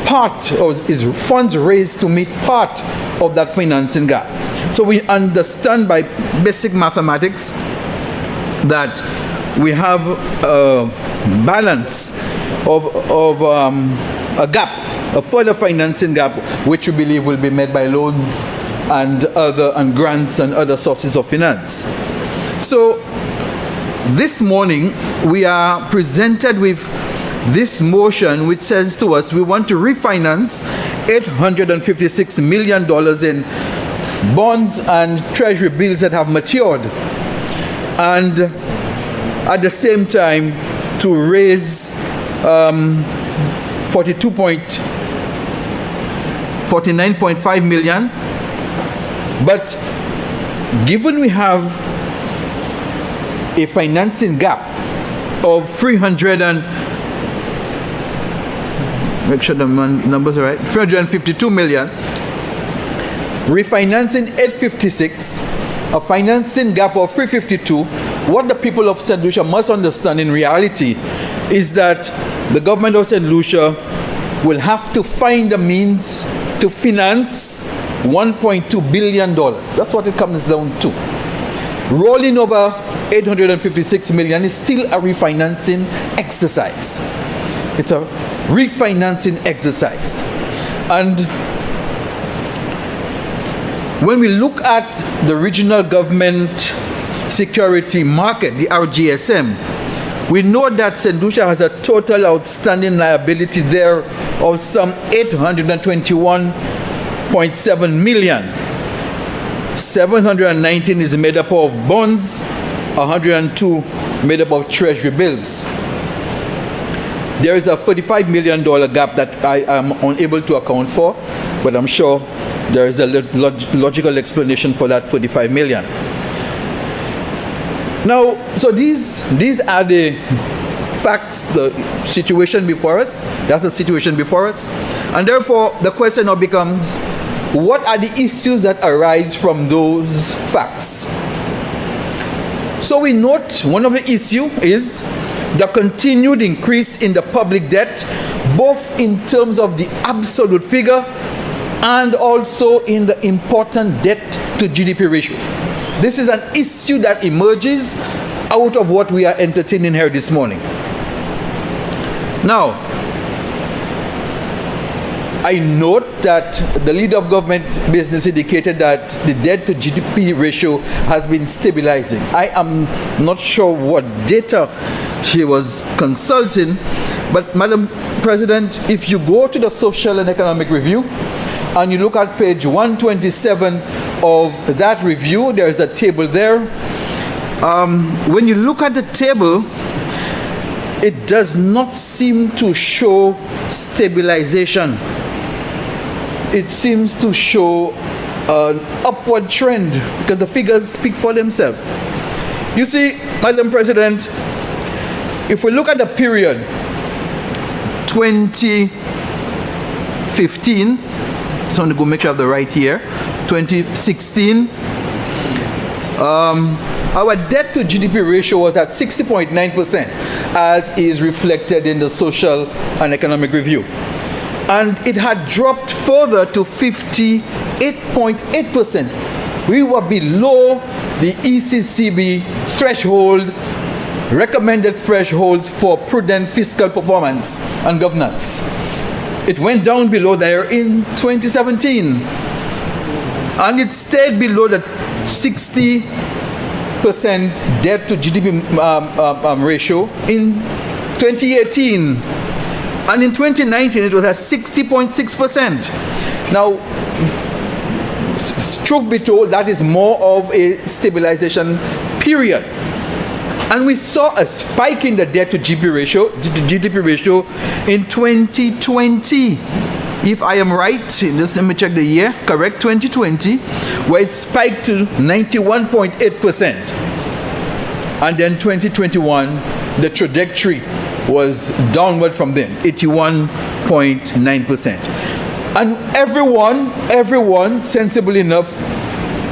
part, or is funds raised to meet part of that financing gap. So we understand by basic mathematics that we have a balance of a gap, a further financing gap, which we believe will be met by loans and grants and other sources of finance. So this morning we are presented with this motion which says to us we want to refinance $856 million in bonds and treasury bills that have matured, and at the same time to raise 49.5 million. But given we have a financing gap of 352 million, refinancing 856 a financing gap of 352, what the people of St. Lucia must understand in reality is that the government of St. Lucia will have to find a means to finance $1.2 billion. That's what it comes down to. Rolling over $856 million is still a refinancing exercise. It's a refinancing exercise. And when we look at the regional government security market, the RGSM, we know that St. Lucia has a total outstanding liability there of some $821.7 million. 719 is made up of bonds, 102 made up of treasury bills. There is a $45 million gap that I am unable to account for, but I'm sure there is a logical explanation for that $45 million. Now, so these are the facts, the situation before us. That's the situation before us. And therefore, the question now becomes, what are the issues that arise from those facts? So we note one of the issues is the continued increase in the public debt, both in terms of the absolute figure and also in the important debt to GDP ratio. This is an issue that emerges out of what we are entertaining here this morning. Now, I note that the leader of government business indicated that the debt to GDP ratio has been stabilizing. I am not sure what data she was consulting, but Madam President, if you go to the Social and Economic Review and you look at page 127 of that review, there is a table there. When you look at the table, it does not seem to show stabilization. It seems to show an upward trend because the figures speak for themselves. You see, Madam President, if we look at the period 2015, so I'm going to go make sure I have the right year, 2016, our debt to GDP ratio was at 60.9%, as is reflected in the Social and Economic Review. And it had dropped further to 58.8%. We were below the ECCB threshold, recommended thresholds for prudent fiscal performance and governance. It went down below there in 2017. And it stayed below the 60% debt to GDP ratio in 2018. And in 2019, it was at 60.6%. Now, truth be told, that is more of a stabilization period. And we saw a spike in the debt to GDP ratio in 2020. If I am right, just let me check the year, correct, 2020, where it spiked to 91.8%. And then 2021, the trajectory was downward from then, 81.9%. And everyone sensible enough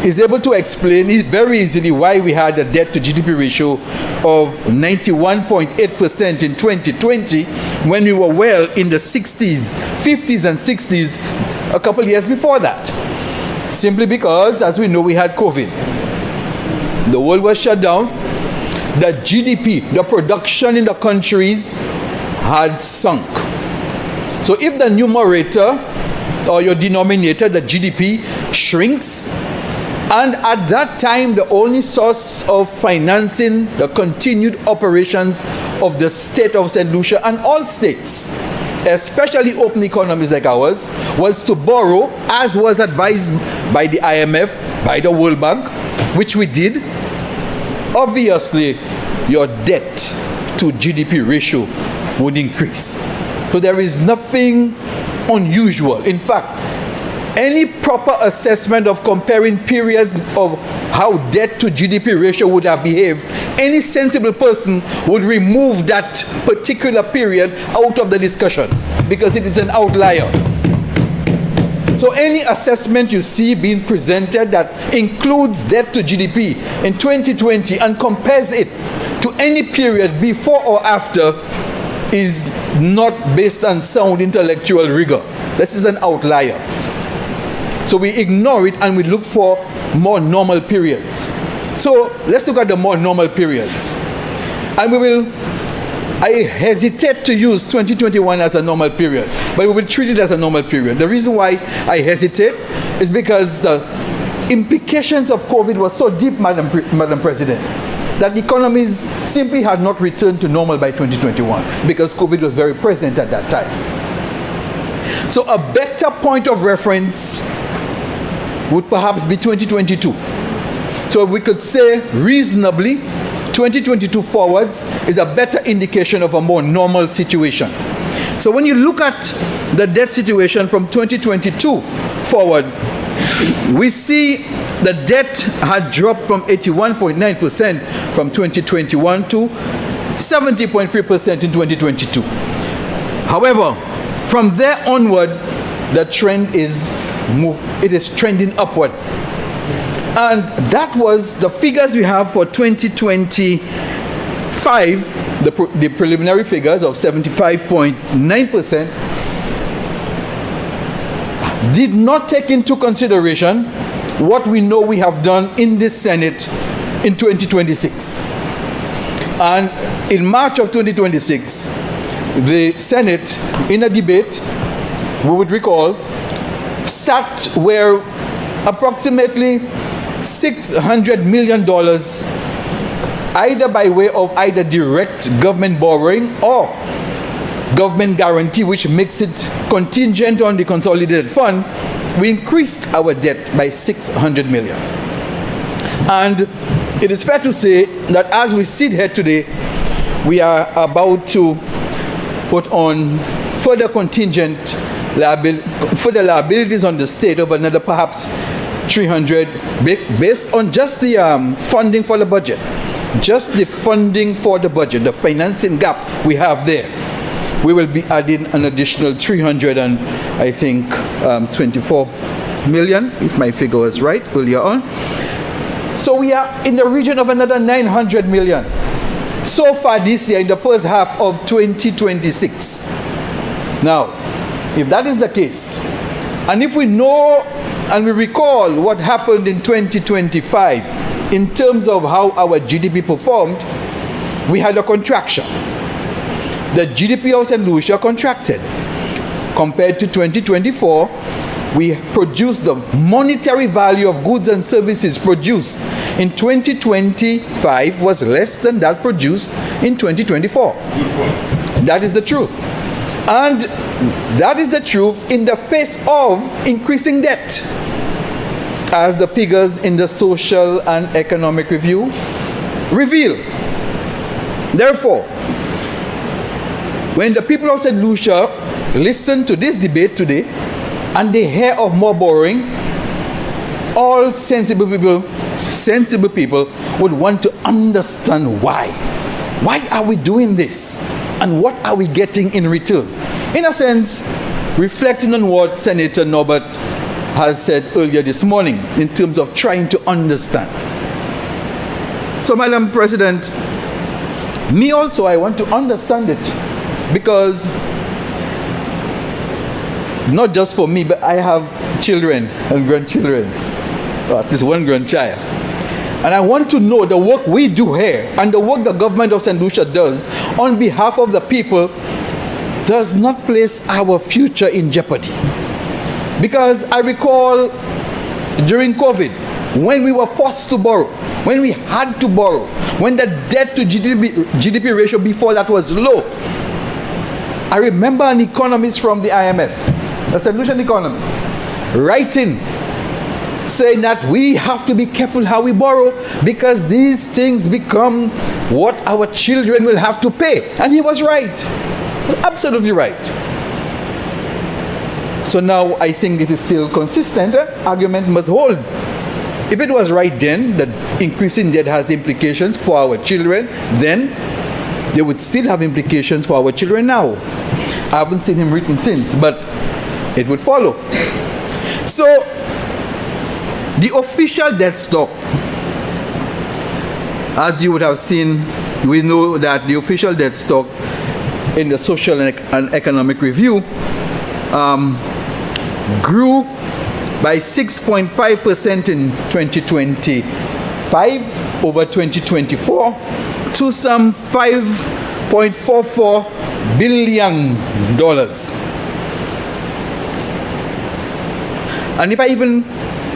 is able to explain it very easily why we had a debt to GDP ratio of 91.8% in 2020 when we were well in the 60s, 50s and 60s a couple years before that. Simply because, as we know, we had COVID. The world was shut down. The GDP, the production in the countries had sunk. So if the numerator or your denominator, the GDP, shrinks, and at that time the only source of financing the continued operations of the state of St. Lucia and all states, especially open economies like ours, was to borrow, as was advised by the IMF, by the World Bank, which we did. Obviously, your debt to GDP ratio would increase. So there is nothing unusual. In fact, any proper assessment of comparing periods of how debt to GDP ratio would have behaved, any sensible person would remove that particular period out of the discussion because it is an outlier. So So any assessment you see being presented that includes debt to GDP in 2020 and compares it to any period before or after is not based on sound intellectual rigor. This is an outlier. So we ignore it and we look for more normal periods. So let's look at the more normal periods. And I hesitate to use 2021 as a normal period, but we will treat it as a normal period. The reason why I hesitate is because the implications of COVID were so deep, Madam President, that economies simply had not returned to normal by 2021 because COVID was very present at that time. So a better point of reference would perhaps be 2022. So we could say reasonably 2022 forwards is a better indication of a more normal situation. So when you look at the debt situation from 2022 forward, we see the debt had dropped from 81.9% from 2021 to 70.3% in 2022. However, from there onward, the trend is trending upward. And that was the figures we have for 2025, the preliminary figures of 75.9%, did not take into consideration what we know we have done in this Senate in 2026. And in March of 2026, the Senate, in a debate, we would recall, sat where approximately $600 million, either by way of either direct government borrowing or government guarantee, which makes it contingent on the consolidated fund, we increased our debt by $600 million. And it is fair to say that as we sit here today, we are about to put on further contingent liabilities on the state of another perhaps 300 based on just the funding for the budget. Just the funding for the budget, the financing gap we have there. We will be adding an additional 24 million, if my figure was right earlier on. So we are in the region of another 900 million. So far this year, in the first half of 2026. Now, if that is the case, and if we know and we recall what happened in 2025 in terms of how our GDP performed, we had a contraction. The GDP of St. Lucia contracted. Compared to 2024, we produced the monetary value of goods and services produced in 2025 was less than that produced in 2024. That is the truth. And that is the truth in the face of increasing debt, as the figures in the Social and Economic Review reveal. Therefore, when the people of St. Lucia listen to this debate today and they hear of more borrowing, all sensible people would want to understand why. Why are we doing this? And what are we getting in return? In a sense, reflecting on what Senator Norbert has said earlier this morning in terms of trying to understand. So, Madam President, me also, I want to understand it, because not just for me, but I have children and grandchildren, or at least one grandchild. And I want to know the work we do here and the work the government of St. Lucia does on behalf of the people does not place our future in jeopardy. Because I recall during COVID, when we were forced to borrow, when we had to borrow, when the debt to GDP ratio before that was low, I remember an economist from the IMF, a St. Lucian economist, writing, saying that we have to be careful how we borrow because these things become what our children will have to pay. And he was right. He was absolutely right. So now I think it is still consistent. The argument must hold. If it was right then that increasing debt has implications for our children, then they would still have implications for our children now. I haven't seen him written since, but it would follow. So, the official debt stock, as you would have seen, we know that the official debt stock in the Social and Economic Review grew by 6.5% in 2025 over 2024 to some $5.44 billion. And if I even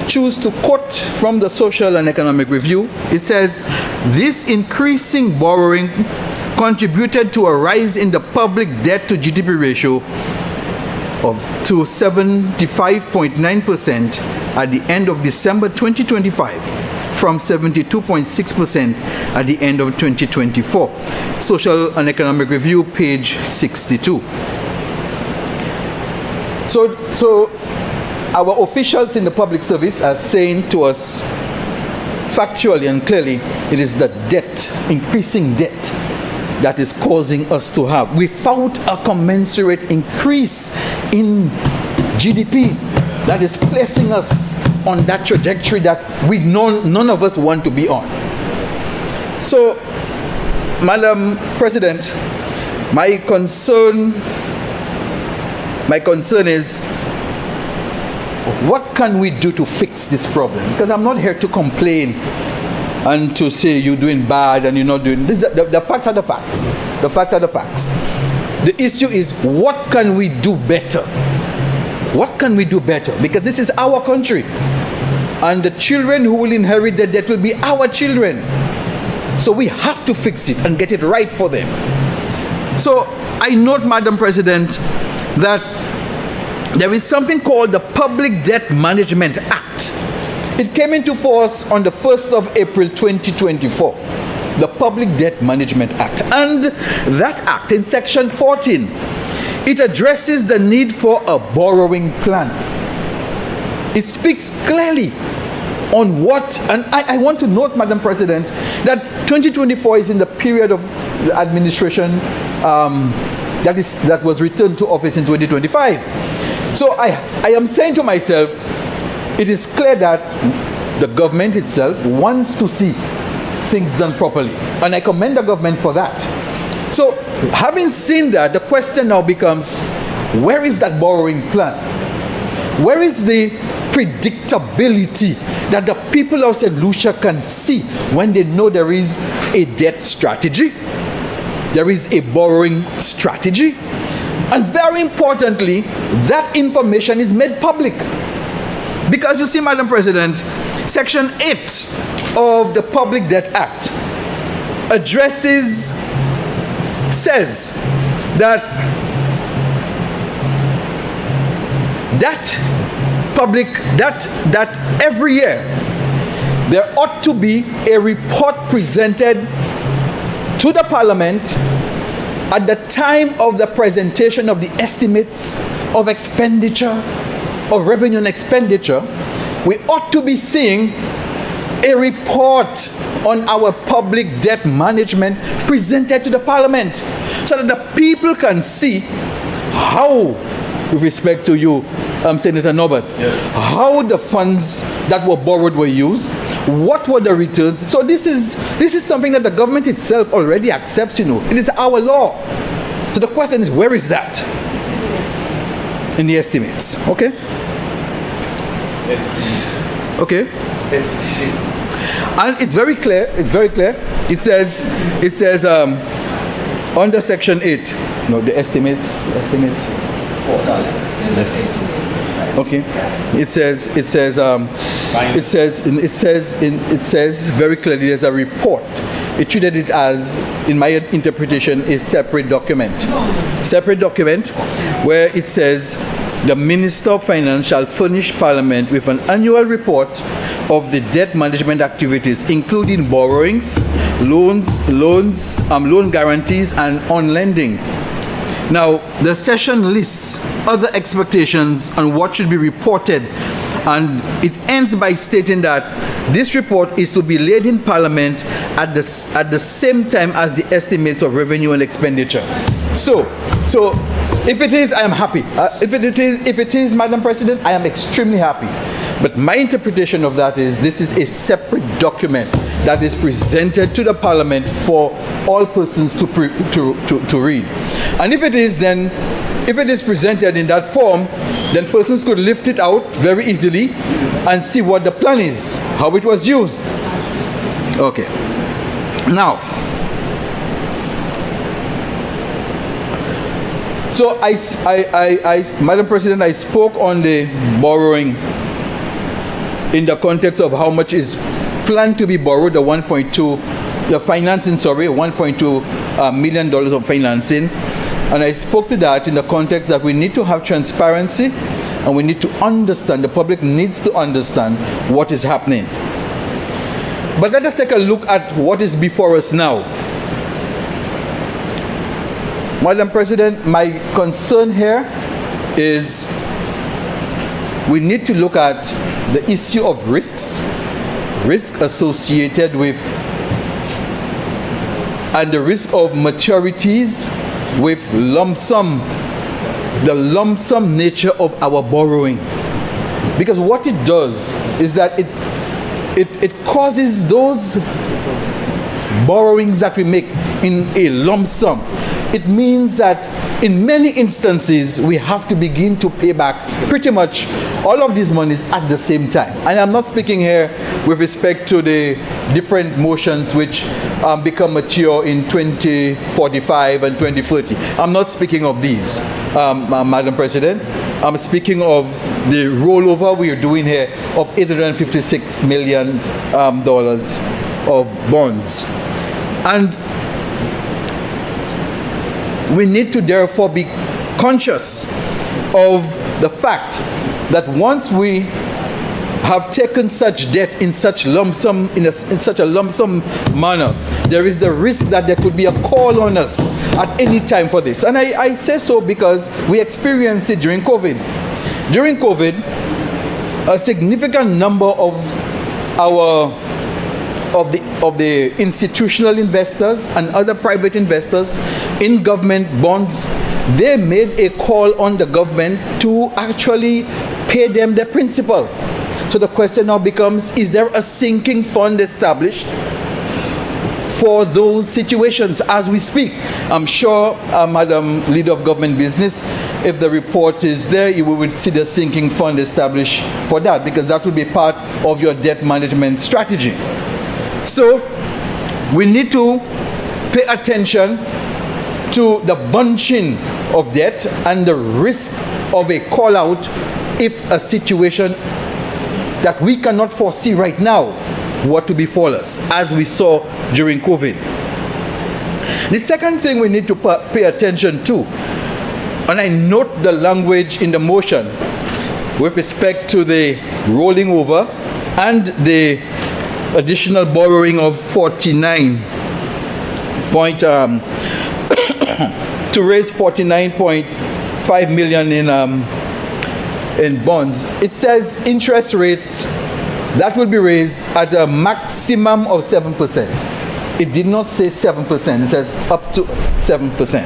choose to quote from the Social and Economic Review, it says, this increasing borrowing contributed to a rise in the public debt to GDP ratio to 75.9% at the end of December 2025 from 72.6% at the end of 2024. Social and Economic Review, page 62. So our officials in the public service are saying to us factually and clearly, it is the debt, increasing debt, that is causing us to have, without a commensurate increase in GDP, that is placing us on that trajectory that none of us want to be on. So, Madam President, my concern is, what can we do to fix this problem? Because I'm not here to complain and to say you're doing bad and you're not doing this. The facts are the facts. The facts are the facts. The issue is, what can we do better? What can we do better? Because this is our country, and the children who will inherit the debt will be our children. So we have to fix it and get it right for them. So I note, Madam President, that there is something called the Public Debt Management Act. It came into force on the 1st of April 2024, the Public Debt Management Act. And that act, in section 14, it addresses the need for a borrowing plan. It speaks clearly on what, and I want to note, Madam President, that 2024 is in the period of the administration that was returned to office in 2025. So I am saying to myself, it is clear that the government itself wants to see things done properly. And I commend the government for that. So having seen that, the question now becomes, where is that borrowing plan? Where is the predictability that the people of St. Lucia can see when they know there is a debt strategy, there is a borrowing strategy, and very importantly, that information is made public? Because you see, Madam President, Section 8 of the Public Debt Act says that every year there ought to be a report presented to the Parliament at the time of the presentation of the estimates of expenditure, of revenue and expenditure. We ought to be seeing a report on our public debt management presented to the Parliament, so that the people can see how, with respect to you, Senator Norbert, yes, how the funds that were borrowed were used, what were the returns. So this is something that the government itself already accepts, It is our law. So the question is, where is that in the estimates? Okay? Okay? And it's very clear, It says under Section 8, the estimates. Okay. It says very clearly, there's a report. It treated it as, in my interpretation, a separate document. Where it says the Minister of Finance shall furnish Parliament with an annual report of the debt management activities, including borrowings, loan guarantees, and on lending. Now, the session lists other expectations on what should be reported, and it ends by stating that this report is to be laid in Parliament at the same time as the estimates of revenue and expenditure. So If it is, I am happy. If it is, Madam President, I am extremely happy. But my interpretation of that is this is a separate document that is presented to the Parliament for all persons to read. And if it is, then if it is presented in that form, then persons could lift it out very easily and see what the plan is, how it was used. Okay. Now, so Madam President, I spoke on the borrowing in the context of how much is planned to be borrowed, the $1.2 million of financing. And I spoke to that in the context that we need to have transparency and we need to understand, the public needs to understand what is happening. But let us take a look at what is before us now. Madam President, my concern here is we need to look at the issue of risks, risk associated with, and the risk of maturities with the lump sum nature of our borrowing. Because what it does is that it causes those borrowings that we make in a lump sum. It means that in many instances we have to begin to pay back pretty much all of these monies at the same time. And I'm not speaking here with respect to the different motions which become mature in 2045 and 2030. I'm not speaking of these, Madam President. I'm speaking of the rollover we are doing here of $856 million of bonds. And we need to therefore be conscious of the fact that once we have taken such debt in such lump sum, in such a lump sum manner, there is the risk that there could be a call on us at any time for this. And I say so because we experienced it during COVID. During COVID, a significant number of the institutional investors and other private investors in government bonds, they made a call on the government to actually pay them the principal. So the question now becomes, is there a sinking fund established for those situations as we speak? I'm sure, Madam Leader of Government Business, if the report is there, you will see the sinking fund established for that, because that will be part of your debt management strategy. So we need to pay attention to the bunching of debt and the risk of a call out if a situation that we cannot foresee right now were to befall us, as we saw during COVID. The second thing we need to pay attention to, and I note the language in the motion with respect to the rolling over and the additional borrowing of 49 point to raise 49.5 million in bonds. It says interest rates that will be raised at a maximum of 7%. It did not say 7%. It says up to 7%.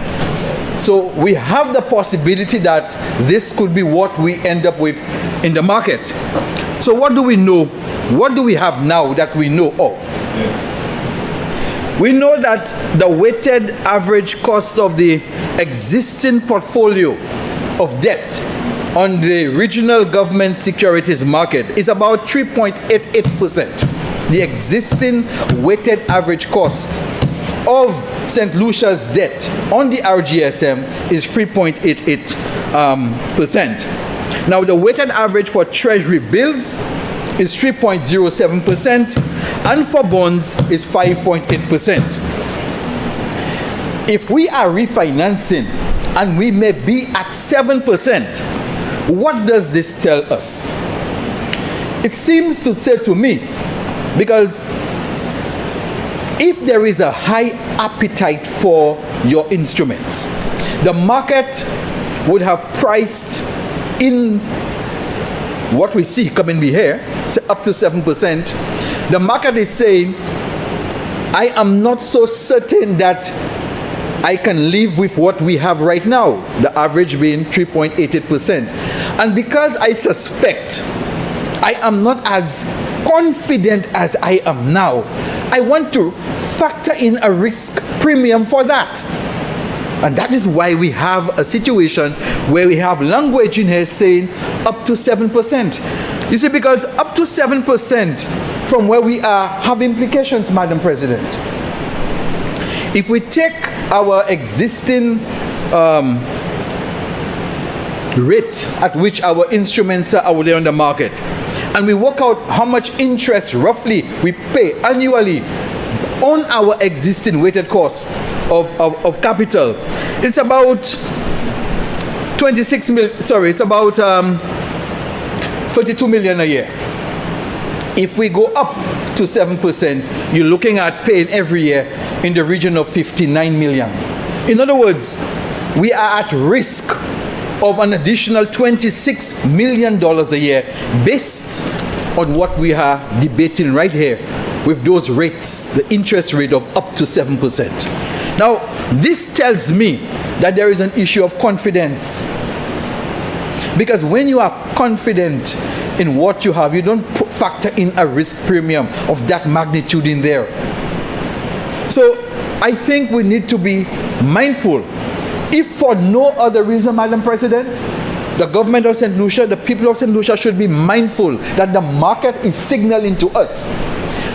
So we have the possibility that this could be what we end up with in the market. So what do we know? What do we have now that we know of? We know that the weighted average cost of the existing portfolio of debt on the regional government securities market is about 3.88%. The existing weighted average cost of St. Lucia's debt on the RGSM is 3.88%. Now the weighted average for treasury bills is 3.07% and for bonds is 5.8%. If we are refinancing and we may be at 7%, what does this tell us? It seems to say to me, because if there is a high appetite for your instruments, the market would have priced in what we see coming here, up to 7%, the market is saying, I am not so certain that I can live with what we have right now, the average being 3.88%. And because I suspect I am not as confident as I am now, I want to factor in a risk premium for that. And that is why we have a situation where we have language in here saying up to 7%. You see, because up to 7% from where we are have implications, Madam President. If we take our existing rate at which our instruments are out there on the market, and we work out how much interest roughly we pay annually on our existing weighted cost of capital, it's about 32 million a year. If we go up to 7%, you're looking at paying every year in the region of 59 million. In other words, we are at risk of an additional $26 million a year based on what we are debating right here with those rates, the interest rate of up to 7%. Now, this tells me that there is an issue of confidence. Because when you are confident in what you have, you don't factor in a risk premium of that magnitude in there. So I think we need to be mindful. If for no other reason, Madam President, the government of St. Lucia, the people of St. Lucia should be mindful that the market is signaling to us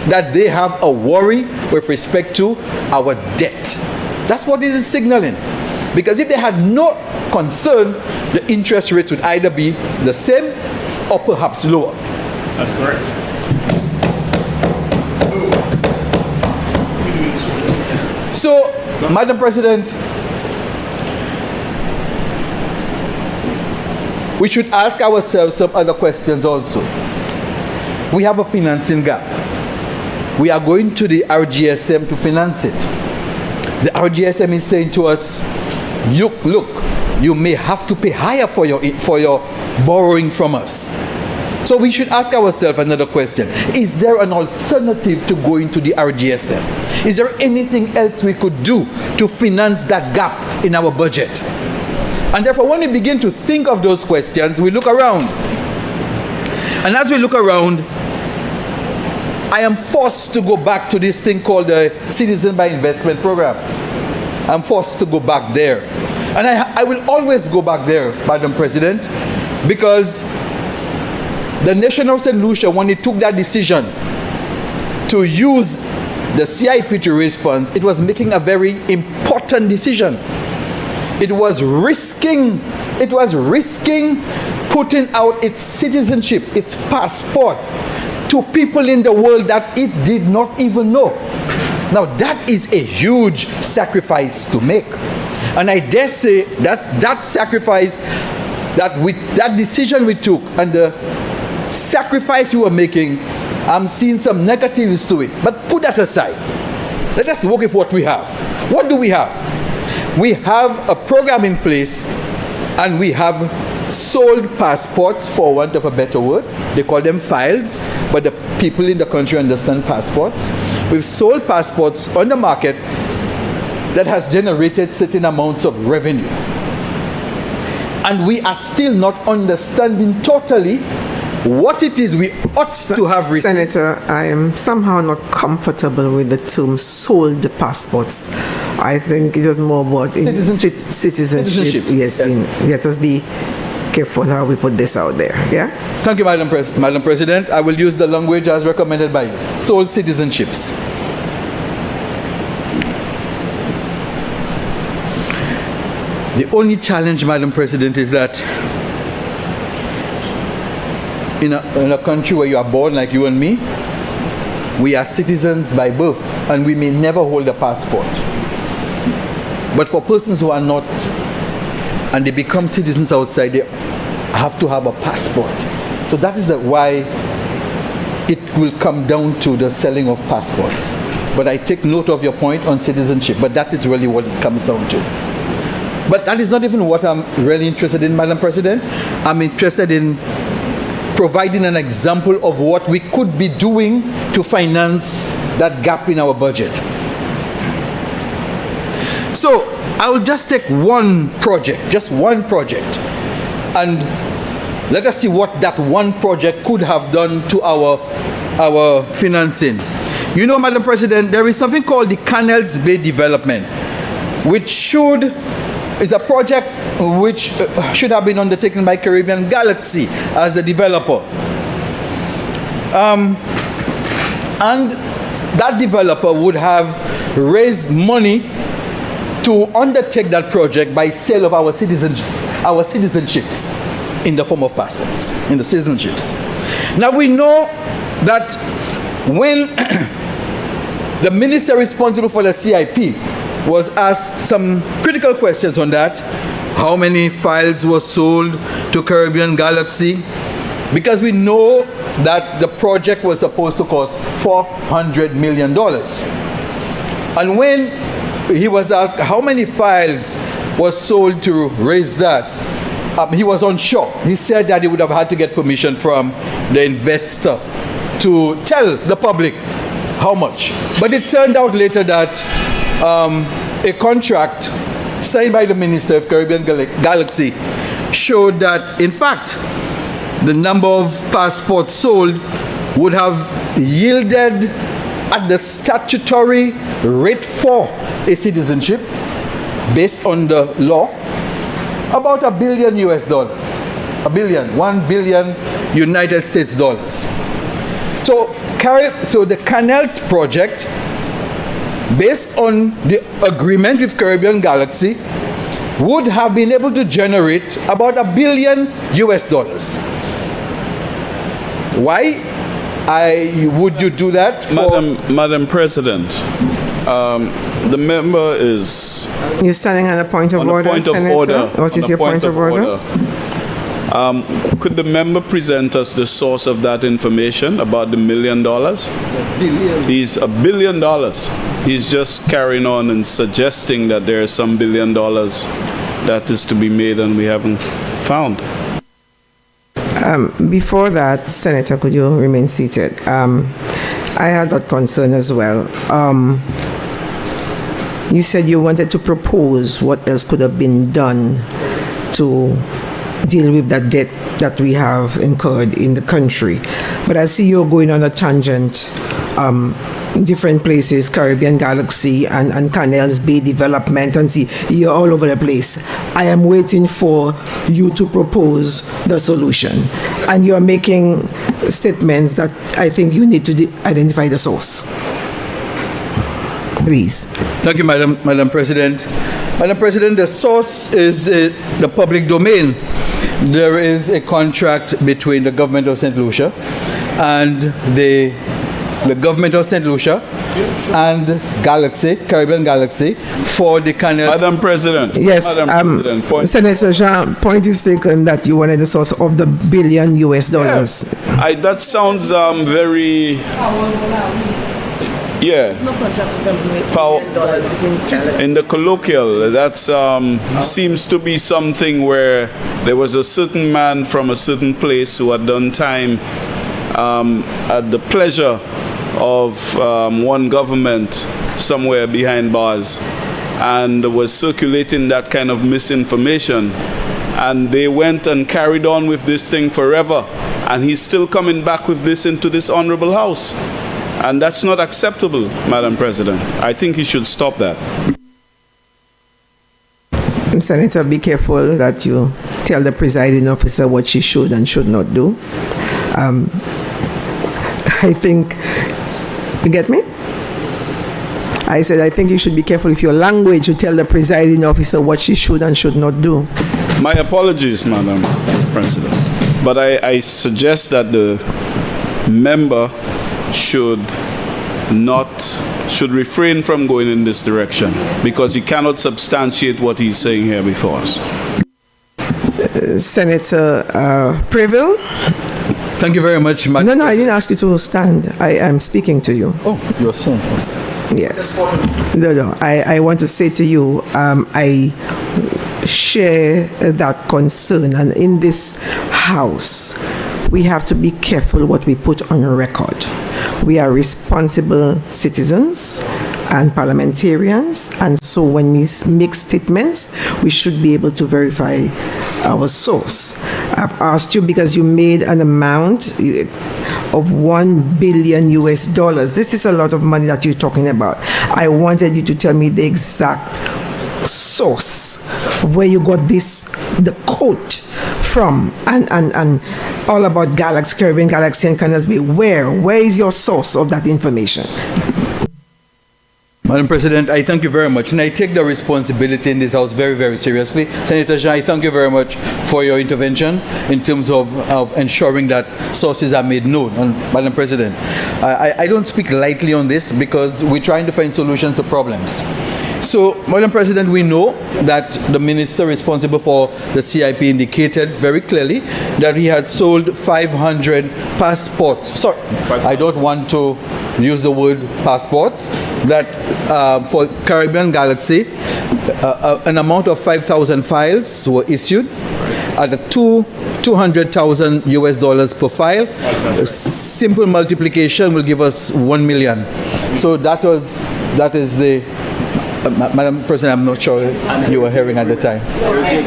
that they have a worry with respect to our debt. That's what this is signaling. Because if they had no concern, the interest rates would either be the same or perhaps lower. That's correct. So, Madam President, we should ask ourselves some other questions also. We have a financing gap. We are going to the RGSM to finance it. The RGSM is saying to us, look, you may have to pay higher for your borrowing from us. So we should ask ourselves another question. Is there an alternative to going to the RGSM? Is there anything else we could do to finance that gap in our budget? And therefore, when we begin to think of those questions, we look around. And as we look around, I am forced to go back to this thing called the Citizen by Investment Program. I'm forced to go back there. And I will always go back there, Madam President, because the nation of St. Lucia, when it took that decision to use the CIP to raise funds, it was making a very important decision. It was risking putting out its citizenship, its passport, to people in the world that it did not even know. Now that is a huge sacrifice to make. And I dare say that sacrifice, that decision we took and the sacrifice we were making, I'm seeing some negatives to it. But put that aside. Let us work with what we have. What do we have? We have a program in place and we have sold passports, for want of a better word. They call them files, but the people in the country understand passports. We've sold passports on the market that has generated certain amounts of revenue. And we are still not understanding totally what it is we ought to have received. Senator, I am somehow not comfortable with the term sold the passports. I think it was more about citizenship. Yes. Let us be careful how we put this out there. Yeah. Thank you, Madam President. I will use the language as recommended by you. Sold citizenships. The only challenge, Madam President, is that in a country where you are born like you and me, we are citizens by birth and we may never hold a passport. But for persons who are not and they become citizens outside, they have to have a passport. So that is why it will come down to the selling of passports. But I take note of your point on citizenship, but that is really what it comes down to. But that is not even what I'm really interested in, Madam President. I'm interested in providing an example of what we could be doing to finance that gap in our budget. So I will just take one project, and let us see what that one project could have done to our financing. You know, Madam President, there is something called the Canals Bay Development, which is a project which should have been undertaken by Caribbean Galaxy as the developer. And that developer would have raised money to undertake that project by sale of our citizenships in the form of passports, in the citizenships. Now we know that when the minister responsible for the CIP was asked some critical questions on that, how many files were sold to Caribbean Galaxy, because we know that the project was supposed to cost $400 million. And when he was asked how many files were sold to raise that, he was unsure. He said that he would have had to get permission from the investor to tell the public how much. But it turned out later that a contract signed by the Minister of Caribbean Galaxy showed that, in fact, the number of passports sold would have yielded at the statutory rate for a citizenship, based on the law, about $1 billion US. $1 billion United States dollars. So the Canals project, based on the agreement with Caribbean Galaxy, would have been able to generate about $1 billion US. Why would you do that? Madam President, the member is... You're standing on a point of order, Senator? What is your point of order? Could the member present us the source of that information about the $1 million? He's $1 billion. He's just carrying on and suggesting that there is some $1 billion that is to be made and we haven't found. Before that, Senator, could you remain seated? I had that concern as well. You said you wanted to propose what else could have been done to deal with that debt that we have incurred in the country. But I see you're going on a tangent, different places, Caribbean Galaxy and Canals Bay Development, and see, you're all over the place. I am waiting for you to propose the solution. And you're making statements that I think you need to identify the source. Please. Thank you, Madam President. Madam President, the source is the public domain. There is a contract between the government of St. Lucia and the government of St. Lucia and Caribbean Galaxy, for the canal. Madam President. Yes, Madam President, Senator Jean, point is taken that you wanted the source of the $1 billion US. Yes. That sounds very... Yeah. In the colloquial, that seems to be something where there was a certain man from a certain place who had done time at the pleasure of one government somewhere behind bars, and was circulating that kind of misinformation. And they went and carried on with this thing forever. And he's still coming back with this into this honorable house. And that's not acceptable, Madam President. I think he should stop that. Senator, be careful that you tell the presiding officer what she should and should not do. I think, you get me? I said, I think you should be careful with your language to tell the presiding officer what she should and should not do. My apologies, Madam President. But I suggest that the member should refrain from going in this direction, because he cannot substantiate what he's saying here before us. Senator Preville? Thank you very much, No, I didn't ask you to stand. I am speaking to you. Oh, you're saying? Yes. No, I want to say to you, I share that concern, and in this house, we have to be careful what we put on record. We are responsible citizens. and parliamentarians, and so when we make statements, we should be able to verify our source. I've asked you because you made an amount of $1 billion US. This is a lot of money that you're talking about. I wanted you to tell me the exact source of where you got this, the quote from, and all about Galaxy, Caribbean Galaxy and Canals Bay. Where is your source of that information? Madam President, I thank you very much, and I take the responsibility in this House very, very seriously. Senator Jean, I thank you very much for your intervention in terms of ensuring that sources are made known. And Madam President, I don't speak lightly on this because we're trying to find solutions to problems. So, Madam President, we know that the minister responsible for the CIP indicated very clearly that he had sold 500 passports. Sorry, I don't want to use the word passports, that for Caribbean Galaxy, an amount of 5,000 files were issued at a $200,000 US per file. A simple multiplication will give us 1 million. So that is the Madam President, I'm not sure you were hearing at the time.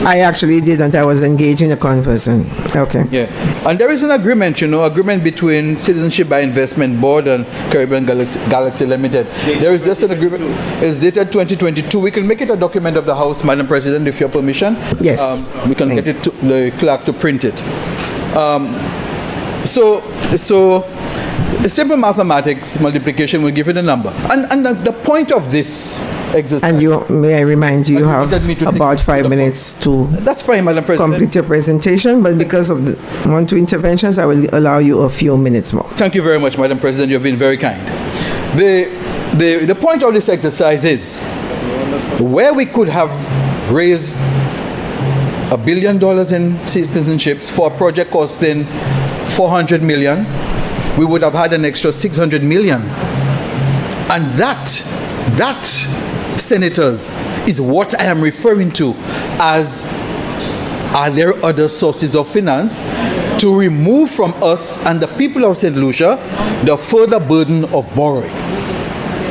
I actually didn't. I was engaged in a conversation. Okay. Yeah. And there is an agreement, agreement between Citizenship by Investment Board and Caribbean Galaxy Limited. There is just an agreement. It's dated 2022. We can make it a document of the House, Madam President, if your permission. Yes. We can get it to the clerk to print it. So simple mathematics multiplication will give it a number. And the point of this exercise. And may I remind you, you have about 5 minutes to That's fine, Madam President. complete your presentation, but because of the 1-2 interventions, I will allow you a few minutes more. Thank you very much, Madam President. You've been very kind. The point of this exercise is where we could have raised $1 billion in citizenships for a project costing $400 million, we would have had an extra $600 million. And that, senators, is what I am referring to as, are there other sources of finance to remove from us and the people of St. Lucia the further burden of borrowing?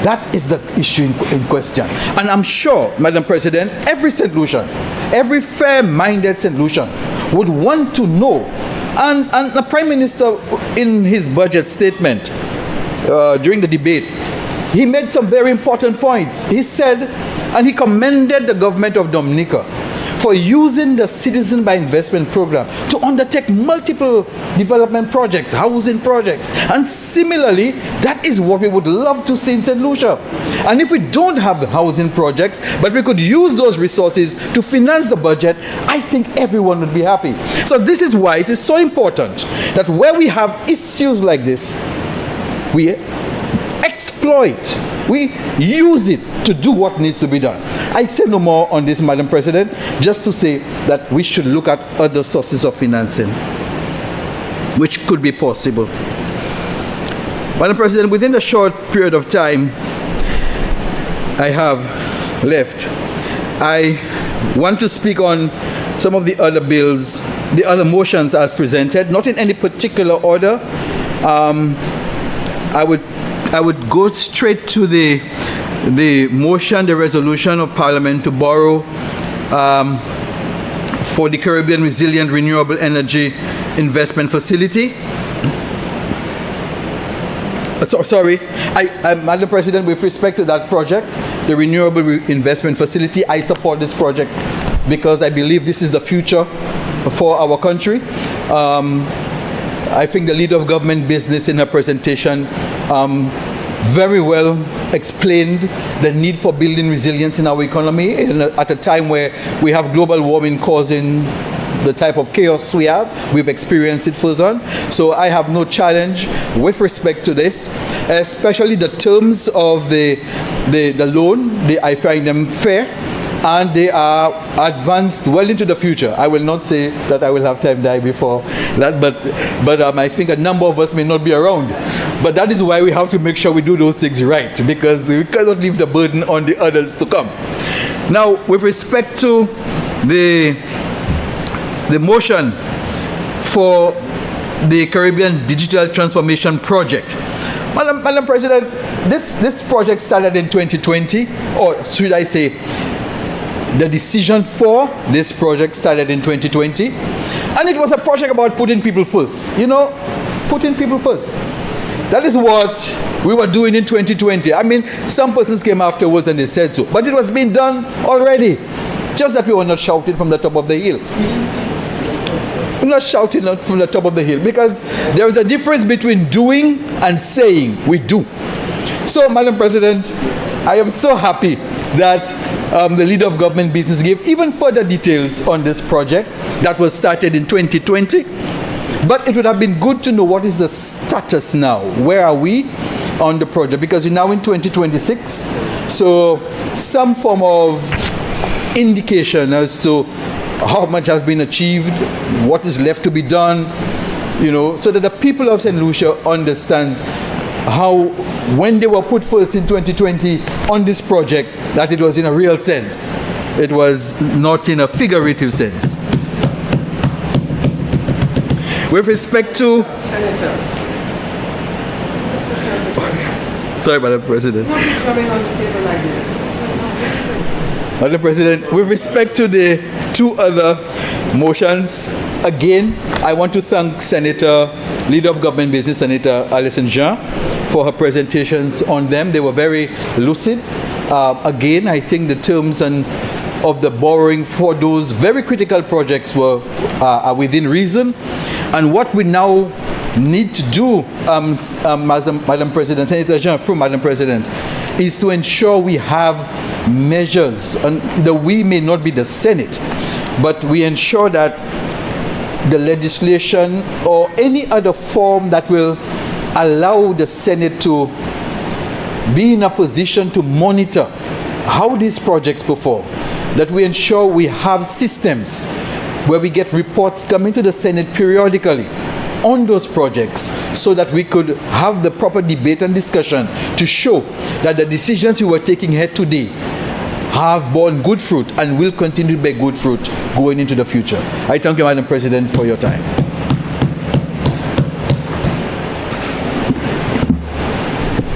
That is the issue in question. And I'm sure, Madam President, every St. Lucian, every fair-minded St. Lucian would want to know. And the Prime Minister, in his budget statement during the debate, he made some very important points. He said, and he commended the government of Dominica for using the Citizen by Investment program to undertake multiple development projects, housing projects. And similarly, that is what we would love to see in St. Lucia. And if we don't have the housing projects, but we could use those resources to finance the budget, I think everyone would be happy. So this is why it is so important that where we have issues like this, we exploit, we use it to do what needs to be done. I say no more on this, Madam President, just to say that we should look at other sources of financing which could be possible. Madam President, within the short period of time I have left, I want to speak on some of the other bills, the other motions as presented, not in any particular order. I would go straight to the motion, the resolution of Parliament to borrow for the Caribbean Resilient Renewable Energy Investment Facility. Madam President, with respect to that project, the Renewable Investment Facility, I support this project because I believe this is the future for our country. I think the Leader of Government Business in her presentation very well explained the need for building resilience in our economy at a time where we have global warming causing the type of chaos we have. We've experienced it firsthand. So I have no challenge with respect to this, especially the terms of the loan. I find them fair and they are advanced well into the future. I will not say that I will have time die before that, but I think a number of us may not be around. But that is why we have to make sure we do those things right, because we cannot leave the burden on the others to come. Now, with respect to the motion for the Caribbean Digital Transformation Project, Madam President, this project started in 2020, or should I say, the decision for this project started in 2020, and it was a project about putting people first. You know, putting people first. That is what we were doing in 2020. I mean, some persons came afterwards and they said so, but it was being done already. Just that we were not shouting from the top of the hill. We're not shouting from the top of the hill, because there is a difference between doing and saying we do. So, Madam President, I am so happy that the leader of government business gave even further details on this project that was started in 2020. But it would have been good to know what is the status now. Where are we on the project? Because we're now in 2026. So some form of indication as to how much has been achieved, what is left to be done, you know, so that the people of St. Lucia understands how, when they were put first in 2020 on this project, that it was in a real sense. It was not in a figurative sense. With respect to... Senator. Sorry, Madam President. Don't be jumping on the table like this. This is not Madam President, with respect to the two other motions, again, I want to thank Senator, Leader of Government Business, Senator Alison Jean, for her presentations on them. They were very lucid. Again, I think the terms of the borrowing for those very critical projects are within reason. And what we now need to do, Madam President, Senator Jean, through Madam President, is to ensure we have measures, and we may not be the Senate, but we ensure that the legislation or any other form that will allow the Senate to be in a position to monitor how these projects perform, that we ensure we have systems where we get reports coming to the Senate periodically on those projects, so that we could have the proper debate and discussion to show that the decisions we were taking here today have borne good fruit and will continue to bear good fruit going into the future. I thank you, Madam President, for your time.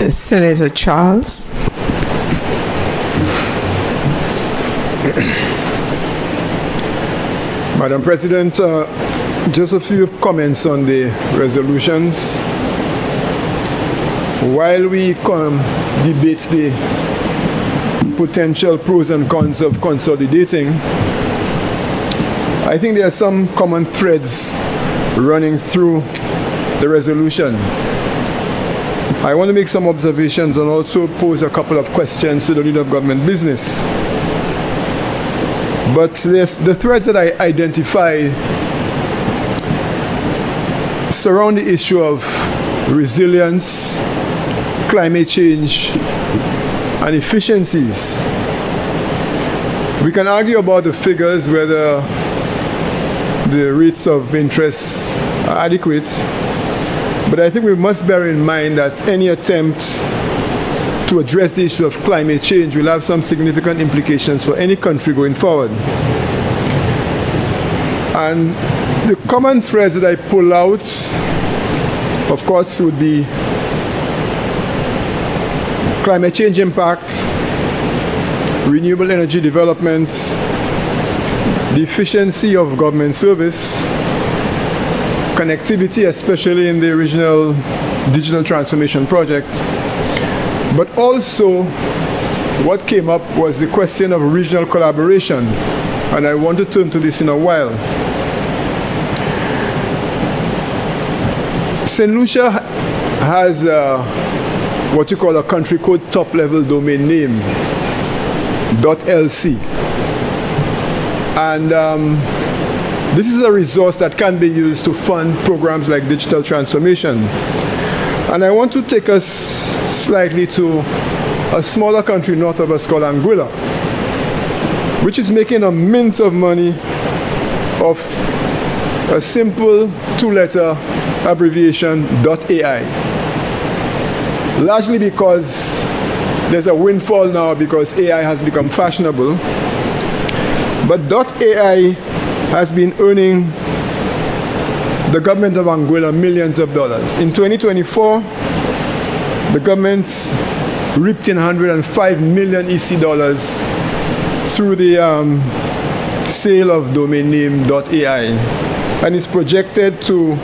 Senator Charles. Madam President, just a few comments on the resolutions. While we debate the potential pros and cons of consolidating, I think there are some common threads running through the resolution. I want to make some observations and also pose a couple of questions to the Leader of Government Business. But the threads that I identify surround the issue of resilience, climate change, and efficiencies. We can argue about the figures, whether the rates of interest are adequate, but I think we must bear in mind that any attempt to address the issue of climate change will have some significant implications for any country going forward. And the common threads that I pull out, of course, would be climate change impacts, renewable energy development, the efficiency of government service, connectivity, especially in the regional digital transformation project. But also, what came up was the question of regional collaboration, and I want to turn to this in a while. St. Lucia has what you call a country code top-level domain name, .lc. And this is a resource that can be used to fund programs like digital transformation. And I want to take us slightly to a smaller country north of us called Anguilla, which is making a mint of money of a simple two-letter abbreviation .ai. Largely because there's a windfall now because AI has become fashionable. But .ai has been earning the government of Anguilla millions of dollars. In 2024, the government reaped in 105 million EC dollars through the sale of domain name .ai, and is projected to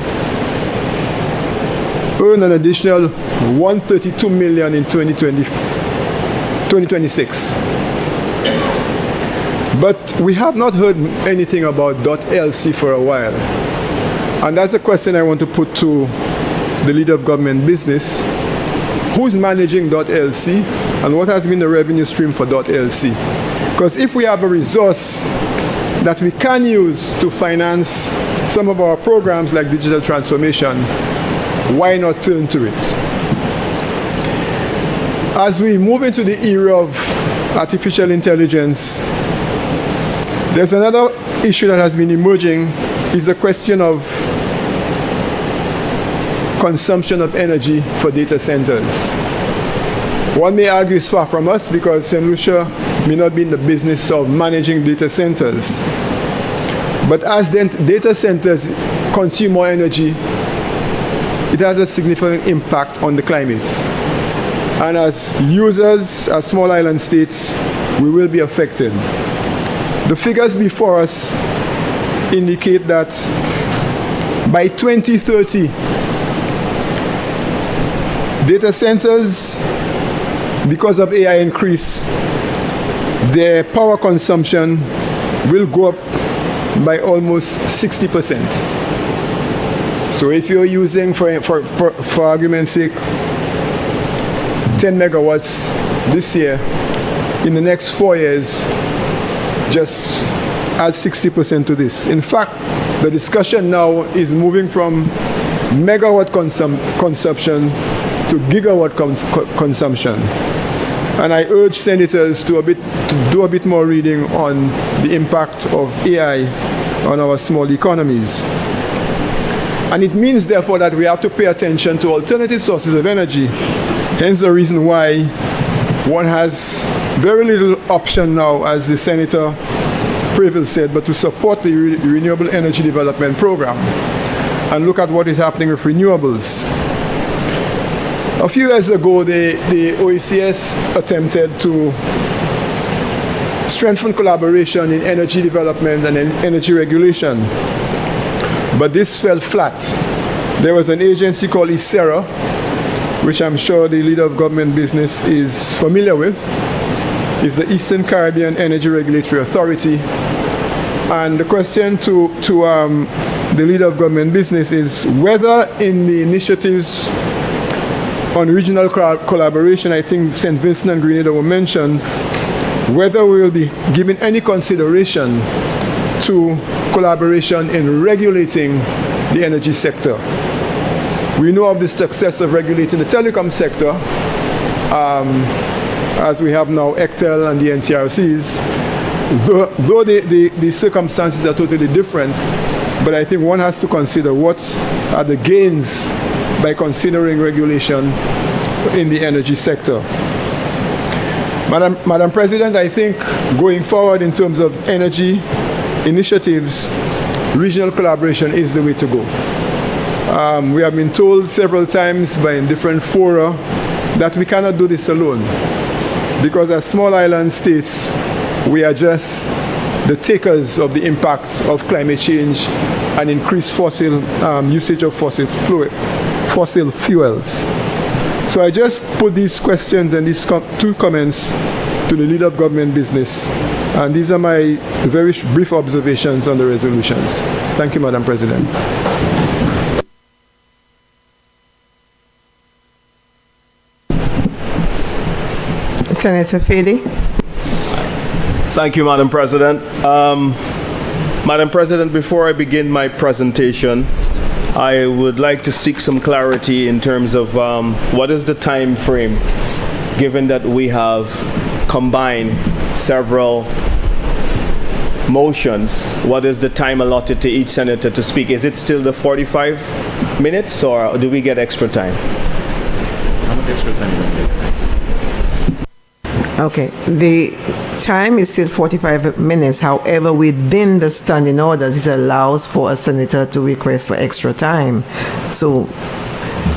earn an additional 132 million in 2026. But we have not heard anything about .lc for a while. And that's a question I want to put to the leader of government business. Who's managing .lc, and what has been the revenue stream for .lc? Because if we have a resource that we can use to finance some of our programs like digital transformation, why not turn to it? As we move into the era of artificial intelligence, there's another issue that has been emerging, is the question of consumption of energy for data centers. One may argue it's far from us because St. Lucia may not be in the business of managing data centers. But as data centers consume more energy, it has a significant impact on the climate. And as users, as small island states, we will be affected. The figures before us indicate that by 2030, data centers, because of AI increase, their power consumption will go up by almost 60%. So if you're using, for argument's sake, 10 megawatts this year, in the next 4 years, just add 60% to this. In fact, the discussion now is moving from megawatt consumption to gigawatt consumption. And I urge senators to do a bit more reading on the impact of AI on our small economies. And it means, therefore, that we have to pay attention to alternative sources of energy. Hence the reason why one has very little option now, as the Senator Previll said, but to support the Renewable Energy Development Program and look at what is happening with renewables. A few years ago, the OECS attempted to strengthen collaboration in energy development and in energy regulation, but this fell flat. There was an agency called ISERA, which I'm sure the leader of government business is familiar with. It's the Eastern Caribbean Energy Regulatory Authority. And the question to the leader of government business is whether in the initiatives on regional collaboration, I think St. Vincent and Grenada were mentioned, whether we will be giving any consideration to collaboration in regulating the energy sector. We know of the success of regulating the telecom sector, as we have now ECTEL and the NTRCs, though the circumstances are totally different, but I think one has to consider what are the gains by considering regulation in the energy sector. Madam President, I think going forward in terms of energy initiatives, regional collaboration is the way to go. We have been told several times by different fora that we cannot do this alone, because as small island states, we are just the takers of the impacts of climate change and increased fossil usage of fossil fuels. So I just put these questions and these two comments to the leader of government business, and these are my very brief observations on the resolutions. Thank you, Madam President. Senator Fede. Thank you, Madam President. Madam President, before I begin my presentation, I would like to seek some clarity in terms of what is the time frame, given that we have combined several motions. What is the time allotted to each senator to speak? Is it still the 45 minutes, or do we get extra time? How much extra time do we get? Okay, the time is still 45 minutes. However, within the standing orders, it allows for a senator to request for extra time. So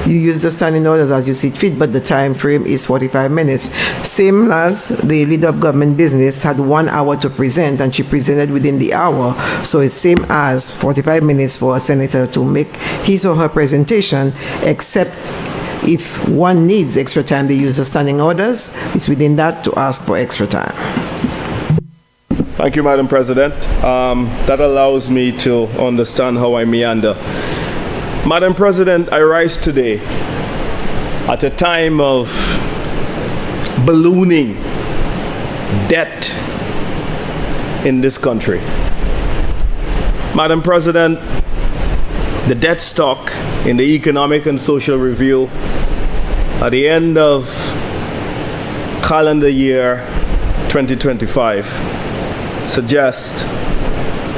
You use the standing orders as you see fit, but the time frame is 45 minutes. Same as the leader of government business had 1 hour to present, and she presented within the hour. So it's same as 45 minutes for a senator to make his or her presentation, except if one needs extra time, they use the standing orders. It's within that to ask for extra time. Thank you, Madam President. That allows me to understand how I meander. Madam President, I rise today at a time of ballooning debt in this country. Madam President, the debt stock in the Economic and Social Review at the end of calendar year 2025 suggests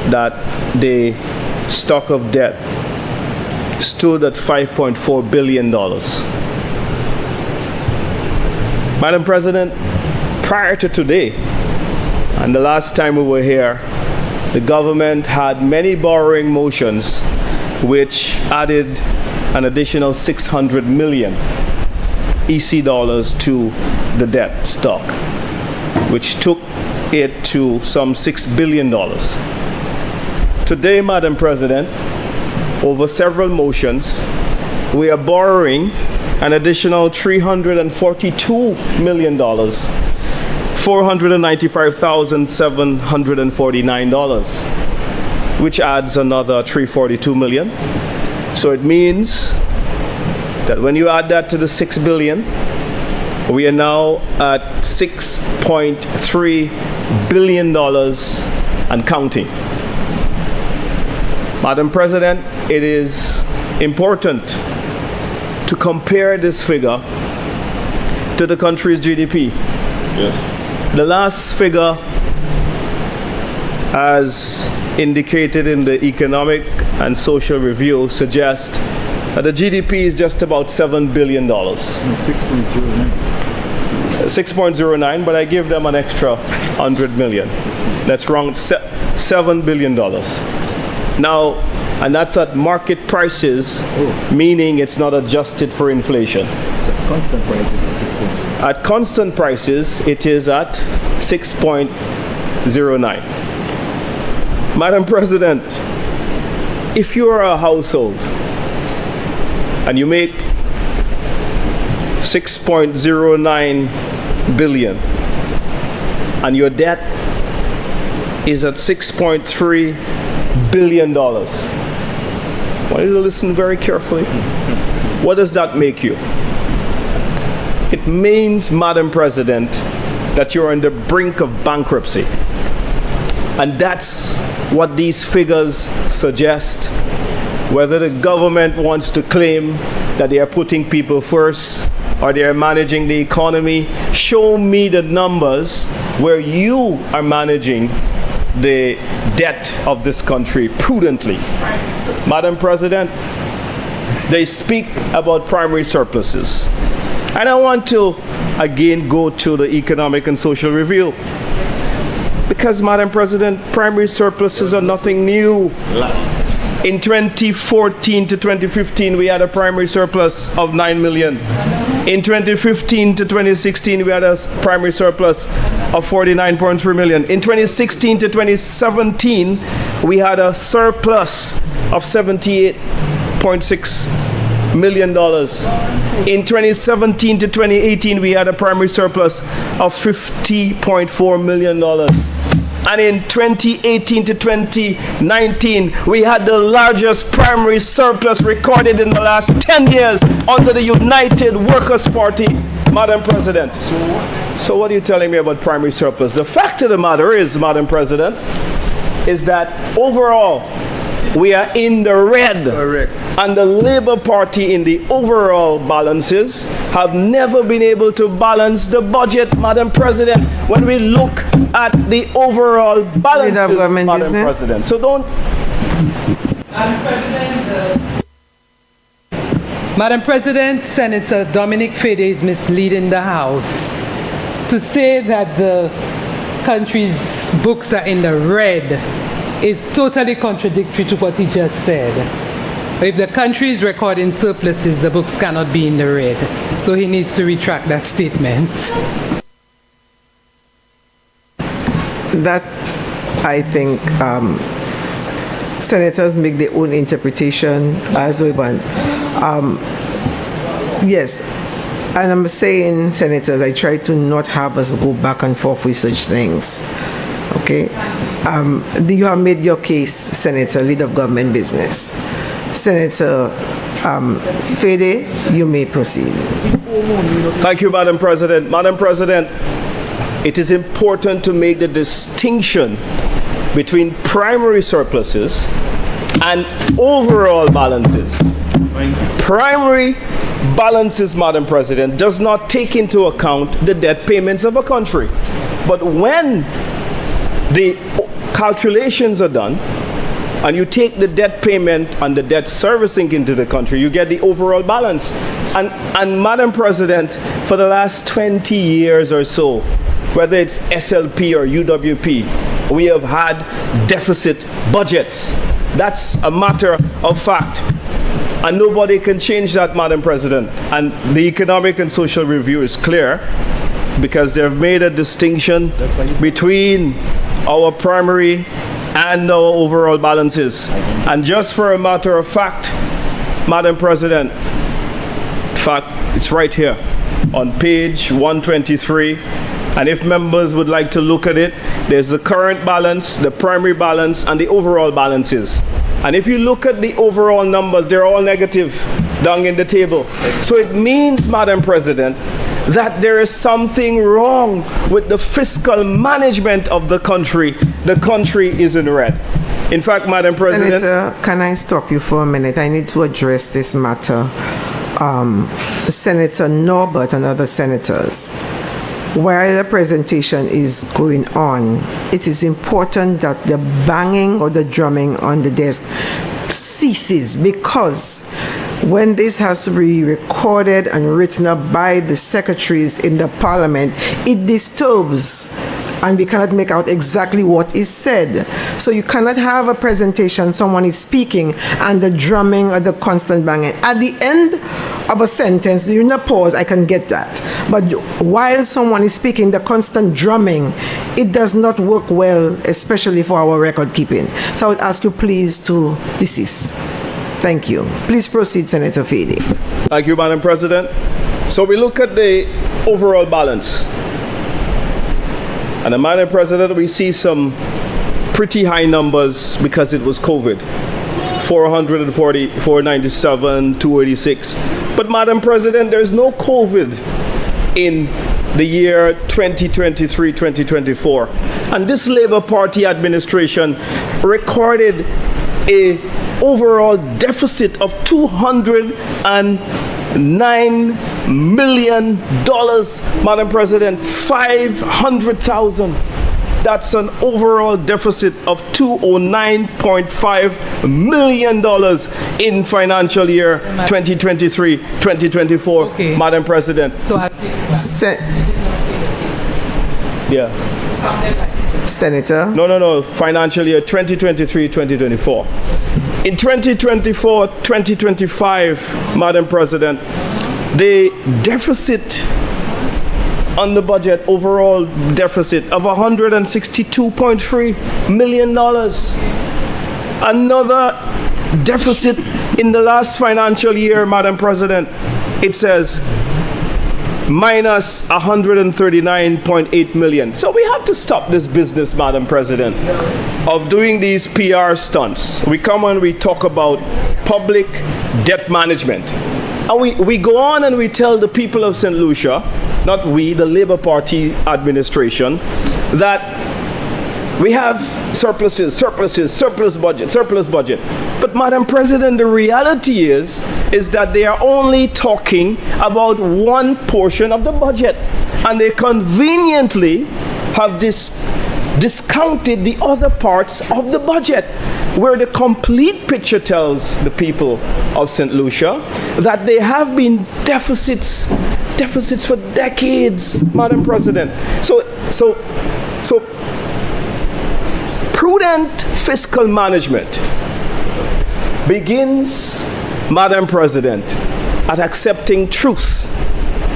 that the stock of debt stood at $5.4 billion. Madam President, prior to today, and the last time we were here, the government had many borrowing motions which added an additional 600 million EC dollars to the debt stock, which took it to some $6 billion. Today, Madam President, over several motions, we are borrowing an additional $342 million, $495,749, which adds another $342 million. So it means that when you add that to the $6 billion, we are now at $6.3 billion and counting. Madam President, it is important to compare this figure to the country's GDP. Yes. The last figure, as indicated in the Economic and Social Review, suggests that the GDP is just about $7 billion. 6.09. 6.09, but I give them an extra 100 million. That's wrong, $7 billion. Now, and that's at market prices, meaning it's not adjusted for inflation. So at constant prices, it's 6.09. At constant prices, it is at 6.09. Madam President, if you are a household and you make 6.09 billion and your debt is at $6.3 billion, I want you to listen very carefully. What does that make you? It means, Madam President, that you're on the brink of bankruptcy. And that's what these figures suggest. Whether the government wants to claim that they are putting people first or they are managing the economy, show me the numbers where you are managing the debt of this country prudently. Madam President, they speak about primary surpluses. And I want to again go to the Economic and Social Review. Because, Madam President, primary surpluses are nothing new. In 2014 to 2015, we had a primary surplus of 9 million. In 2015 to 2016, we had a primary surplus of 49.3 million. In 2016 to 2017, we had a surplus of $78.6 million. In 2017 to 2018, we had a primary surplus of $50.4 million. And in 2018 to 2019, we had the largest primary surplus recorded in the last 10 years under the United Workers' Party, Madam President. So what are you telling me about primary surplus? The fact of the matter is, Madam President, is that overall, we are in the red. Correct. And the Labour Party in the overall balances have never been able to balance the budget, Madam President, when we look at the overall balances, Madam President. So don't... Madam President, Senator Dominic Fede is misleading the House to say that the country's books are in the red is totally contradictory to what he just said. If the country is recording surpluses, the books cannot be in the red. So he needs to retract that statement. That, I think, senators make their own interpretation as we want. Yes, and I'm saying, senators, I try to not have us go back and forth with such things. Okay? You have made your case, Senator, leader of government business. Senator Fede, you may proceed. Thank you, Madam President. Madam President, it is important to make the distinction between primary surpluses and overall balances. Primary balances, Madam President, does not take into account the debt payments of a country. But when the calculations are done, and you take the debt payment and the debt servicing into the country, you get the overall balance. And Madam President, for the last 20 years or so, whether it's SLP or UWP, we have had deficit budgets. That's a matter of fact. And nobody can change that, Madam President. And the Economic and Social Review is clear, because they've made a distinction between our primary and our overall balances. And just for a matter of fact, Madam President, in fact, it's right here on page 123. And if members would like to look at it, there's the current balance, the primary balance, and the overall balances. And if you look at the overall numbers, they're all negative down in the table. So it means, Madam President, that there is something wrong with the fiscal management of the country. The country is in red. In fact, Madam President... Senator, can I stop you for a minute? I need to address this matter. Senator Norbert and other senators, while the presentation is going on, it is important that the banging or the drumming on the desk ceases, because when this has to be recorded and written up by the secretaries in the parliament, it disturbs and we cannot make out exactly what is said. So you cannot have a presentation, someone is speaking, and the drumming or the constant banging. At the end of a sentence, during a pause, I can get that. But while someone is speaking, the constant drumming, it does not work well, especially for our record keeping. So I would ask you please to desist. Thank you. Please proceed, Senator Fede. Thank you, Madam President. So we look at the overall balance. And Madam President, we see some pretty high numbers because it was COVID. 440, 497, 286. But Madam President, there's no COVID in the year 2023-2024. And this Labour Party administration recorded a overall deficit of $209 million, Madam President, 500,000. That's an overall deficit of $209.5 million in financial year 2023-2024, Okay. Madam President. So Yeah. Senator? No. Financial year 2023-2024. In 2024-2025, Madam President, the deficit on the budget, overall deficit of $162.3 million. Another deficit in the last financial year, Madam President, it says minus $139.8 million. So we have to stop this business, Madam President, of doing these PR stunts. We come and we talk about public debt management. And we go on and we tell the people of St. Lucia, not we, the Labour Party administration, that we have surplus budget. But Madam President, the reality is that they are only talking about one portion of the budget. And they conveniently have discounted the other parts of the budget, where the complete picture tells the people of St. Lucia that they have been deficits for decades, Madam President. So prudent fiscal management begins, Madam President, at accepting truth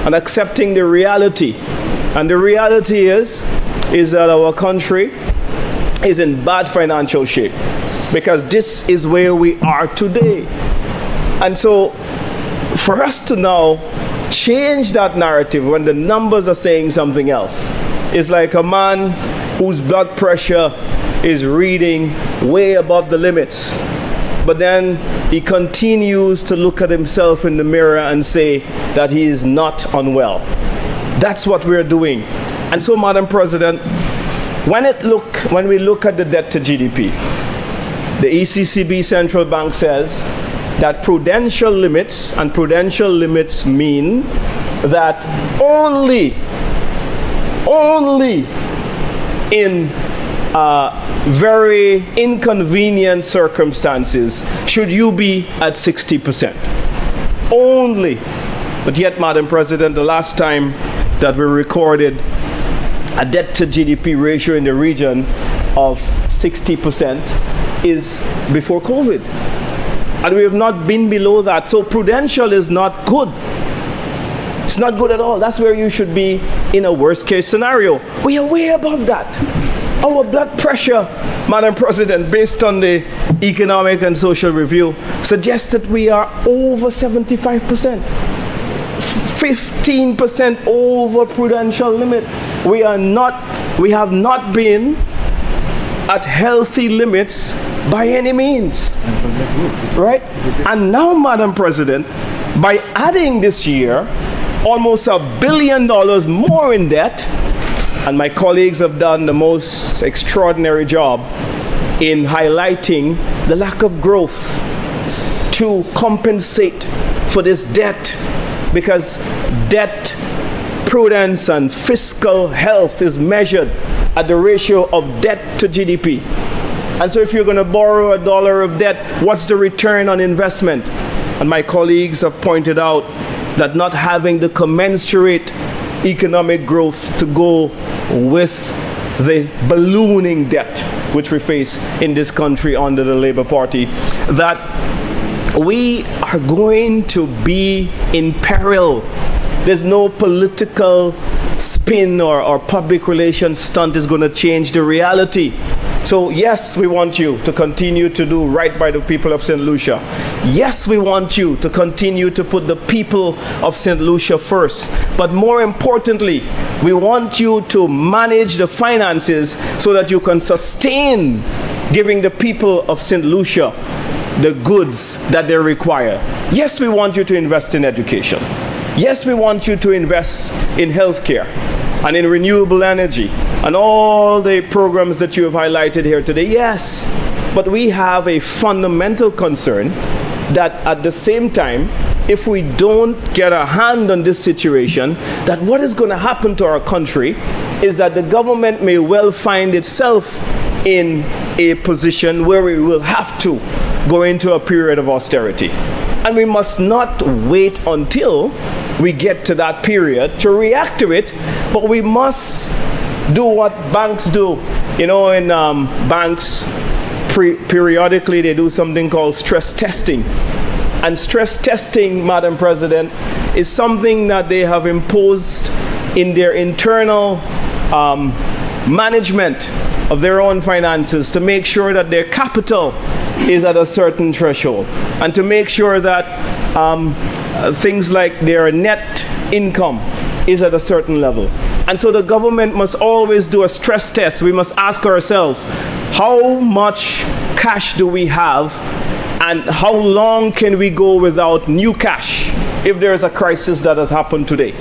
and accepting the reality. And the reality is that our country is in bad financial shape, because this is where we are today. And so for us to now change that narrative when the numbers are saying something else is like a man whose blood pressure is reading way above the limits, but then he continues to look at himself in the mirror and say that he is not unwell. That's what we're doing. And so, Madam President, when we look at the debt to GDP, the ECCB Central Bank says that prudential limits, and prudential limits mean that only in very inconvenient circumstances should you be at 60%. Only. But yet, Madam President, the last time that we recorded a debt to GDP ratio in the region of 60% is before COVID. And we have not been below that. So prudential is not good. It's not good at all. That's where you should be in a worst case scenario. We are way above that. Our blood pressure, Madam President, based on the Economic and Social Review, suggests that we are over 75%. 15% over prudential limit. We have not been at healthy limits by any means. Right? And now, Madam President, by adding this year almost $1 billion more in debt, and my colleagues have done the most extraordinary job in highlighting the lack of growth to compensate for this debt, because debt, prudence, and fiscal health is measured at the ratio of debt to GDP. And so if you're going to borrow $1 of debt, what's the return on investment? And my colleagues have pointed out that not having the commensurate economic growth to go with the ballooning debt which we face in this country under the Labour Party, that we are going to be in peril. There's no political spin or public relations stunt is going to change the reality. So yes, we want you to continue to do right by the people of St. Lucia. Yes, we want you to continue to put the people of St. Lucia first. But more importantly, we want you to manage the finances so that you can sustain giving the people of St. Lucia the goods that they require. Yes, we want you to invest in education. Yes, we want you to invest in healthcare and in renewable energy and all the programs that you have highlighted here today. Yes, but we have a fundamental concern that at the same time, if we don't get a hand on this situation, that what is going to happen to our country is that the government may well find itself in a position where we will have to go into a period of austerity. And we must not wait until we get to that period to react to it, but we must do what banks do. You know, in banks, periodically they do something called stress testing. And stress testing, Madam President, is something that they have imposed in their internal management of their own finances to make sure that their capital is at a certain threshold, and to make sure that things like their net income is at a certain level. And so the government must always do a stress test. We must ask ourselves, how much cash do we have, and how long can we go without new cash if there is a crisis that has happened today?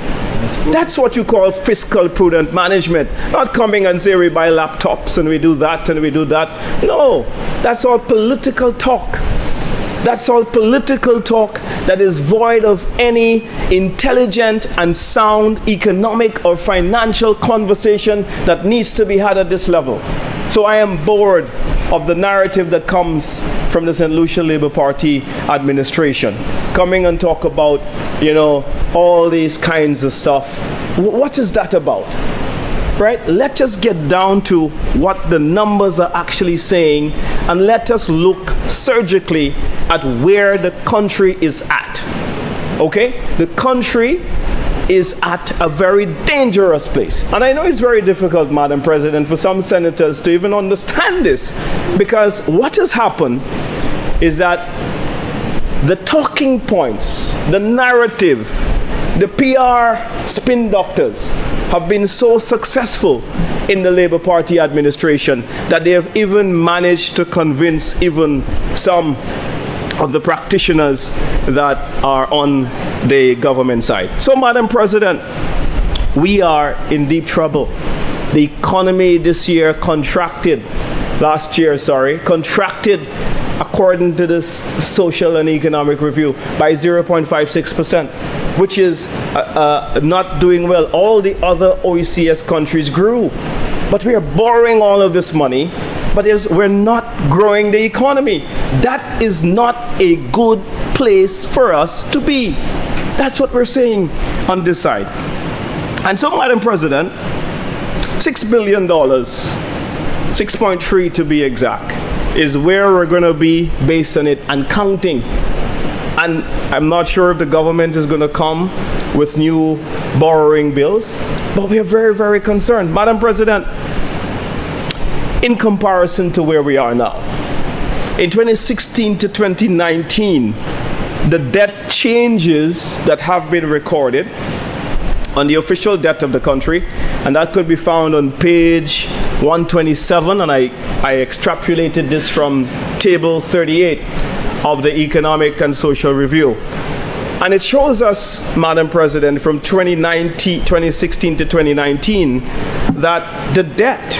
That's what you call fiscal prudent management. Not coming and say we buy laptops and we do that and we do that. No, that's all political talk. That's all political talk that is void of any intelligent and sound economic or financial conversation that needs to be had at this level. So I am bored of the narrative that comes from the St. Lucia Labour Party administration, coming and talk about, you know, all these kinds of stuff. What is that about? right? Let us get down to what the numbers are actually saying, and let us look surgically at where the country is at. Okay? The country is at a very dangerous place. And I know it's very difficult, Madam President, for some senators to even understand this, because what has happened is that the talking points, the narrative, the PR spin doctors have been so successful in the Labour Party administration that they have even managed to convince even some of the practitioners that are on the government side. So, Madam President, we are in deep trouble. The economy this year contracted, according to the Social and Economic Review, by 0.56%, which is not doing well. All the other OECS countries grew, but we are borrowing all of this money, but we're not growing the economy. That is not a good place for us to be. That's what we're saying on this side. And so, Madam President, $6 billion, 6.3 to be exact, is where we're going to be based on it and counting. And I'm not sure if the government is going to come with new borrowing bills, but we are very, very concerned. Madam President, in comparison to where we are now, in 2016 to 2019, the debt changes that have been recorded on the official debt of the country, and that could be found on page 127, and I extrapolated this from table 38 of the Economic and Social Review. And it shows us, Madam President, from 2016 to 2019, that the debt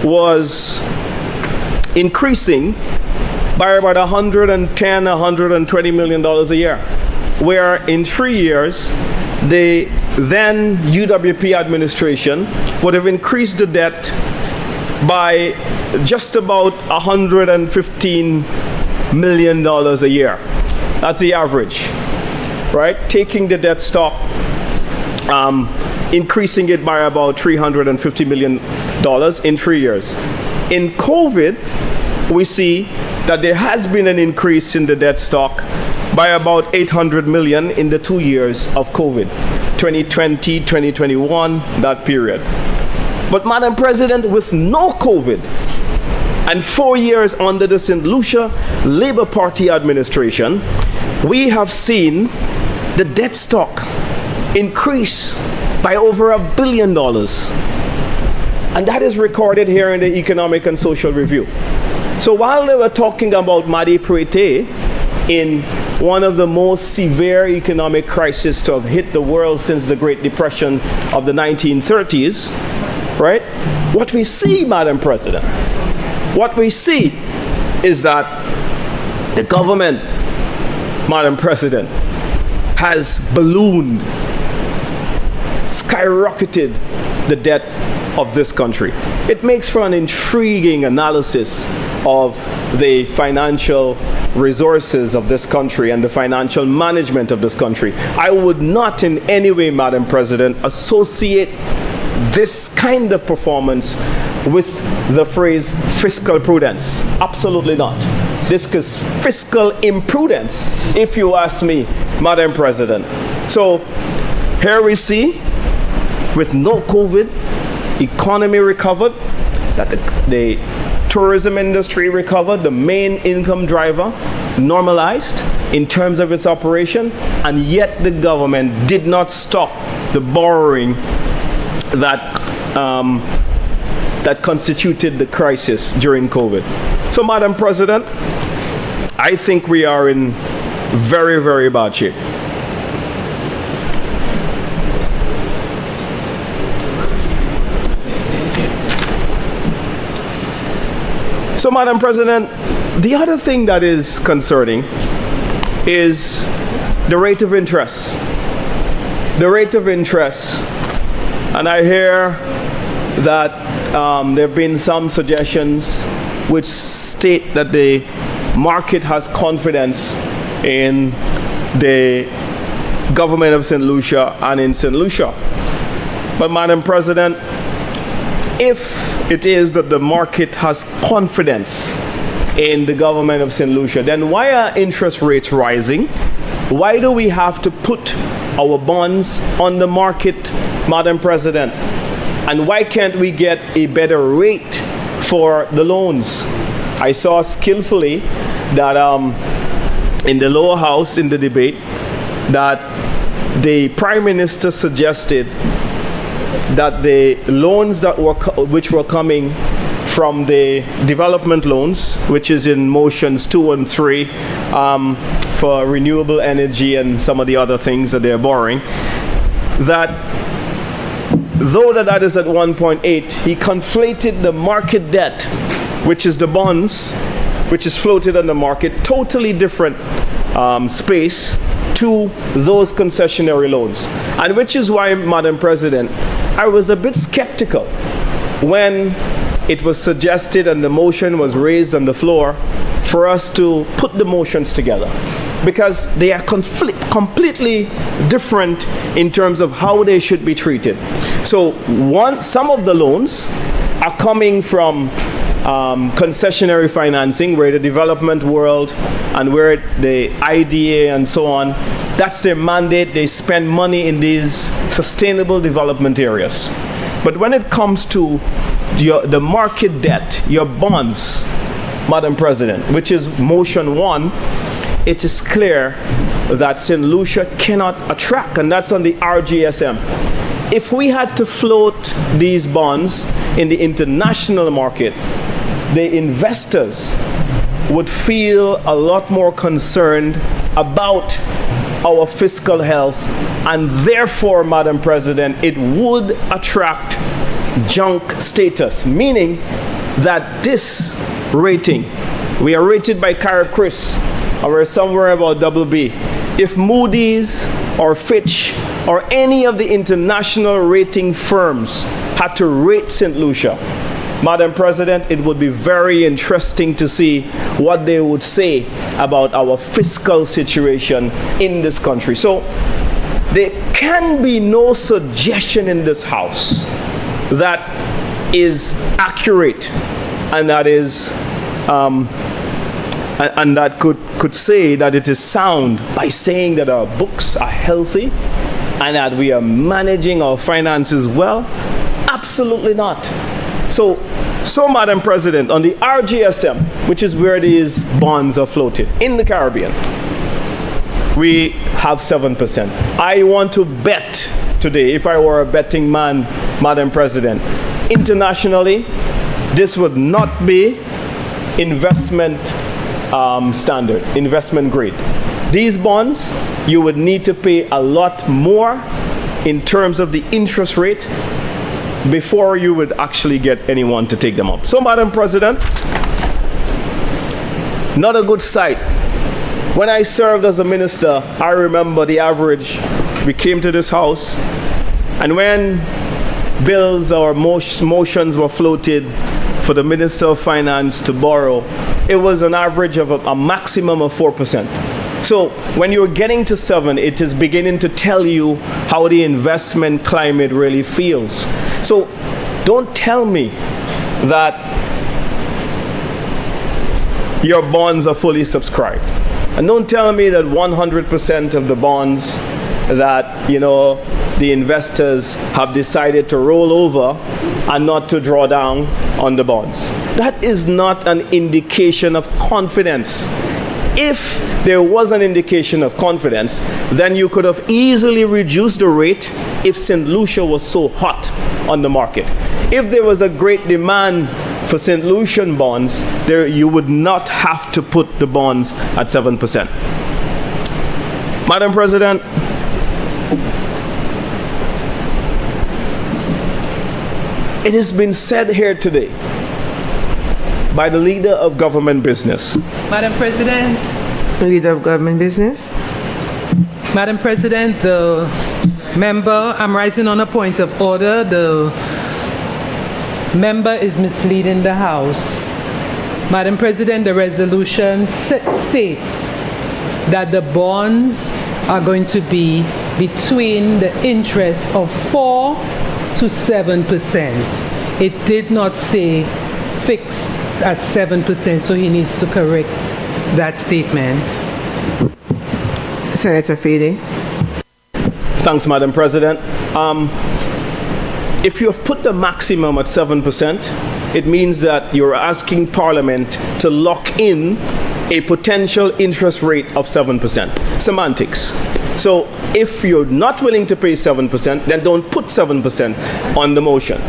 was increasing by about $110, $120 million a year, where in 3 years, the then UWP administration would have increased the debt by just about $115 million a year. That's the average, right? Taking the debt stock, increasing it by about $350 million in 3 years. In COVID, we see that there has been an increase in the debt stock by about $800 million in the 2 years of COVID, 2020, 2021, that period. But Madam President, with no COVID and 4 years under the St. Lucia Labour Party administration, we have seen the debt stock increase by over $1 billion. And that is recorded here in the Economic and Social Review. So while they were talking about Madi Prete in one of the most severe economic crises to have hit the world since the Great Depression of the 1930s, right? What we see, Madam President, what we see is that the government, Madam President, has ballooned, skyrocketed the debt of this country. It makes for an intriguing analysis of the financial resources of this country and the financial management of this country. I would not in any way, Madam President, associate this kind of performance with the phrase fiscal prudence. Absolutely not. This is fiscal imprudence, if you ask me, Madam President. So here we see, with no COVID, economy recovered, that the tourism industry recovered, the main income driver normalized in terms of its operation, and yet the government did not stop the borrowing that that constituted the crisis during COVID. So, Madam President, I think we are in very, very bad shape. So, Madam President, the other thing that is concerning is the rate of interest. The rate of interest. And I hear that there have been some suggestions which state that the market has confidence in the government of St. Lucia and in St. Lucia. But, Madam President, if it is that the market has confidence in the government of St. Lucia, then why are interest rates rising? Why do we have to put our bonds on the market, Madam President? And why can't we get a better rate for the loans? I saw skillfully that in the lower house in the debate that the Prime Minister suggested that the loans that which were coming from the development loans, which is in motions 2 and 3 for renewable energy and some of the other things that they're borrowing, that though that is at 1.8, he conflated the market debt, which is the bonds, which is floated on the market, totally different space to those concessionary loans. And which is why, Madam President, I was a bit skeptical when it was suggested and the motion was raised on the floor for us to put the motions together, because they are completely different in terms of how they should be treated. So some of the loans are coming from concessionary financing, where the development world and where the IDA and so on, that's their mandate. They spend money in these sustainable development areas. But when it comes to the market debt, your bonds, Madam President, which is motion 1, it is clear that St. Lucia cannot attract, and that's on the RGSM. If we had to float these bonds in the international market, the investors would feel a lot more concerned about our fiscal health, and therefore, Madam President, it would attract junk status, meaning that this rating, we are rated by Carib Chris, and we're somewhere about BB. If Moody's or Fitch or any of the international rating firms had to rate St. Lucia, Madam President, it would be very interesting to see what they would say about our fiscal situation in this country. So there can be no suggestion in this House that is accurate and that is and that could say that it is sound by saying that our books are healthy and that we are managing our finances well. Absolutely not. So Madam President, on the RGSM, which is where these bonds are floated in the Caribbean, we have 7%. I want to bet today, if I were a betting man, Madam President, internationally, this would not be investment standard, investment grade. These bonds, you would need to pay a lot more in terms of the interest rate before you would actually get anyone to take them up. So, Madam President, not a good sight. When I served as a minister, I remember the average. We came to this House, and when bills or motions were floated for the Minister of Finance to borrow, it was an average of a maximum of 4%. So when you're getting to 7, it is beginning to tell you how the investment climate really feels. So don't tell me that your bonds are fully subscribed. And don't tell me that 100% of the bonds that, the investors have decided to roll over and not to draw down on the bonds. That is not an indication of confidence. If there was an indication of confidence, then you could have easily reduced the rate if St. Lucia was so hot on the market. If there was a great demand for St. Lucian bonds, you would not have to put the bonds at 7%. Madam President, it has been said here today by the leader of government business. Madam President. Leader of government business. Madam President, the member, I'm rising on a point of order. The member is misleading the House. Madam President, the resolution states that the bonds are going to be between the interest of 4 to 7%. it did not say fixed at 7%, so he needs to correct that statement. Senator Fede. Thanks, Madam President. If you have put the maximum at 7%, it means that you're asking Parliament to lock in a potential interest rate of 7%. Semantics. So if you're not willing to pay 7%, then don't put 7% on the motion.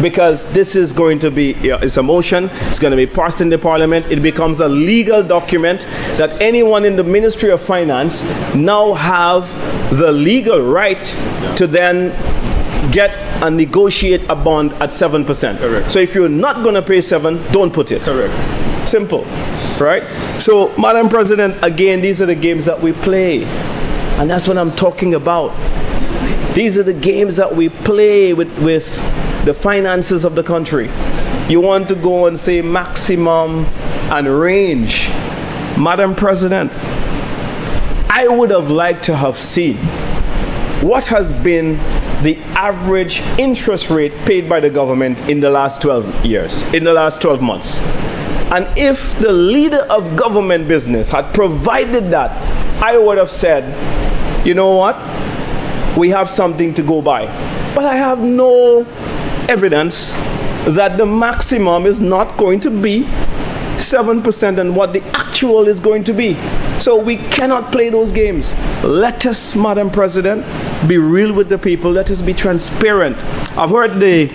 Because this is going to be, it's a motion, it's going to be passed in the Parliament, it becomes a legal document that anyone in the Ministry of Finance now have the legal right to then get and negotiate a bond at 7%. Correct. So if you're not going to pay 7, don't put it. Correct. Simple, right? So, Madam President, again, these are the games that we play. And that's what I'm talking about. These are the games that we play with the finances of the country. You want to go and say maximum and range. Madam President, I would have liked to have seen what has been the average interest rate paid by the government in the last 12 years, in the last 12 months. And if the leader of government business had provided that, I would have said, you know what? We have something to go by. But I have no evidence that the maximum is not going to be 7% and what the actual is going to be. So we cannot play those games. Let us, Madam President, be real with the people. Let us be transparent. I've heard the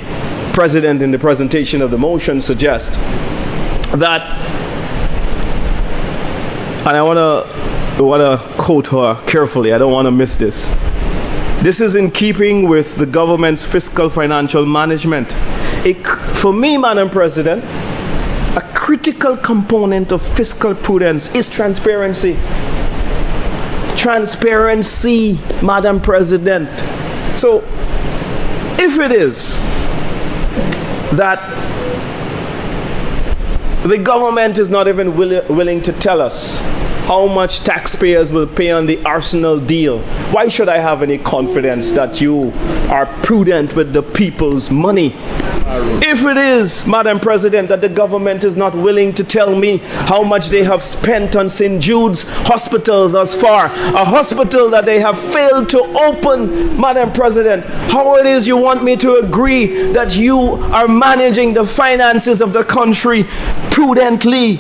President in the presentation of the motion suggest that, and I want to quote her carefully, I don't want to miss this. This is in keeping with the government's fiscal financial management. For me, Madam President, a critical component of fiscal prudence is transparency. Transparency, Madam President. So, if it is that the government is not even willing to tell us how much taxpayers will pay on the Arsenal deal, why should I have any confidence that you are prudent with the people's money? If it is, Madam President, that the government is not willing to tell me how much they have spent on St. Jude's Hospital thus far, a hospital that they have failed to open, Madam President, how it is you want me to agree that you are managing the finances of the country prudently?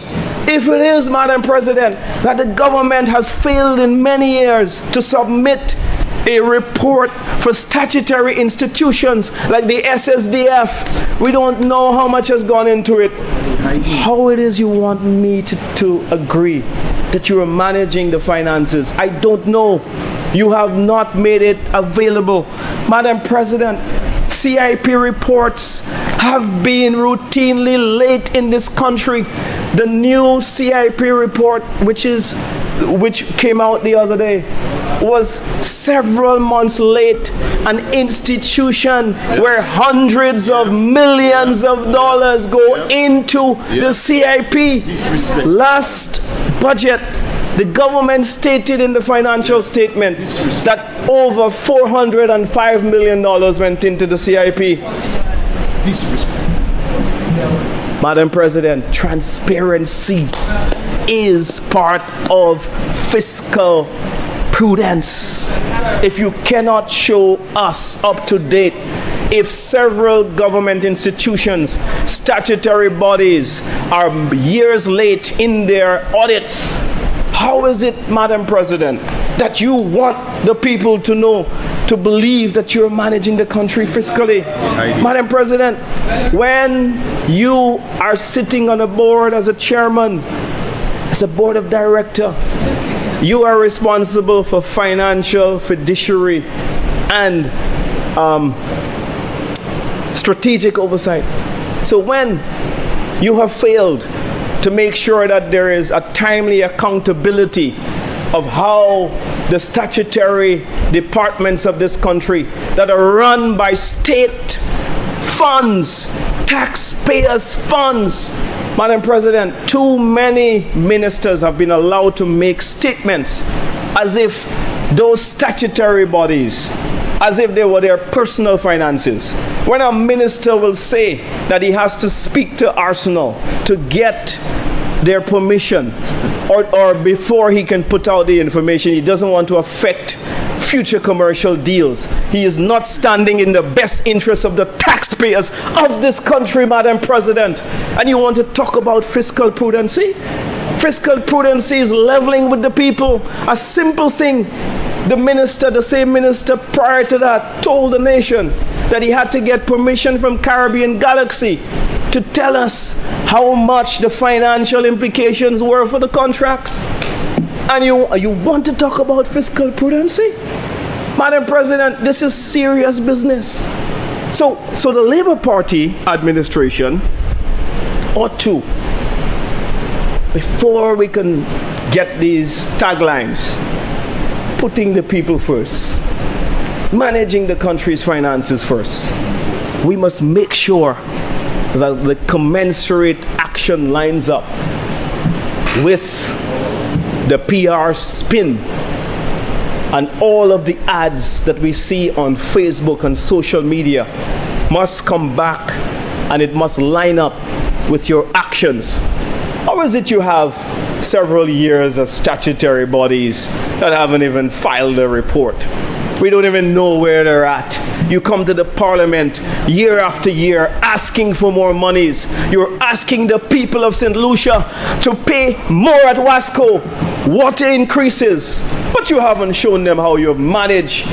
If it is, Madam President, that the government has failed in many years to submit a report for statutory institutions like the SSDF, we don't know how much has gone into it. How it is you want me to agree that you are managing the finances? I don't know. You have not made it available. Madam President, CIP reports have been routinely late in this country. The new CIP report, which came out the other day, was several months late. An institution where hundreds of millions of dollars go into the CIP. Last budget, the government stated in the financial statement that over $405 million went into the CIP. Madam President, transparency is part of fiscal prudence. If you cannot show us up to date, if several government institutions, statutory bodies are years late in their audits, how is it, Madam President, that you want the people to know, to believe that you're managing the country fiscally? Madam President, when you are sitting on a board as a chairman, as a board of director, you are responsible for financial, fiduciary, and strategic oversight. So when you have failed to make sure that there is a timely accountability of how the statutory departments of this country that are run by state funds, taxpayers' funds, Madam President, too many ministers have been allowed to make statements as if those statutory bodies as if they were their personal finances. When a minister will say that he has to speak to Arsenal to get their permission, or before he can put out the information, he doesn't want to affect future commercial deals. He is not standing in the best interest of the taxpayers of this country, Madam President. And you want to talk about fiscal prudency? Fiscal prudency is leveling with the people. A simple thing. The same minister prior to that told the nation that he had to get permission from Caribbean Galaxy to tell us how much the financial implications were for the contracts. And you want to talk about fiscal prudency? Madam President, this is serious business. So the Labour Party administration ought to, before we can get these taglines, putting the people first, managing the country's finances first, we must make sure that the commensurate action lines up with the PR spin and all of the ads that we see on Facebook and social media must come back, and it must line up with your actions. How is it you have several years of statutory bodies that haven't even filed a report? We don't even know where they're at. You come to the parliament year after year asking for more monies. You're asking the people of St. Lucia to pay more at Wasco, water increases, but you haven't shown them how you've managed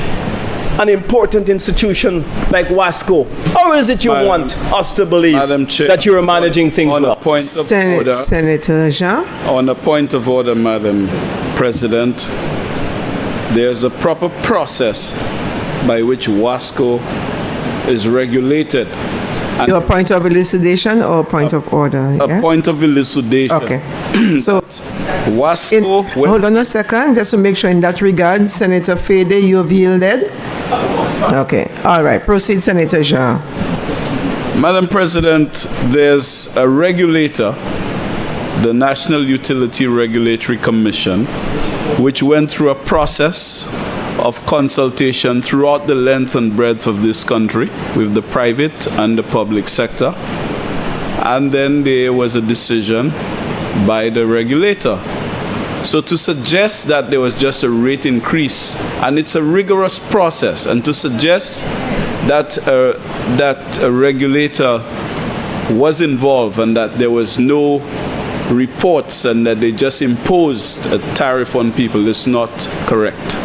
an important institution like Wasco. How is it you want us to believe that you're managing things well? Senator Jean? On a point of order, Madam President, there's a proper process by which Wasco is regulated. And your point of elucidation or point of order? A point of elucidation. Okay. So, Wasco... hold on a second, just to make sure in that regard, Senator Fede, you have yielded? Okay. All right. Proceed, Senator Jean. Madam President, there's a regulator, the National Utility Regulatory Commission, which went through a process of consultation throughout the length and breadth of this country with the private and the public sector. And then there was a decision by the regulator. So to suggest that there was just a rate increase, and it's a rigorous process, and to suggest that a regulator was involved and that there was no reports and that they just imposed a tariff on people is not correct.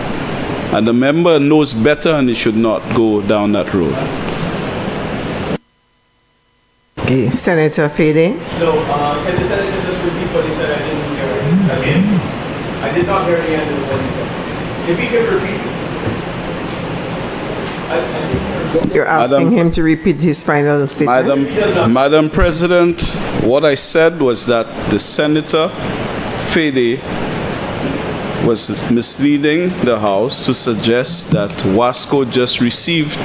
And the member knows better, and he should not go down that road. Okay, Senator Fede. No, can the senator just repeat what he said? I didn't hear it again. I did not hear the end of what he said. If he can repeat it. You're asking him to repeat his final statement? Madam President, what I said was that the Senator Fede was misleading the House to suggest that Wasco just received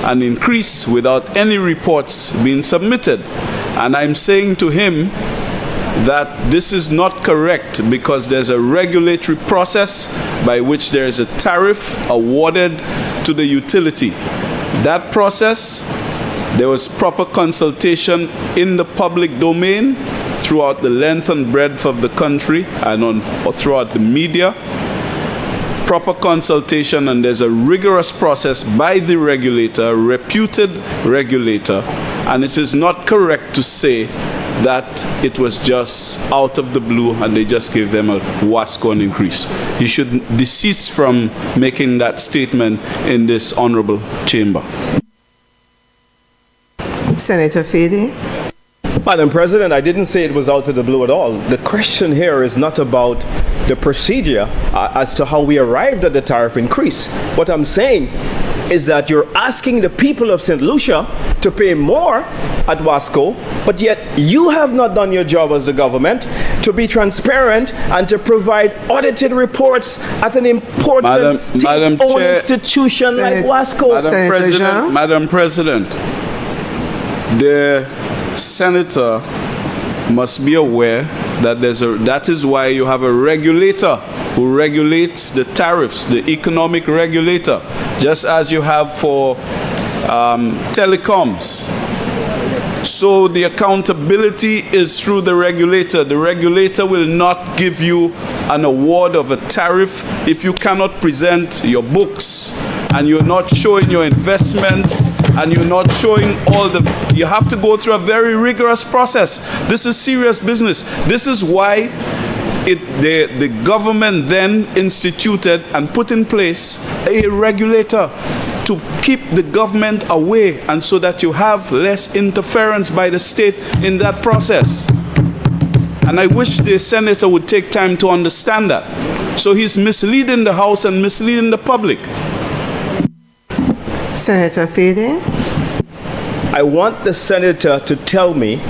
an increase without any reports being submitted. And I'm saying to him that this is not correct, because there's a regulatory process by which there is a tariff awarded to the utility. That process, there was proper consultation in the public domain throughout the length and breadth of the country and throughout the media. Proper consultation, and there's a rigorous process by the regulator, a reputed regulator, and it is not correct to say that it was just out of the blue and they just gave them a Wasco increase. He should desist from making that statement in this honorable chamber. Senator Fede. Madam President, I didn't say it was out of the blue at all. The question here is not about the procedure as to how we arrived at the tariff increase. What I'm saying is that you're asking the people of St. Lucia to pay more at Wasco, but yet you have not done your job as the government to be transparent and to provide audited reports at an important state-owned institution like Wasco. Madam President, the Senator must be aware that that is why you have a regulator who regulates the tariffs, the economic regulator, just as you have for telecoms. So the accountability is through the regulator. The regulator will not give you an award of a tariff if you cannot present your books and you're not showing your investments and you're not showing all the... You have to go through a very rigorous process. This is serious business. This is why the government then instituted and put in place a regulator to keep the government away, and so that you have less interference by the state in that process. And I wish the senator would take time to understand that. So he's misleading the House and misleading the public. Senator Fede? I want the senator to tell me,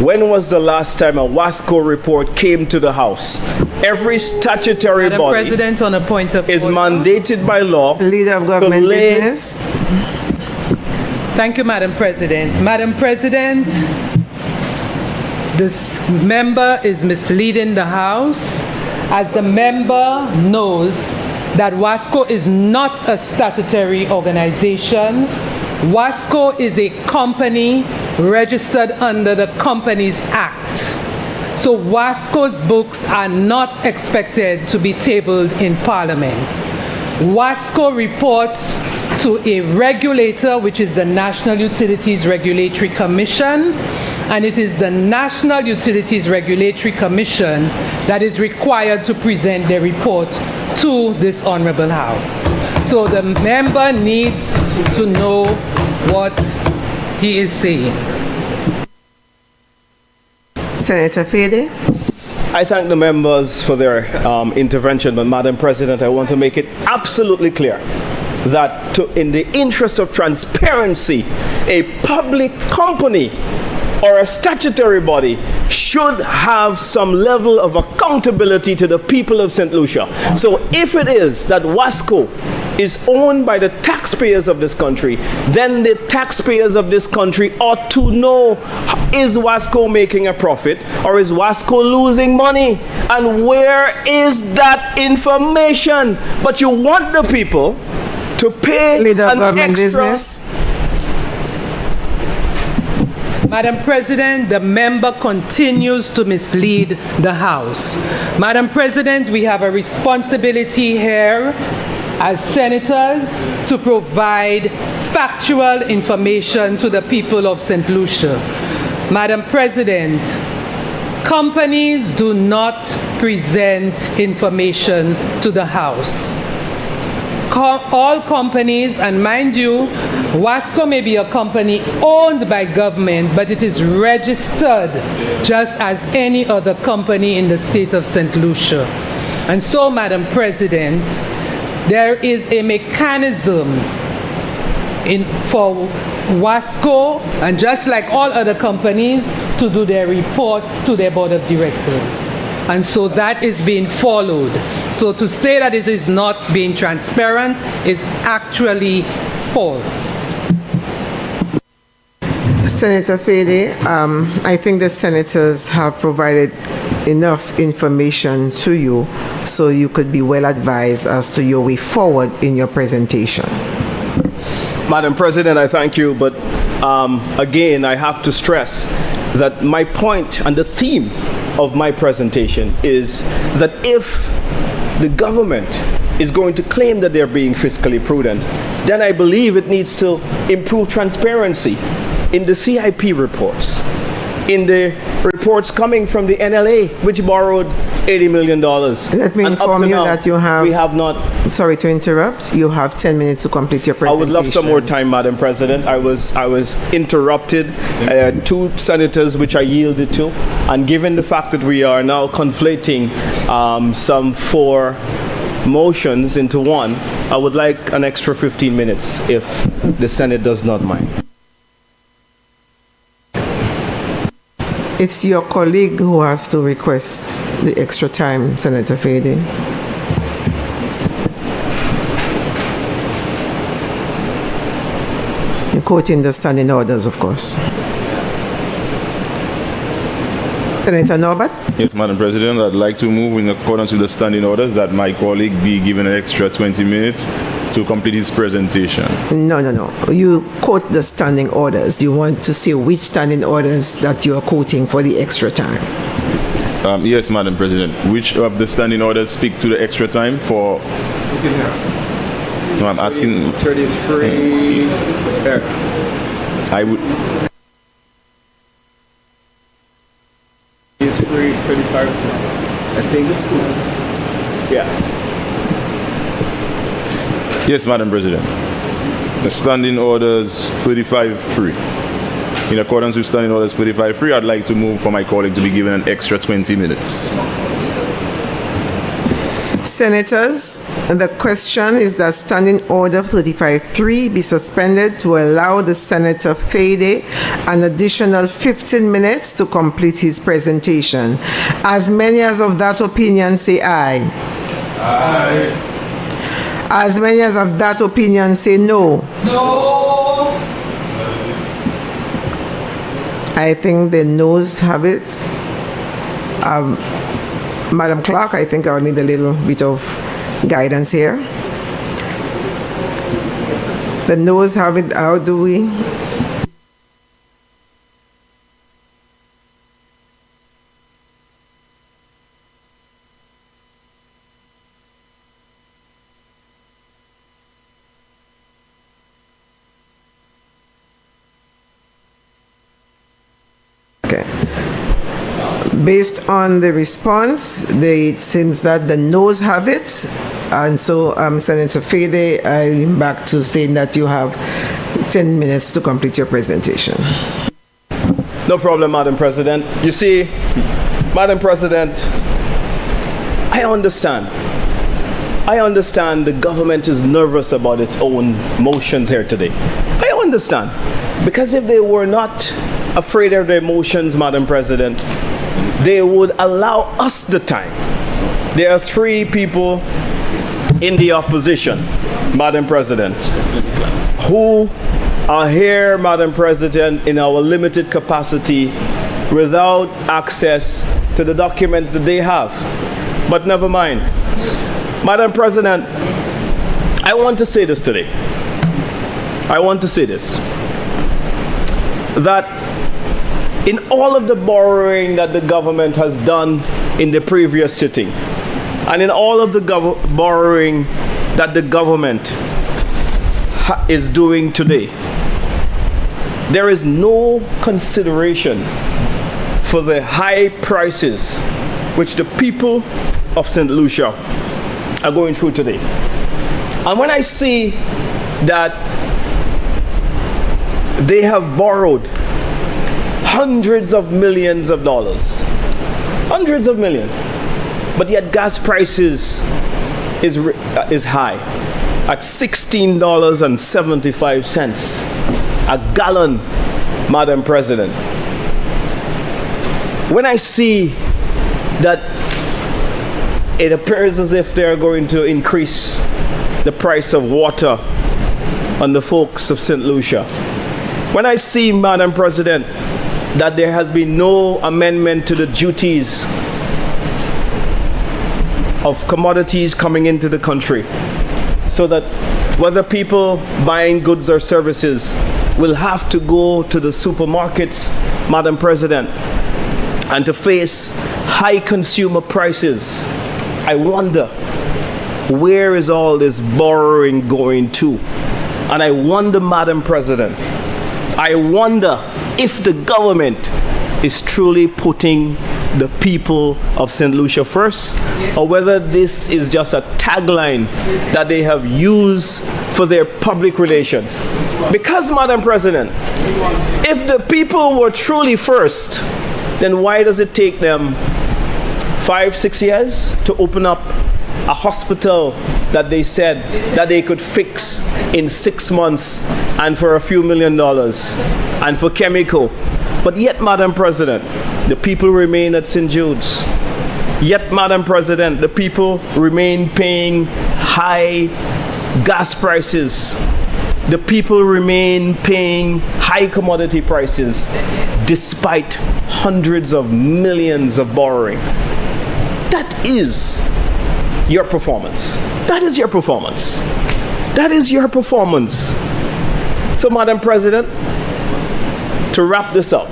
when was the last time a WASCO report came to the House? Every statutory Madam body President, on a point of is order. mandated by law. Leader of Government Business. Thank you, Madam President. Madam President, this member is misleading the House, as the member knows that WASCO is not a statutory organization. WASCO is a company registered under the Companies Act. So WASCO's books are not expected to be tabled in Parliament. WASCO reports to a regulator, which is the National Utilities Regulatory Commission, and it is the National Utilities Regulatory Commission that is required to present their report to this Honorable House. So the member needs to know what he is saying. Senator Fede? I thank the members for their intervention, but Madam President, I want to make it absolutely clear that in the interest of transparency, a public company or a statutory body should have some level of accountability to the people of St. Lucia. So if it is that WASCO is owned by the taxpayers of this country, then the taxpayers of this country ought to know, is WASCO making a profit or is WASCO losing money? And where is that information? But you want the people to pay Leader of an Government extra... Business. Madam President, the member continues to mislead the House. Madam President, we have a responsibility here as senators to provide factual information to the people of St. Lucia. Madam President, companies do not present information to the House. All companies, and mind you, WASCO may be a company owned by government, but it is registered just as any other company in the state of St. Lucia. And so, Madam President, there is a mechanism for WASCO, and just like all other companies, to do their reports to their board of directors. And so that is being followed. So to say that it is not being transparent is actually false. Senator Fede, I think the senators have provided enough information to you so you could be well advised as to your way forward in your presentation. Madam President, I thank you, but again, I have to stress that my point and the theme of my presentation is that if the government is going to claim that they're being fiscally prudent, then I believe it needs to improve transparency in the CIP reports, in the reports coming from the NLA, which borrowed $80 million. Let me inform you that you have... We have not... Sorry to interrupt. You have 10 minutes to complete your presentation. I would love some more time, Madam President. I was interrupted. Two senators, which I yielded to. And given the fact that we are now conflating some 4 motions into one, I would like an extra 15 minutes if the Senate does not mind. It's your colleague who has to request the extra time, Senator Fede. You're quoting the standing orders, of course. Senator Norbert? Yes, Madam President, I'd like to move in accordance with the standing orders that my colleague be given an extra 20 minutes to complete his presentation. No. You quote the standing orders. You want to say which standing orders that you are quoting for the extra time? Yes, Madam President. Which of the standing orders speak to the extra time for... No, I'm asking... 33. There. I would... It's free, 35. I think it's cool. Yeah. Yes, Madam President. The standing orders 35-3. In accordance with standing orders 35-3, I'd like to move for my colleague to be given an extra 20 minutes. Senators, the question is that Standing Order 35-3 be suspended to allow the Senator Fede an additional 15 minutes to complete his presentation. As many as of that opinion say aye. Aye. As many as of that opinion say no. No. I think the noes have it. Madam Clerk, I think I'll need a little bit of guidance here. The noes have it. How do we? Okay. Based on the response, it seems that the noes have it. And so, Senator Fede, I'm back to saying that you have 10 minutes to complete your presentation. No problem, Madam President. You see, Madam President, I understand. I understand the government is nervous about its own motions here today. I understand. Because if they were not afraid of their motions, Madam President, they would allow us the time. There are 3 people in the opposition, Madam President, who are here, Madam President, in our limited capacity without access to the documents that they have. But never mind. Madam President, I want to say this today. I want to say this. That in all of the borrowing that the government has done in the previous sitting, and in all of the borrowing that the government is doing today, there is no consideration for the high prices which the people of St. Lucia are going through today. And when I see that they have borrowed hundreds of millions of dollars, hundreds of millions, but yet gas prices is high at $16.75 a gallon, Madam President. When I see that it appears as if they're going to increase the price of water on the folks of St. Lucia, when I see, Madam President, that there has been no amendment to the duties of commodities coming into the country, so that whether people buying goods or services will have to go to the supermarkets, Madam President, and to face high consumer prices, I wonder, where is all this borrowing going to? And I wonder, Madam President, I wonder if the government is truly putting the people of St. Lucia first, or whether this is just a tagline that they have used for their public relations. Because, Madam President, if the people were truly first, then why does it take them 5-6 years to open up a hospital that they said that they could fix in 6 months and for a few $1 million, and for chemical? But yet, Madam President, the people remain at St. Jude's. Yet, Madam President, the people remain paying high gas prices. The people remain paying high commodity prices. despite hundreds of millions of borrowing. That is your performance. That is your performance. That is your performance. So, Madam President, to wrap this up,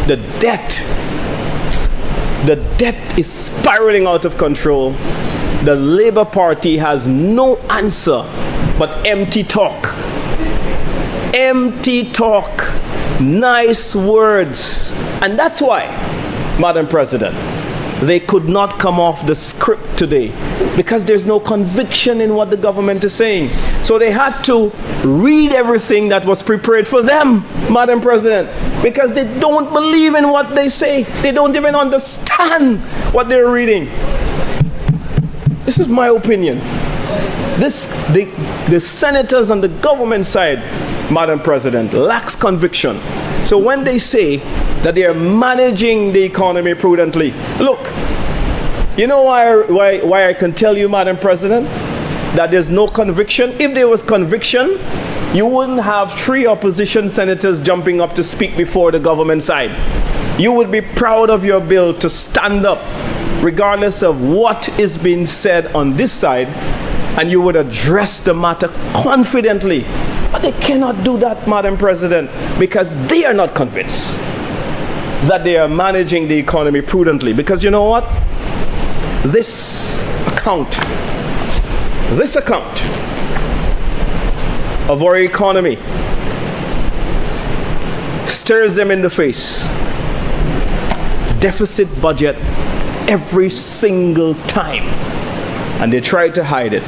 the debt is spiraling out of control. The Labour Party has no answer but empty talk. Empty talk, nice words. And that's why, Madam President, they could not come off the script today, because there's no conviction in what the government is saying. So they had to read everything that was prepared for them, Madam President, because they don't believe in what they say. They don't even understand what they're reading. This is my opinion. The senators on the government side, Madam President, lacks conviction. So when they say that they are managing the economy prudently, look, you know why I can tell you, Madam President, that there's no conviction? If there was conviction, you wouldn't have 3 opposition senators jumping up to speak before the government side. You would be proud of your bill to stand up, regardless of what is being said on this side, and you would address the matter confidently. But they cannot do that, Madam President, because they are not convinced that they are managing the economy prudently. Because you know what? This account of our economy stares them in the face. Deficit budget every single time, and they try to hide it.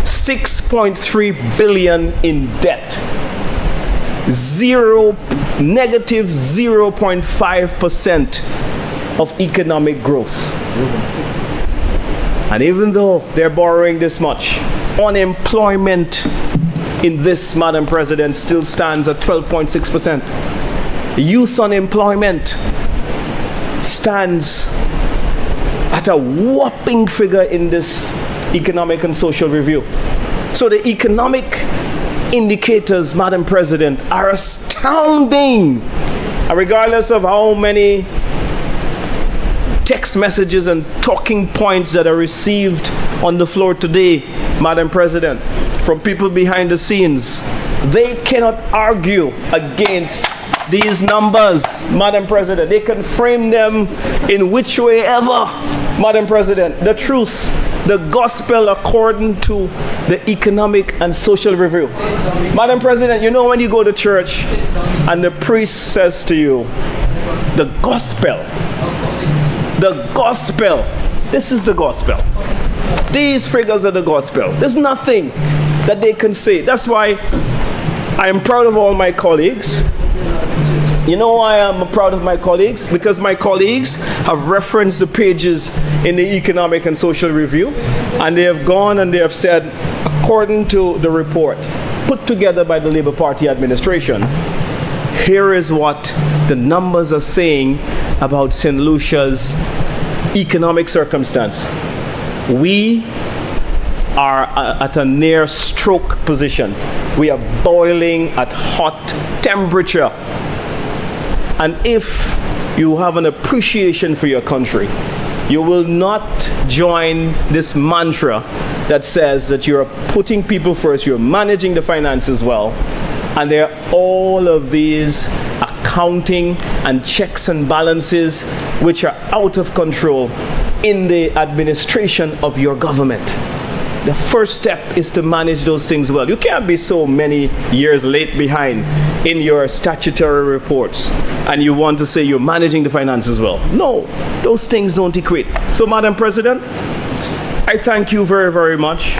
6.3 billion in debt, negative 0.5% of economic growth. And even though they're borrowing this much, unemployment in this, Madam President, still stands at 12.6%. Youth unemployment stands at a whopping figure in this economic and social review. So the economic indicators, Madam President, are astounding. And regardless of how many text messages and talking points that are received on the floor today, Madam President, from people behind the scenes, they cannot argue against these numbers, Madam President. They can frame them in which way ever, Madam President. The truth, the gospel according to the economic and social review. Madam President, you know when you go to church and the priest says to you, the gospel, this is the gospel. These figures are the gospel. There's nothing that they can say. That's why I am proud of all my colleagues. You know why I'm proud of my colleagues? Because my colleagues have referenced the pages in the Economic and Social Review, and they have gone and they have said, according to the report put together by the Labour Party administration, here is what the numbers are saying about St. Lucia's economic circumstance. We are at a near stroke position. We are boiling at hot temperature. And if you have an appreciation for your country, you will not join this mantra that says that you're putting people first, you're managing the finances well, and there are all of these accounting and checks and balances which are out of control in the administration of your government. The first step is to manage those things well. You can't be so many years late behind in your statutory reports and you want to say you're managing the finances well. No, those things don't equate. So, Madam President, I thank you very, very much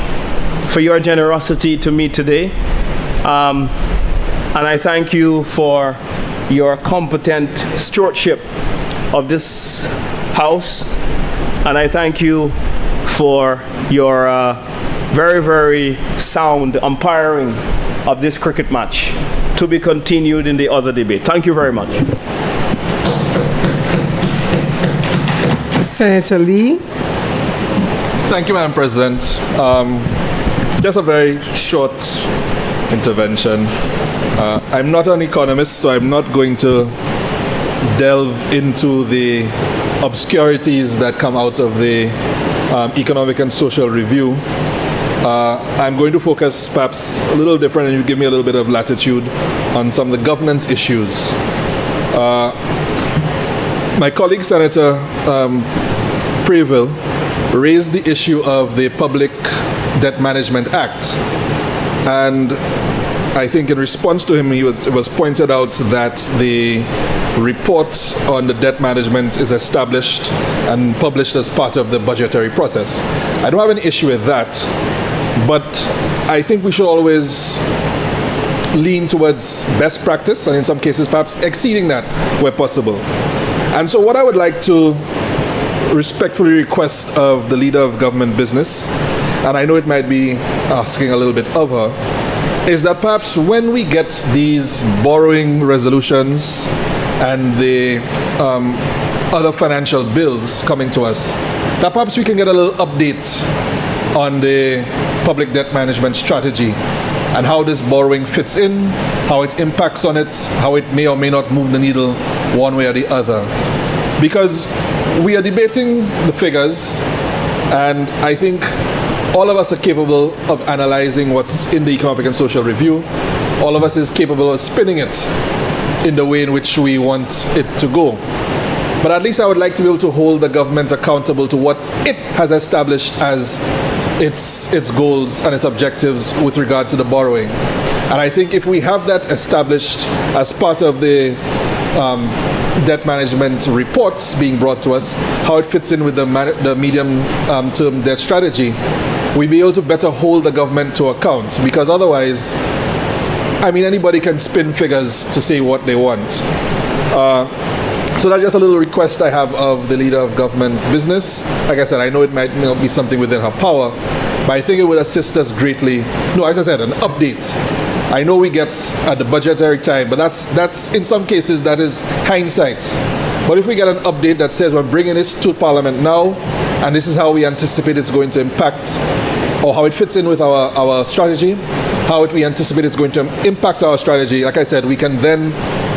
for your generosity to me today. And I thank you for your competent stewardship of this House. And I thank you for your very, very sound umpiring of this cricket match, to be continued in the other debate. Thank you very much. Senator Lee. Thank you, Madam President. Just a very short intervention. I'm not an economist, so I'm not going to delve into the obscurities that come out of the Economic and Social Review. I'm going to focus perhaps a little different, and you give me a little bit of latitude on some of the governance issues. My colleague Senator Previll raised the issue of the Public Debt Management Act, and I think in response to him, it was pointed out that the report on the debt management is established and published as part of the budgetary process. I don't have an issue with that, but I think we should always lean towards best practice, and in some cases perhaps exceeding that where possible. And so what I would like to respectfully request of the leader of government business, and I know it might be asking a little bit of her, is that perhaps when we get these borrowing resolutions and the other financial bills coming to us, that perhaps we can get a little update on the public debt management strategy and how this borrowing fits in, how it impacts on it, how it may or may not move the needle one way or the other. Because we are debating the figures, and I think all of us are capable of analyzing what's in the Economic and Social Review. All of us is capable of spinning it in the way in which we want it to go. But at least I would like to be able to hold the government accountable to what it has established as its goals and its objectives with regard to the borrowing. And I think if we have that established as part of the debt management reports being brought to us, how it fits in with the medium-term debt strategy, we'll be able to better hold the government to account, because otherwise, I mean, anybody can spin figures to say what they want. So that's just a little request I have of the leader of government business. Like I said, I know it might not be something within her power, but I think it would assist us greatly. No, as I said, an update. I know we get at the budgetary time, but that's in some cases that is hindsight. But if we get an update that says we're bringing this to Parliament now, and this is how we anticipate it's going to impact, or how it fits in with our strategy, how we anticipate it's going to impact our strategy, like I said, we can then,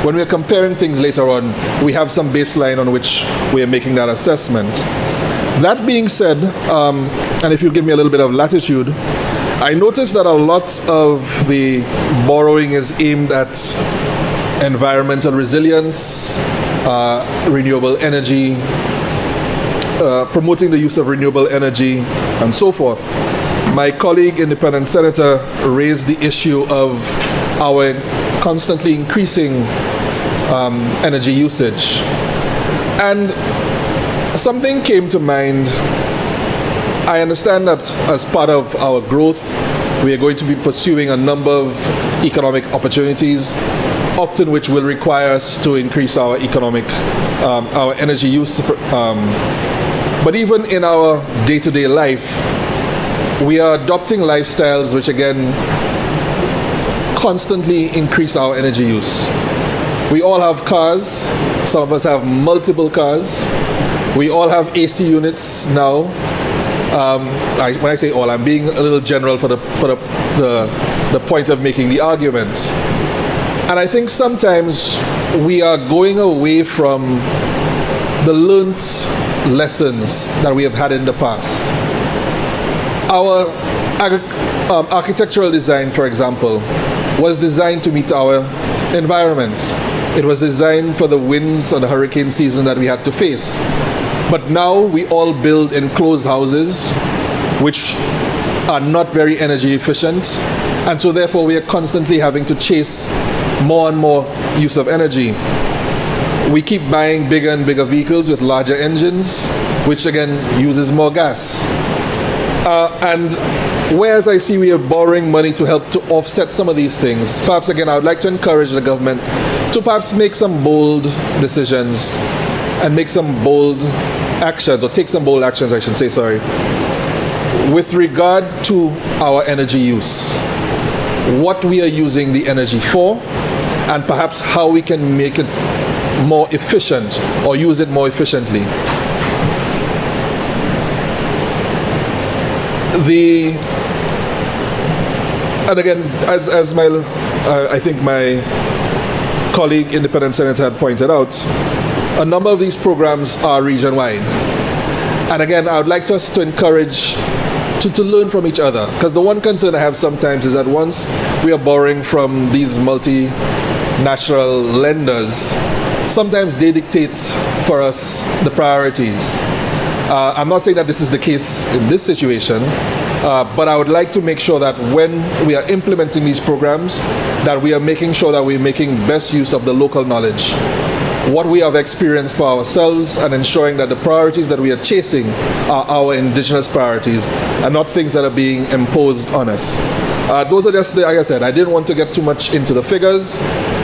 when we're comparing things later on, we have some baseline on which we are making that assessment. That being said, and if you give me a little bit of latitude, I noticed that a lot of the borrowing is aimed at environmental resilience, renewable energy, promoting the use of renewable energy, and so forth. My colleague, Independent Senator, raised the issue of our constantly increasing energy usage. And something came to mind. I understand that as part of our growth, we are going to be pursuing a number of economic opportunities, often which will require us to increase our our energy use. But even in our day-to-day life, we are adopting lifestyles which again constantly increase our energy use. We all have cars. Some of us have multiple cars. We all have AC units now. When I say all, I'm being a little general for the point of making the argument. And I think sometimes we are going away from the learnt lessons that we have had in the past. Our architectural design, for example, was designed to meet our environment. It was designed for the winds or the hurricane season that we had to face. But now we all build enclosed houses which are not very energy efficient, and so therefore we are constantly having to chase more and more use of energy. We keep buying bigger and bigger vehicles with larger engines, which again uses more gas. And whereas I see we are borrowing money to help to offset some of these things, perhaps again I would like to encourage the government to perhaps make some bold decisions and make some bold actions, or take some bold actions, I should say, sorry, with regard to our energy use, what we are using the energy for, and perhaps how we can make it more efficient or use it more efficiently. And again, as my, I think my colleague, independent senator, had pointed out, a number of these programs are region-wide. And again, I would like us to encourage to learn from each other, because the one concern I have sometimes is that once we are borrowing from these multinational lenders, sometimes they dictate for us the priorities. I'm not saying that this is the case in this situation, but I would like to make sure that when we are implementing these programs, that we are making sure that we're making best use of the local knowledge, what we have experienced for ourselves, and ensuring that the priorities that we are chasing are our indigenous priorities and not things that are being imposed on us. Those are just, like I said, I didn't want to get too much into the figures.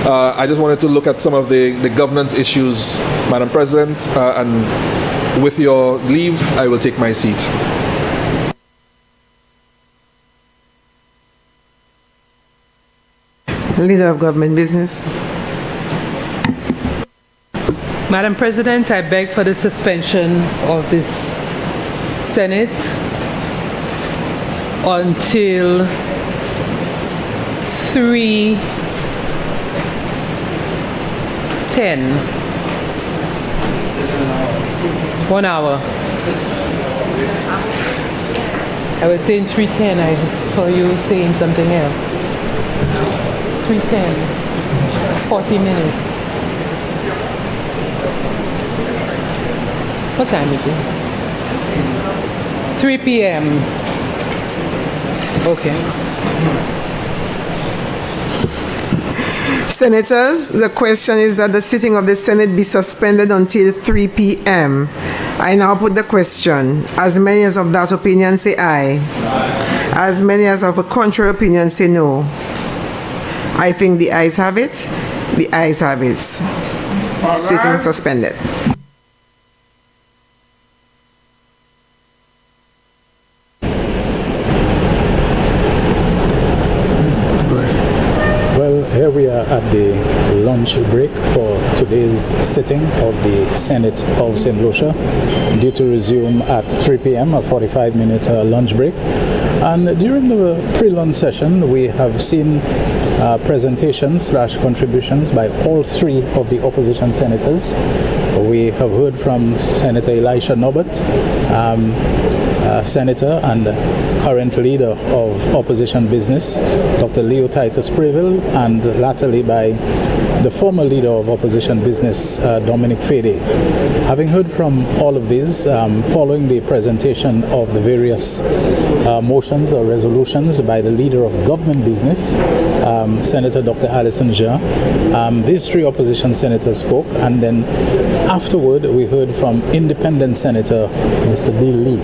I just wanted to look at some of the governance issues, Madam President, and with your leave, I will take my seat. Leader of Government Business. Madam President, I beg for the suspension of this Senate until 3:10. 1 hour. I was saying 3:10. I saw you saying something else. 3:10. 40 minutes. What time is it? 3 p.m. Okay. Senators, the question is that the sitting of the Senate be suspended until 3 p.m. I now put the question. As many as of that opinion say aye. As many as of a contrary opinion say no. I think the ayes have it. The ayes have it. Sitting suspended. Here we are at the lunch break for today's sitting of the Senate of St. Lucia, due to resume at 3 p.m., a 45-minute lunch break. And during the pre-lunch session, we have seen presentations/contributions by all three of the opposition senators. We have heard from Senator Elisha Norbert, Senator and current leader of opposition business, Dr. Leo Titus Preville, and latterly by the former leader of opposition business, Dominic Fede. Having heard from all of these, following the presentation of the various motions or resolutions by the leader of government business, Senator Dr. Alison Jean, these three opposition senators spoke, and then afterward we heard from independent Senator Mr. D. Lee.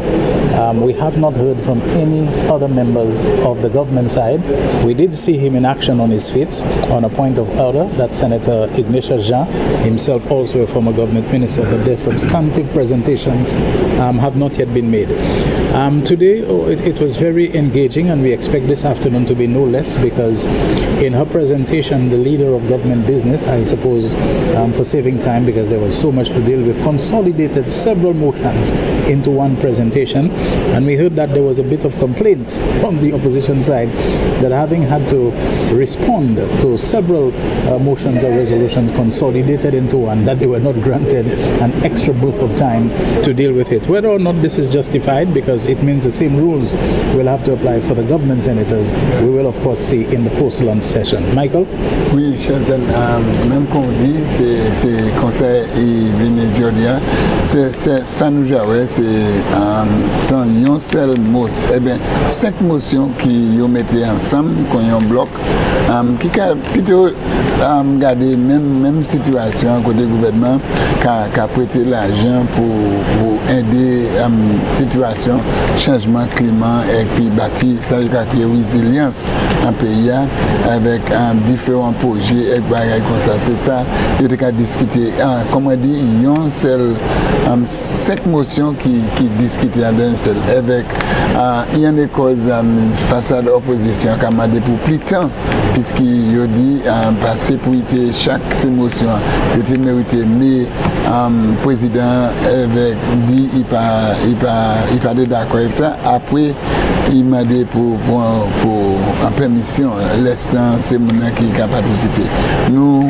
We have not heard from any other members of the government side. We did see him in action on his feet on a point of order, that Senator Ignatius Jean, himself also a former government minister, but their substantive presentations have not yet been made. Today it was very engaging, and we expect this afternoon to be no less, because in her presentation, the leader of government business, I suppose for saving time because there was so much to deal with, consolidated several motions into one presentation, and we heard that there was a bit of complaint from the opposition side that having had to respond to several motions or resolutions consolidated into one, that they were not granted an extra booth of time to deal with it. Whether or not this is justified, because it means the same rules will have to apply for the government senators, we will of course see in the post-lunch session. Michael? Oui, Shelton, même qu'on dit, c'est conseil et Vénédiodia, ça nous a, c'est sans un seul mot, eh bien, 5 motions qui ont mis ensemble, qu'on y a un bloc, qui a plutôt gardé même situation côté gouvernement, qui a prêté l'argent pour aider situation, changement climat et puis bâtir, ça y a créé résilience en pays avec différents projets et comme ça, c'est ça, il y a discuter, comment dire, il y a un seul 5 motions qui discutent d'un seul, avec il y a des causes face à l'opposition qui a demandé pour plus de temps, puisqu'il a dit passer pour chaque motion, il était mérité, mais le président avait dit il pas il pas d'accord avec ça. Après, il m'a dit pour en permission, l'instant, c'est mon qui a participé. Nous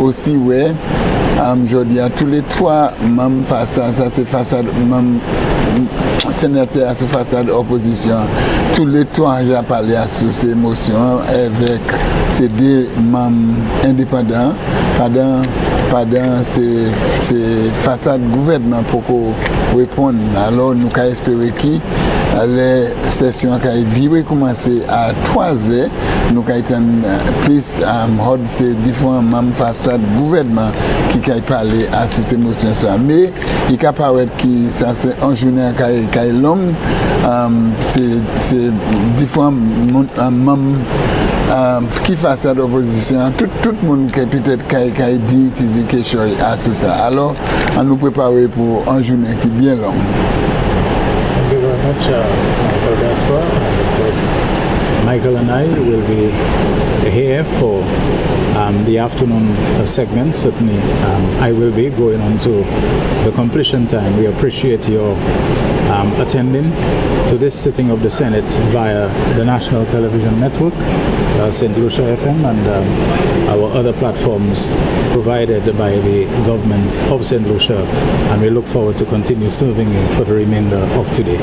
aussi, ouais, je dis à tous les trois, même façade, ça c'est façade, même sénateur sous façade opposition, tous les trois, j'ai parlé à sous ces émotions avec ces deux membres indépendants pendant ces façades gouvernement pour répondre. Alors nous avons espéré que les sessions qui vont commencer à 3h, nous avons plus ces différents membres façades gouvernement qui ont parlé à ces émotions. Mais il peut paraître que ça c'est une journée qui est longue, c'est différents membres qui fasse à l'opposition, tout le monde qui peut-être qui a dit quelque chose à tout ça. Alors, on nous prépare pour une journée qui est bien longue. Thank you very much, Michael Gaspar. And of course, Michael and I will be here for the afternoon segment. Certainly, I will be going on to the completion time. We appreciate your attending to this sitting of the Senate via the National Television Network, St. Lucia FM, and our other platforms provided by the government of St. Lucia. And we look forward to continue serving you for the remainder of today.